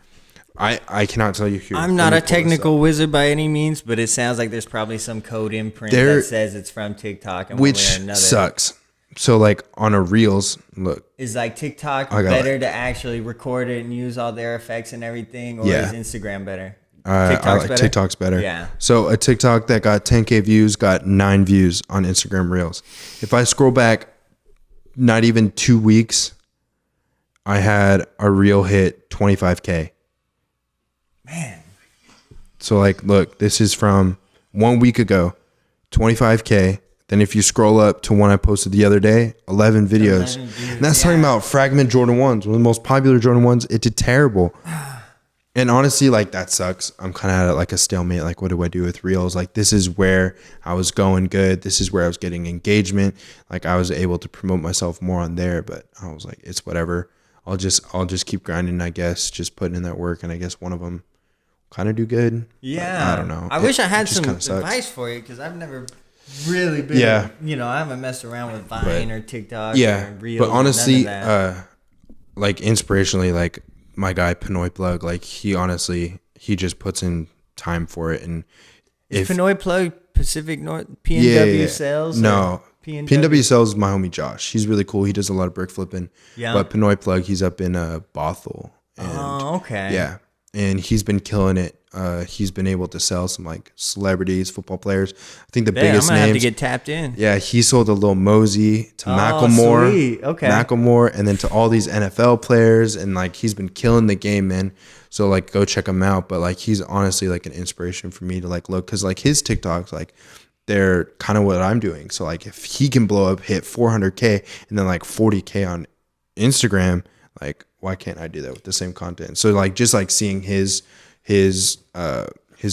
I cannot tell you. I'm not a technical wizard by any means, but it sounds like there's probably some code imprint that says it's from TikTok. And which sucks. So like on a Reels, look. Is like TikTok better to actually record it and use all their effects and everything? Or is Instagram better? TikTok's better. Yeah. So a TikTok that got 10K views got 9 views on Instagram Reels. If I scroll back, not even 2 weeks, I had a reel hit 25K. Man. So like, look, this is from 1 week ago, 25K. Then if you scroll up to one I posted the other day, 11 videos. And that's talking about fragment Jordan 1s, one of the most popular Jordan 1s. It did terrible. And honestly, like that sucks. I'm kind of at like a stalemate. Like, what do I do with Reels? Like, this is where I was going good. This is where I was getting engagement. Like, I was able to promote myself more on there. But I was like, it's whatever. I'll just keep grinding, I guess. Just putting in that work. And I guess one of them kind of do good. Yeah. I don't know. I wish I had some advice for you because I've never really been, I haven't messed around with Vine or TikTok or Reels. But honestly, like inspirationally, like my guy Pinoy Plug, like he just puts in time for it. And if Pinoy Plug Pacific North PNW sales? No. PNW Sales is my homie Josh. He's really cool. He does a lot of brick flipping. Yeah. But Pinoy Plug, he's up in Bothell. And, okay. Yeah. And he's been killing it. he's been able to sell some like celebrities, football players. I think the Damn, biggest I'm gonna names. have to get tapped in. Yeah, he sold a little Mosey to Oh, Macklemore, sweet. Okay. Macklemore, and then to all these NFL players, and like he's been killing the game, man. So like, go check him out. But like, he's honestly like an inspiration for me to like look, because like his TikToks, like they're kind of what I'm doing. So like, if he can blow up, hit 400K, and then like 40K on Instagram, like why can't I do that with the same content? So like, just like seeing his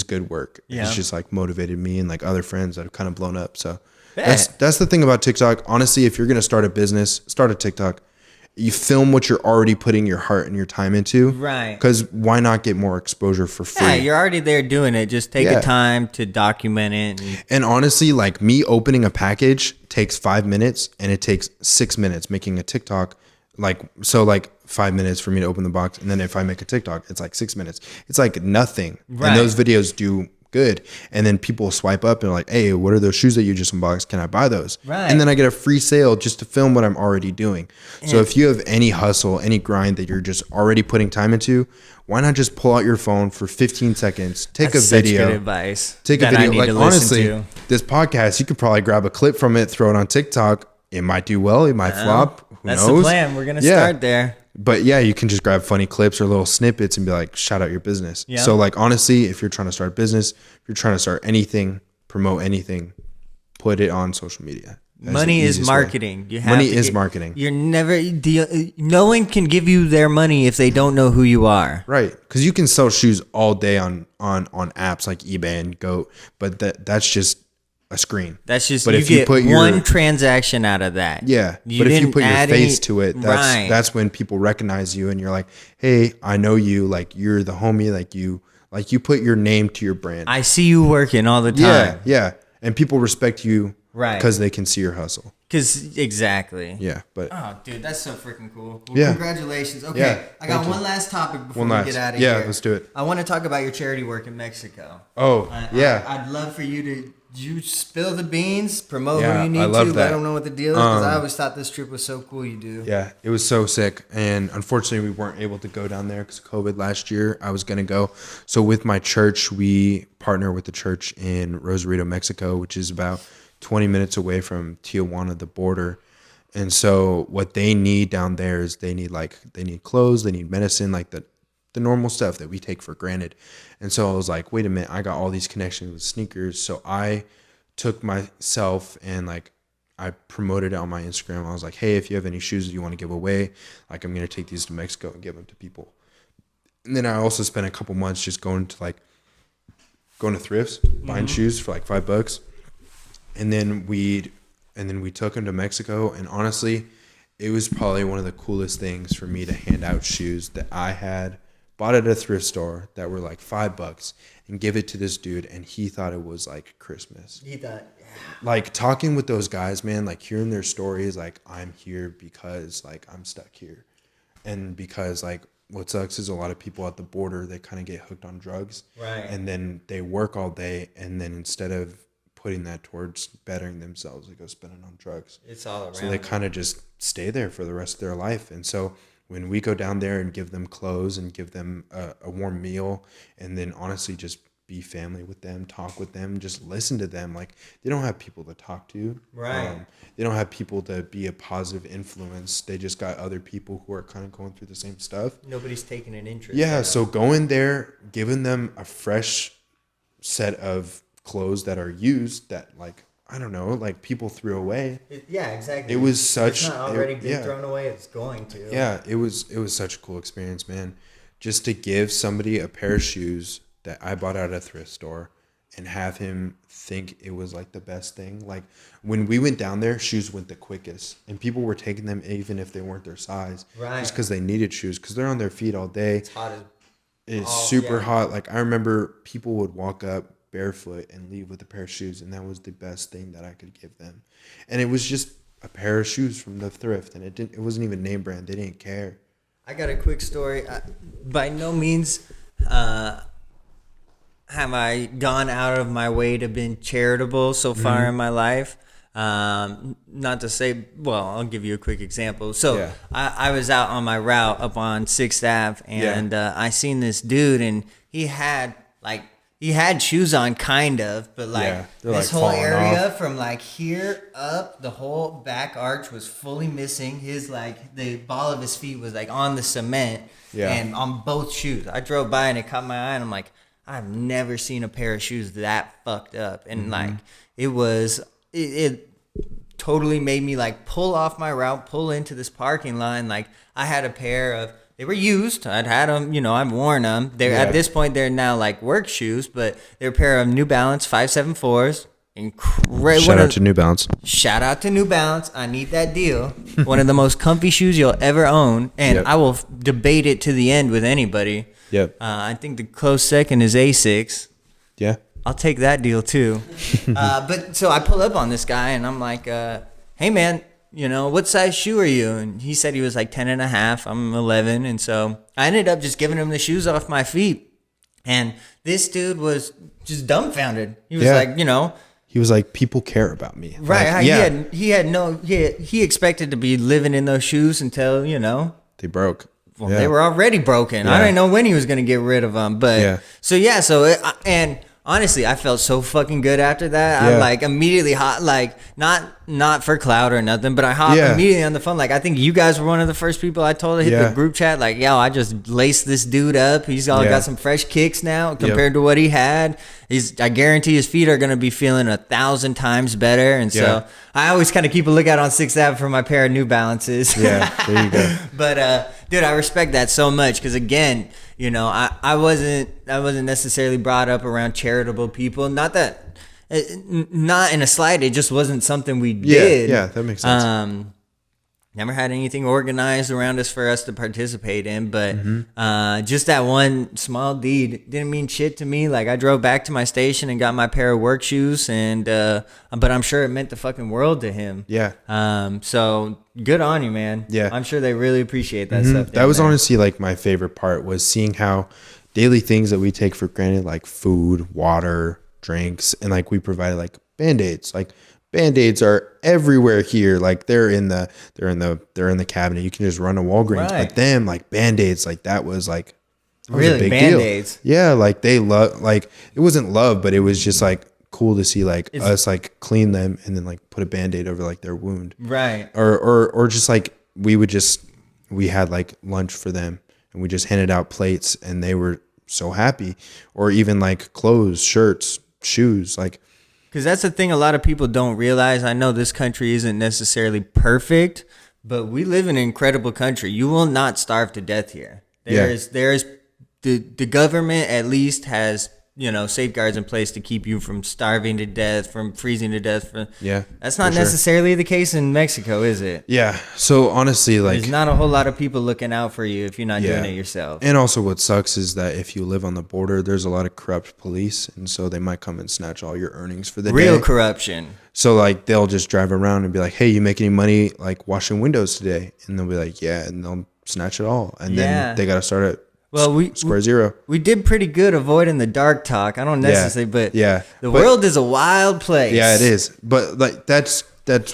good work has just like motivated me and like other friends that have kind of blown up. So that's the thing about TikTok. Honestly, if you're gonna start a business, start a TikTok. You film what you're already putting your heart and your time into, Right? Because why not get more exposure for free? Yeah, you're already there doing it. Just take the time to document it. And honestly, like me opening a package takes 5 minutes, and it takes 6 minutes making a TikTok. Like 5 minutes for me to open the box, and then if I make a TikTok, it's like 6 minutes. It's like nothing, Right. And those videos do good. And then people swipe up and are like, "Hey, what are those shoes that you just unboxed? Can I buy those?" Right. And then I get a free sale just to film what I'm already doing. So if you have any hustle, any grind that you're just already putting time into, why not just pull out your phone for 15 seconds, take That's a video, such good advice. take a that I video. need Like to listen honestly, to. this podcast, you could probably grab a clip from it, throw it on TikTok. It might do well. It might flop. Who That's knows? the plan. We're gonna start there. But yeah, you can just grab funny clips or little snippets and be like, shout out your business. Yeah. So like, honestly, if you're trying to start a business, if you're trying to start anything, promote anything, put it on social media. That's Money the is easiest way. marketing. You have Money to is marketing. You're never. No one can give you their money if they don't know who you are. Right. Because you can sell shoes all day on apps like eBay and Goat, but that's just a screen. That's just, But you if you get put your- one transaction out of that. Yeah. You But if you didn't put your add face any- to it, Right. that's when people recognize you and you're like, hey, I know you. Like, you're the homie. Like you put your name to your brand. I see you working all the Yeah. time. Yeah. And people respect you Right. because they can see your hustle. Because exactly. Yeah. But Oh, dude, that's so freaking cool. Well, Yeah. congratulations. Okay, Yeah, I got thank you. one last topic before One we last. get out of Yeah, here. let's do it. I want to talk about your charity work in Mexico. Oh, yeah. I'd love for you spill the beans, promote Yeah, who you need I love to. But that. I don't know what the deal is because I always thought this trip was so cool. You do. Yeah, it was so sick. And unfortunately, we weren't able to go down there because of COVID last year. I was going to go. So with my church, we partner with the church in Rosarito, Mexico, which is about 20 minutes away from Tijuana, the border. And so what they need down there is they need clothes, they need medicine, like the normal stuff that we take for granted. And so I was like, wait a minute, I got all these connections with sneakers. So I took myself and like I promoted it on my Instagram. I was like, hey, if you have any shoes that you want to give away, like I'm going to take these to Mexico and give them to people. And then I also spent a couple months just going to thrifts, buying shoes for like $5. And then we took them to Mexico. And honestly, it was probably one of the coolest things for me to hand out shoes that I had bought at a thrift store that were like $5 and give it to this dude. And he thought it was like Christmas. He thought, Like talking with those guys, man, like hearing their stories, like I'm here because like I'm stuck here. And because like what sucks is a lot of people at the border, they kind of get hooked on drugs. Right. And then they work all day. And then instead of putting that towards bettering themselves, they go spend it on drugs. it's all around. So they kind of just stay there for the rest of their life. And so when we go down there and give them clothes and give them a warm meal, and then honestly just be family with them, talk with them, just listen to them. Like they don't have people to talk to. Right. They don't have people to be a positive influence. They just got other people who are kind of going through the same stuff. Nobody's taking an interest. Yeah. So going there, giving them a fresh set of clothes that are used that like, I don't know, like people threw away. Yeah, exactly. It was such. It's not already been yeah. thrown away. It's going to. Yeah, it was such a cool experience, man. Just to give somebody a pair of shoes that I bought at a thrift store and have him think it was like the best thing. Like when we went down there, shoes went the quickest, and people were taking them even if they weren't their size, Right. just because they needed shoes because they're on their feet all day. It's hot as. It's Oh, super yeah. hot. Like I remember people would walk up barefoot and leave with a pair of shoes, and that was the best thing that I could give them. And it was just a pair of shoes from the thrift, and it wasn't even name brand. They didn't care. I got a quick story. By no means have I gone out of my way to be charitable so far in my life. Not to say, well, I'll give you a quick example. So Yeah. I was out on my route up on 6th Ave, and I seen this dude, and he had like he had shoes on kind of, but like they're, this like, whole falling area off. from like here up, the whole back arch was fully missing. His like the ball of his feet was like on the cement and on both shoes. I drove by and it caught my eye and I'm like, I've never seen a pair of shoes that fucked up. And like it totally made me like pull off my route, pull into this parking line. Like I had a pair of, they were used. I'd had them, you know, I've worn them. They're at this point, they're now like work shoes, but they're a pair of New Balance 574s. Incredible. Shout out to New Balance. Shout out to New Balance. I need that deal. One of the most comfy shoes you'll ever own. And I will debate it to the end with anybody. Yep. I think the close second is Asics. Yeah. I'll take that deal too. But so I pull up on this guy and I'm like, hey man, you know, what size shoe are you? And he said he was like 10 and a half. I'm 11. And so I ended up just giving him the shoes off my feet. And this dude was just dumbfounded. He was like, you know. He was like, people care about me. Right. Like, He expected to be living in those shoes until, you know. They broke. Well, they were already broken. I didn't know when he was going to get rid of them. But and honestly, I felt so fucking good after that. I like immediately not for clout or nothing, but I hopped immediately on the phone. Like I think you guys were one of the first people I told to hit the group chat. Like, yo, I just laced this dude up. He's got some fresh kicks now compared to what he had. I guarantee his feet are gonna be feeling 1,000 times better. And so I always kind of keep a lookout on 6th Ave for my pair of New Balances. Yeah, there you go. But dude, I respect that so much because again, you know, I wasn't necessarily brought up around charitable people. Not in a slight. It just wasn't something we did. Yeah, that makes sense. Never had anything organized around us for us to participate in, but just that one small deed didn't mean shit to me. Like I drove back to my station and got my pair of work shoes, and but I'm sure it meant the fucking world to him. Yeah. So good on you, man. Yeah. I'm sure they really appreciate that stuff. That was honestly like my favorite part was seeing how daily things that we take for granted, like food, water, drinks, and like we provided like Band-Aids. Like Band-Aids are everywhere here. Like they're in the cabinet. You can just run to Walgreens. Right. But them like Band-Aids, like that was like really a big Band-Aids. deal. Yeah, like they love, like it wasn't love, but it was just like cool to see like us like clean them and then like put a Band-Aid over like their wound. Right. Or just like we had like lunch for them and we just handed out plates and they were so happy. Or even like clothes, shirts, shoes, like. Because that's the thing a lot of people don't realize. I know this country isn't necessarily perfect, but we live in an incredible country. You will not starve to death here. There's the government at least has, you know, safeguards in place to keep you from starving to death, from freezing to death. That's not necessarily the case in Mexico, is it? Yeah. So honestly, like there's not a whole lot of people looking out for you if you're not doing it yourself. And also what sucks is that if you live on the border, there's a lot of corrupt police. And so they might come and snatch all your earnings for the day. Real corruption. So like they'll just drive around and be like, hey, you make any money like washing windows today? And they'll be like, yeah. And they'll snatch it all. And then they got to start at square zero. We did pretty good avoiding the dark talk. I don't necessarily, but the world is a wild place. Yeah, it is. But like that's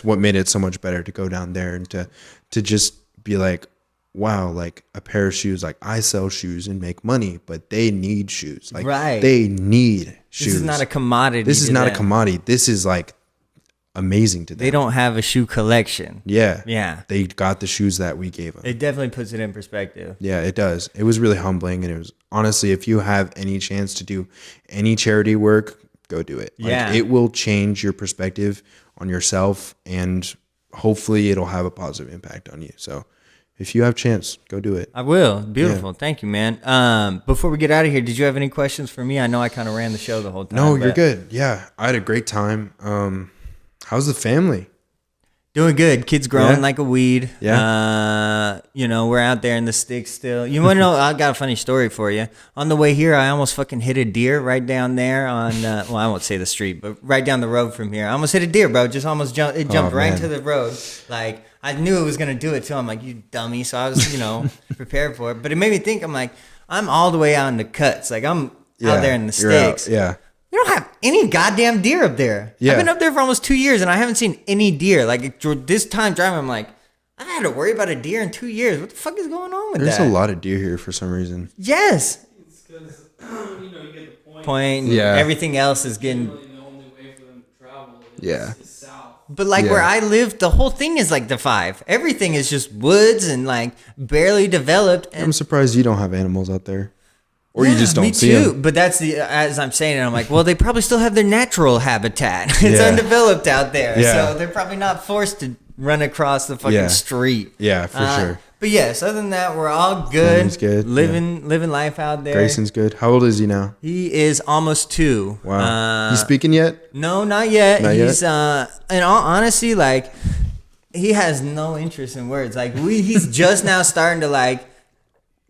what made it so much better to go down there and to just be like, wow, like a pair of shoes. Like I sell shoes and make money, but they need shoes. Like they need shoes. This is not a commodity. This is not a commodity. This is like amazing to them. They don't have a shoe collection. Yeah. They got the shoes that we gave them. It definitely puts it in perspective. Yeah, it does. It was really humbling. And it was honestly, if you have any chance to do any charity work, go do it. Like, it will change your perspective on yourself and hopefully it'll have a positive impact on you. So if you have chance, go do it. I will. Beautiful. Yeah. Thank you, man. Before we get out of here, did you have any questions for me? I know I kind of ran the show the whole time. No, you're good. Yeah, I had a great time. How's the family? Doing good. Kids growing like a weed. Yeah. You know, we're out there in the sticks still. You want to know? I got a funny story for you. On the way here, I almost fucking hit a deer right down there on, well, I won't say the street, but right down the road from here. I almost hit a deer, bro. Just almost jumped. It jumped right into the road. Like, I knew it was going to do it too. I'm like, you dummy. So I was, you know, prepared for it. But it made me think, I'm like, I'm all the way out in the cuts. Like, I'm out there in the sticks. Yeah. We don't have any goddamn deer up there. Yeah. I've been up there for almost 2 years and I haven't seen any deer. Like this time driving, I'm like, I've had to worry about a deer in 2 years. What the fuck is going on with that? There's a lot of deer here for some reason. Yes. It's because You get the point. point. And Yeah. everything else is getting. Generally, the only way for them to travel Yeah. is south. But like Yeah. where I live, the whole thing is like the 5. Everything is just woods and like barely developed. I'm And surprised you don't have animals out there, or you yeah, just me don't see too. them. But that's the as I'm saying it, I'm like, well, they probably still have their natural habitat. It's Yeah. undeveloped out there, Yeah. so they're probably not forced to run across the fucking Yeah. street. Yeah, for sure. But yes, other than that, we're all good. Family's good, Living life out there. Grayson's good. How old is he now? He is almost 2. Wow. You speaking yet? No, not yet. Not He's yet? in all honesty, like he has no interest in words. Like he's just now starting to like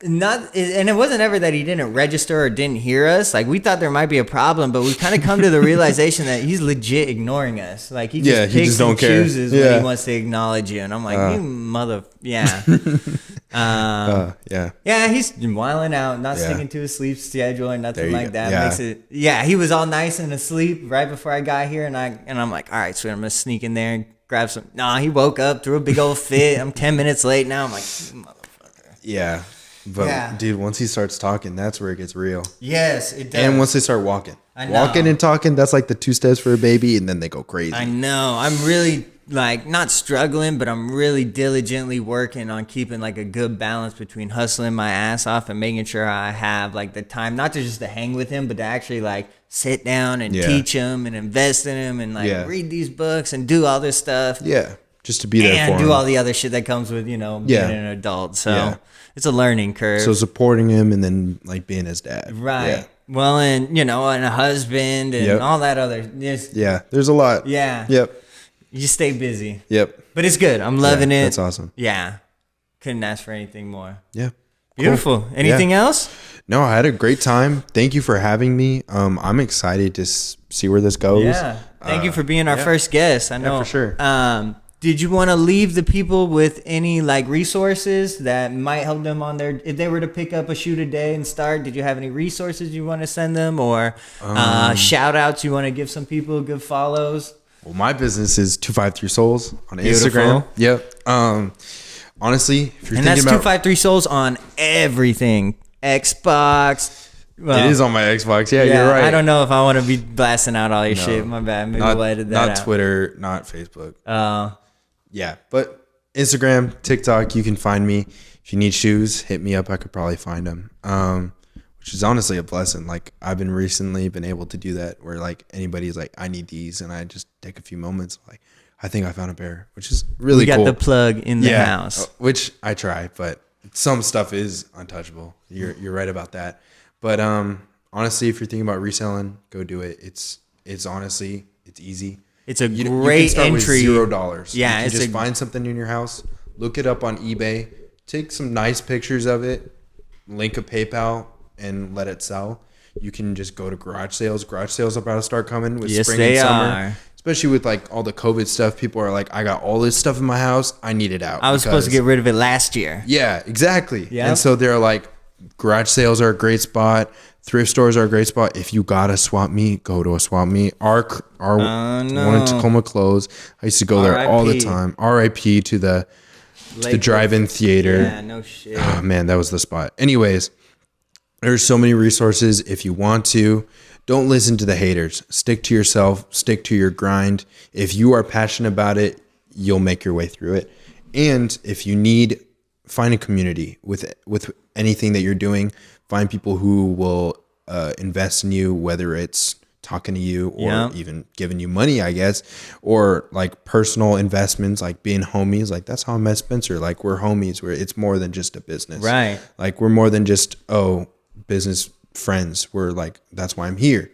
not, and it wasn't ever that he didn't register or didn't hear us. Like we thought there might be a problem, but we kind of come to the realization that he's legit ignoring us. Like he just Yeah, picks he just don't and care. chooses when Yeah. he wants to acknowledge you, and I'm like, you mother, yeah. Yeah. Yeah, he's wilding out, not Yeah. sticking to his sleep schedule or There nothing you like go. that. Yeah. Makes it. Yeah, he was all nice and asleep right before I got here, and I'm like, all right, sweet, I'm gonna sneak in there and grab some. Nah, he woke up, threw a big old fit. I'm 10 minutes late now. I'm like, motherfucker. Yeah. But Yeah. dude, once he starts talking, that's where it gets real. Yes, it does. And once they start walking, I know. walking and talking, that's like the 2 steps for a baby, and then they go crazy. I know. I'm really like not struggling, but I'm really diligently working on keeping like a good balance between hustling my ass off and making sure I have like the time, not to just to hang with him, but to actually like sit down and Yeah. teach him and invest in him and like Yeah. read these books and do all this stuff. Yeah, just to be there And for do him. all the other shit that comes with, being Yeah. an adult. So Yeah. it's a learning curve. So supporting him and then like being his dad. right. Yeah. Well, and and a husband and Yep. all that other. Just, Yeah. There's a lot. yeah. Yep. You stay busy. Yep. But it's good. I'm loving it. That's awesome. Yeah. Couldn't ask for anything more. Yeah. Beautiful. Anything else? No, I had a great time. Thank you for having me. I'm excited to see where this goes. Yeah. Thank you for being our first guest. I know. for sure. Did you want to leave the people with any like resources that might help them on their, if they were to pick up a shoe today and start, did you have any resources you want to send them, or shout outs you want to give some people, good follows? Well, my business is 253 Souls on Beautiful. Instagram. Yep. Honestly, if you're And thinking that's about 253 Souls on everything. Xbox. Well, it is on my Xbox. Yeah, you're right. I don't know if I want to be blasting out all your shit. My bad. Maybe we'll edit that not out. Twitter, not Facebook. Oh. Yeah, but Instagram, TikTok, you can find me. If you need shoes, hit me up. I could probably find them. Which is honestly a blessing. Like I've been recently been able to do that where like anybody's like, I need these, and I just take a few moments. Like I think I found a pair, which is really We got cool. the plug in the house. Which I try, but some stuff is untouchable. You're right about that. But honestly, if you're thinking about reselling, go do it. It's honestly it's easy. It's a You great can start with entry. $0. Yeah, you can it's just a- find something in your house, look it up on eBay, take some nice pictures of it, link a PayPal, and let it sell. You can just go to garage sales. Garage sales are about to start coming with Yes, spring they and summer. are. Especially with like all the COVID stuff, people are like, I got all this stuff in my house, I need it out. I was supposed to because- get rid of it last year. Yeah, exactly. Yeah. And so they're like, garage sales are a great spot. Thrift stores are a great spot. If you got a swap meet, go to a swap meet. Our one in Tacoma closed. I used to go there all the RIP. time. RIP to the drive-in theater. Yeah, no shit. Oh, man, that was the spot. Anyways, there's so many resources. If you want to, don't listen to the haters. Stick to yourself. Stick to your grind. If you are passionate about it, you'll make your way through it. And if you need, find a community with anything that you're doing. Find people who will invest in you, whether it's talking to you or even giving you money, I guess, or like personal investments, like being homies. Like that's how I met Spencer. Like we're homies, where it's more than just a business. Right. Like we're more than just, business friends. We're like, that's why I'm here.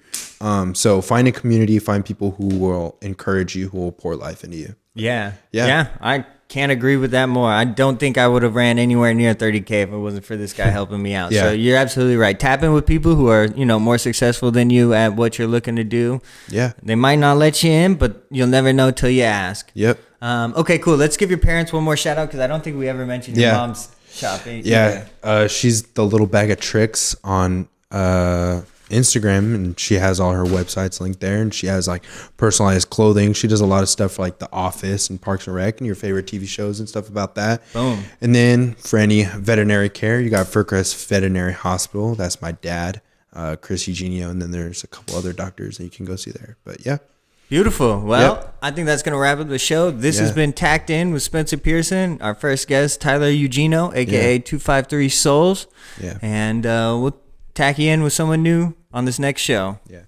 So find a community, find people who will encourage you, who will pour life into you. Yeah. Yeah. Yeah. I can't agree with that more. I don't think I would have ran anywhere near 30K if it wasn't for this guy helping me out. Yeah. So you're absolutely right. Tap in with people who are, more successful than you at what you're looking to do. Yeah. They might not let you in, but you'll never know till you ask. Yep. Okay, cool. Let's give your parents one more shout out because I don't think we ever mentioned your Yeah. mom's shop. Yeah. She's the little bag of tricks on Instagram, and she has all her websites linked there, and she has like personalized clothing. She does a lot of stuff for like The Office and Parks and Rec and your favorite TV shows and stuff about that. Boom. And then for any veterinary care, you got Furcrest Veterinary Hospital. That's my dad. Chris Eugenio, and then there's a couple other doctors that you can go see there. But yeah. Beautiful. Well, Yep. I think that's going to wrap up the show. This has Yeah. been Tac'd In with Spencer Pearson. Our first guest, Tyler Eugenio, a.k.a. 253 Souls. Yeah. And we'll tack you in with someone new on this next show. Yeah.